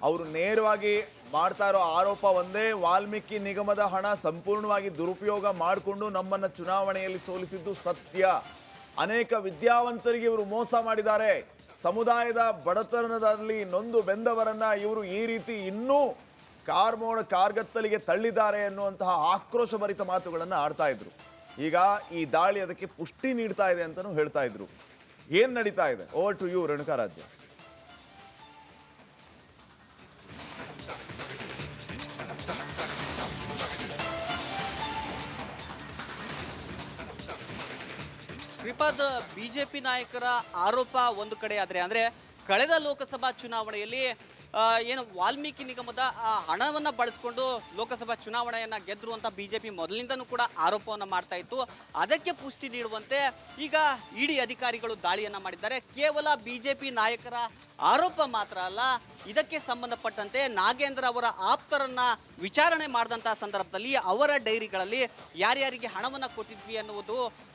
ಅವರು ನೇರವಾಗಿ ಮಾಡ್ತಾ ಇರೋ ಆರೋಪ ಒಂದೇ, ವಾಲ್ಮೀಕಿ ನಿಗಮದ ಹಣ ಸಂಪೂರ್ಣವಾಗಿ ದುರುಪಯೋಗ ಮಾಡಿಕೊಂಡು ನಮ್ಮನ್ನು ಚುನಾವಣೆಯಲ್ಲಿ ಸೋಲಿಸಿದ್ದು ಸತ್ಯ. ಅನೇಕ ವಿದ್ಯಾವಂತರಿಗೆ ಇವರು ಮೋಸ ಮಾಡಿದ್ದಾರೆ. ಸಮುದಾಯದ ಬಡತನದಲ್ಲಿ ನೊಂದು ಬೆಂದವರನ್ನ ಇವರು ಈ ರೀತಿ ಇನ್ನೂ ಕಾರ್ಗತ್ತಲಿಗೆ ತಳ್ಳಿದ್ದಾರೆ ಅನ್ನುವಂತಹ ಆಕ್ರೋಶಭರಿತ ಮಾತುಗಳನ್ನು ಆಡ್ತಾ ಇದ್ರು. ಈಗ ಈ ದಾಳಿ ಅದಕ್ಕೆ ಪುಷ್ಟಿ ನೀಡ್ತಾ ಇದೆ ಅಂತಲೂ ಹೇಳ್ತಾ ಇದ್ರು. ಏನ್ ನಡೀತಾ ಇದೆ? Over to you Renukaradhya.
Shripad, BJP ನಾಯಕರ ಆರೋಪ ಒಂದು ಕಡೆ ಆದ್ರೆ ಅಂದ್ರೆ ಕಳೆದ ಲೋಕಸಭಾ ಚುನಾವಣೆಯಲ್ಲಿ ಏನು ವಾಲ್ಮೀಕಿ ನಿಗಮದ ಹಣವನ್ನ ಬಳಸಿಕೊಂಡು ಲೋಕಸಭಾ ಚುನಾವಣೆಯನ್ನ ಗೆದ್ರು ಅಂತ ಬಿಜೆಪಿ ಮೊದಲಿಂದನೂ ಕೂಡ ಆರೋಪವನ್ನ ಮಾಡ್ತಾ ಇತ್ತು. ಅದಕ್ಕೆ ಪುಷ್ಟಿ ನೀಡುವಂತೆ ಈಗ ಇಡಿ ಅಧಿಕಾರಿಗಳು ದಾಳಿಯನ್ನ ಮಾಡಿದ್ದಾರೆ. ಕೇವಲ ಬಿಜೆಪಿ ನಾಯಕರ ಆರೋಪ ಮಾತ್ರ ಅಲ್ಲ, ಇದಕ್ಕೆ ಸಂಬಂಧಪಟ್ಟಂತೆ ನಾಗೇಂದ್ರ ಅವರ ಆಪ್ತರನ್ನ ವಿಚಾರಣೆ ಮಾಡಿದಂತಹ ಸಂದರ್ಭದಲ್ಲಿ ಅವರ ಡೈರಿಗಳಲ್ಲಿ ಯಾರ್ಯಾರಿಗೆ ಹಣವನ್ನ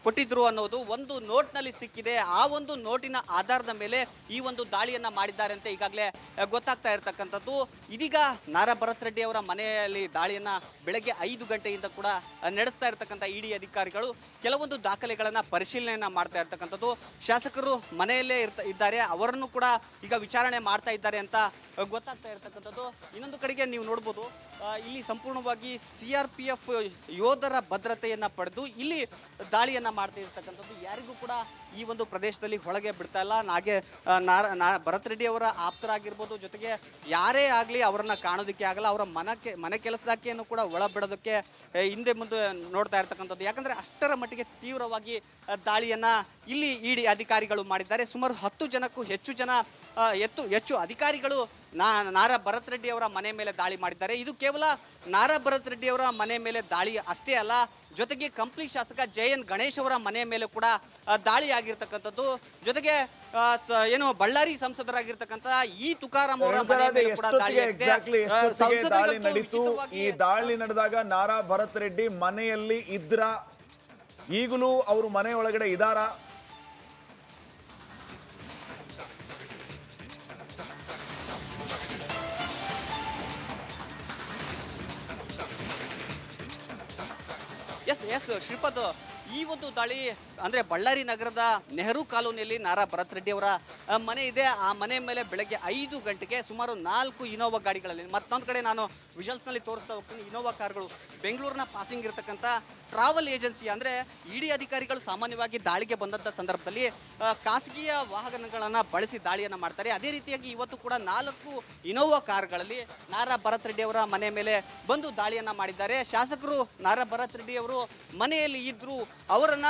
ಕೊಟ್ಟಿದ್ರು ಅನ್ನೋದು ಒಂದು ನೋಟ್ನಲ್ಲಿ ಸಿಕ್ಕಿದೆ. ಆ ಒಂದು ನೋಟಿನ ಆಧಾರದ ಮೇಲೆ ಈ ಒಂದು ದಾಳಿಯನ್ನ ಮಾಡಿದ್ದಾರೆ ಅಂತ ಈಗಾಗಲೇ ಗೊತ್ತಾಗ್ತಾ ಇರತಕ್ಕಂಥದ್ದು. ಇದೀಗ ನಾರಾ ಭರತ್ ರೆಡ್ಡಿ ಅವರ ಮನೆಯಲ್ಲಿ ದಾಳಿಯನ್ನ ಬೆಳಗ್ಗೆ 5 ಗಂಟೆಯಿಂದ ಕೂಡ ನಡೆಸ್ತಾ ಇರತಕ್ಕಂಥ ಇಡಿ ಅಧಿಕಾರಿಗಳು ಕೆಲವೊಂದು ದಾಖಲೆಗಳನ್ನ ಪರಿಶೀಲನೆಯನ್ನ ಮಾಡ್ತಾ ಇರ್ತಕ್ಕಂಥದ್ದು. ಶಾಸಕರು ಮನೆಯಲ್ಲೇ ಇದ್ದಾರೆ, ಅವರನ್ನು ಕೂಡ ಈಗ ವಿಚಾರಣೆ ಮಾಡ್ತಾ ಇದ್ದಾರೆ ಅಂತ ಗೊತ್ತಾಗ್ತಾ ಇರತಕ್ಕಂಥದ್ದು. ಇನ್ನೊಂದು ಕಡೆಗೆ ನೀವು ನೋಡ್ಬೋದು, ಇಲ್ಲಿ ಸಂಪೂರ್ಣವಾಗಿ CRPF ಯೋಧರ ಭದ್ರತೆಯನ್ನ ಪಡೆದು ಇಲ್ಲಿ ದಾಳಿಯನ್ನ ಮಾಡ್ತಾ ಇರ್ತಕ್ಕಂಥದ್ದು. ಯಾರಿಗೂ ಕೂಡ ಈ ಒಂದು ಪ್ರದೇಶದಲ್ಲಿ ಒಳಗೆ ಬಿಡ್ತಾ ಇಲ್ಲ. ಭರತ್ ರೆಡ್ಡಿ ಅವರ ಆಪ್ತರಾಗಿರ್ಬೋದು, ಜೊತೆಗೆ ಯಾರೇ ಆಗಲಿ ಅವರನ್ನ ಕಾಣೋದಕ್ಕೆ ಆಗಲ್ಲ. ಅವರ ಮನೆ ಕೆಲಸದಾಕೆಯನ್ನು ಕೂಡ ಒಳ ಬಿಡೋದಕ್ಕೆ ಹಿಂದೆ ಮುಂದೆ ನೋಡ್ತಾ ಇರ್ತಕ್ಕಂಥದ್ದು. ಯಾಕಂದ್ರೆ ಅಷ್ಟರ ಮಟ್ಟಿಗೆ ತೀವ್ರವಾಗಿ ದಾಳಿಯನ್ನ ಇಲ್ಲಿ ಇಡಿ ಅಧಿಕಾರಿಗಳು ಮಾಡಿದ್ದಾರೆ. ಸುಮಾರು 10 ಜನಕ್ಕೂ ಹೆಚ್ಚು ಅಧಿಕಾರಿಗಳು ನಾರಾ ಭರತ್ ರೆಡ್ಡಿ ಅವರ ಮನೆ ಮೇಲೆ ದಾಳಿ ಮಾಡಿದ್ದಾರೆ. ಇದು ಕೇವಲ ನಾರಾ ಭರತ್ ರೆಡ್ಡಿ ಅವರ ಮನೆ ಮೇಲೆ ದಾಳಿ ಅಷ್ಟೇ ಅಲ್ಲ, ಜೊತೆಗೆ ಕಂಪ್ಲಿ ಶಾಸಕ JN ಗಣೇಶ್ ಅವರ ಮನೆ ಮೇಲೆ ಕೂಡ ದಾಳಿ ಆಗಿರ್ತಕ್ಕಂಥದ್ದು. ಜೊತೆಗೆ ಏನು ಬಳ್ಳಾರಿ ಸಂಸದರಾಗಿರ್ತಕ್ಕಂಥ ಈ ತುಕಾರಾಮ್ ಅವರ ಮನೆ ಮೇಲೆ ಕೂಡ ದಾಳಿ
ನಡೀತು. ಈ ದಾಳಿ ನಡೆದಾಗ ನಾರಾ ಭರತ್ ರೆಡ್ಡಿ ಮನೆಯಲ್ಲಿ ಇದ್ರ, ಈಗಲೂ ಅವರು ಮನೆ ಒಳಗಡೆ ಇದ್ದಾರಾ?
ಎಸ್ ಶ್ರೀಪಾದ್, ಈ ಒಂದು ದಾಳಿ ಅಂದ್ರೆ ಬಳ್ಳಾರಿ ನಗರದ ನೆಹರು ಕಾಲೋನಿಯಲ್ಲಿ ನಾರಾ ಭರತ್ ರೆಡ್ಡಿ ಅವರ ಮನೆ ಇದೆ. ಆ ಮನೆ ಮೇಲೆ ಬೆಳಗ್ಗೆ 5 ಗಂಟೆಗೆ ಸುಮಾರು 4 ಇನೋವಾ ಗಾಡಿಗಳಲ್ಲಿ, ಮತ್ತೊಂದು ಕಡೆ ನಾನು ವಿಜುವಲ್ಸ್ ನಲ್ಲಿ ತೋರಿಸ್ತಾ ಹೋಗ್ತೀನಿ, ಇನೋವಾ ಕಾರ್ಗಳು ಬೆಂಗಳೂರಿನ ಪಾಸಿಂಗ್ ಇರತಕ್ಕಂಥ ಟ್ರಾವೆಲ್ ಏಜೆನ್ಸಿ ಅಂದ್ರೆ ಇಡಿ ಅಧಿಕಾರಿಗಳು ಸಾಮಾನ್ಯವಾಗಿ ದಾಳಿಗೆ ಬಂದಂತ ಸಂದರ್ಭದಲ್ಲಿ ಖಾಸಗಿಯ ವಾಹನಗಳನ್ನ ಬಳಸಿ ದಾಳಿಯನ್ನ ಮಾಡ್ತಾರೆ. ಅದೇ ರೀತಿಯಾಗಿ ಇವತ್ತು ಕೂಡ 4 ಇನೋವಾ ಕಾರ್ಗಳಲ್ಲಿ ನಾರಾ ಭರತ್ ರೆಡ್ಡಿ ಅವರ ಮನೆ ಮೇಲೆ ಬಂದು ದಾಳಿಯನ್ನ ಮಾಡಿದ್ದಾರೆ. ಶಾಸಕರು ನಾರಾ ಭರತ್ ರೆಡ್ಡಿ ಅವರು ಮನೆಯಲ್ಲಿ ಇದ್ರು, ಅವರನ್ನ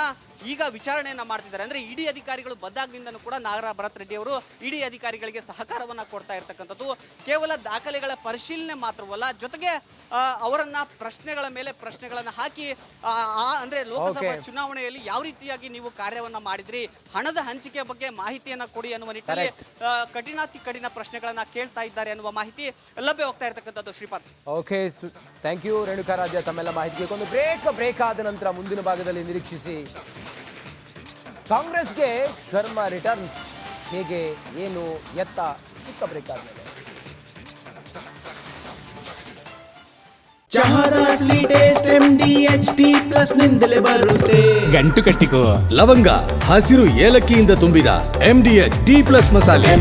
ಈಗ ವಿಚಾರಣೆಯನ್ನ ಮಾಡ್ತಿದ್ದಾರೆ. ಅಂದ್ರೆ ಇಡಿ ಅಧಿಕಾರಿಗಳು ಬಂದಾಗಿನಿಂದನೂ ಕೂಡ ನಾರಾ ಭರತ್ ರೆಡ್ಡಿ ಅವರು ಇಡಿ ಅಧಿಕಾರಿಗಳಿಗೆ ಸಹಕಾರವನ್ನ ಕೊಡ್ತಾ ಇರ್ತಕ್ಕಂಥದ್ದು. ಕೇವಲ ದಾಖಲೆಗಳ ಪರಿಶೀಲನೆ ಮಾತ್ರವಲ್ಲ, ಜೊತೆಗೆ ಅವರನ್ನ ಪ್ರಶ್ನೆಗಳ ಮೇಲೆ ಪ್ರಶ್ನೆಗಳನ್ನ ಹಾಕಿ ಅಂದ್ರೆ ಲೋಕಸಭಾ ಚುನಾವಣೆಯಲ್ಲಿ ಯಾವ ರೀತಿಯಾಗಿ ನೀವು ಕಾರ್ಯವನ್ನ ಮಾಡಿದ್ರಿ, ಹಣದ ಹಂಚಿಕೆ ಬಗ್ಗೆ ಮಾಹಿತಿಯನ್ನ ಕೊಡಿ ಅನ್ನುವ ನಿಟ್ಟಿನಲ್ಲಿ ಕಠಿಣ ಪ್ರಶ್ನೆಗಳನ್ನ ಕೇಳ್ತಾ ಇದ್ದಾರೆ ಅನ್ನುವ ಮಾಹಿತಿ ಲಭ್ಯವಾಗ್ತಾ ಇರ್ತಕ್ಕಂಥದ್ದು. Shripad,
okay, thank you Renukaradhya ತಮ್ಮೆಲ್ಲ ಮಾಹಿತಿಗೆ. ಒಂದು ಬ್ರೇಕ್ ಆದ ನಂತರ ಮುಂದಿನ ಭಾಗದಲ್ಲಿ ನಿರೀಕ್ಷಿಸಿ. ಕಾಂಗ್ರೆಸ್ಗೆ ಶರ್ಮಾ ರಿಟರ್ನ್ಸ್ ಹೇಗೆ, ಏನು, ಎತ್ತ, ಚಿಕ್ಕ ಬ್ರೇಕ್ ಆದ್ಮೇಲೆ
ಚಹಾದ ಅಸಲಿ ಟೇಸ್ಟ್ MDHT+ ನಿಂದಲೇ ಬರುತ್ತೆ.
ಗಂಟು ಕಟ್ಟಿಕೋ ಲವಂಗ, ಹಸಿರು ಏಲಕ್ಕಿಯಿಂದ ತುಂಬಿದ MDHT+ ಮಸಾಲೆ.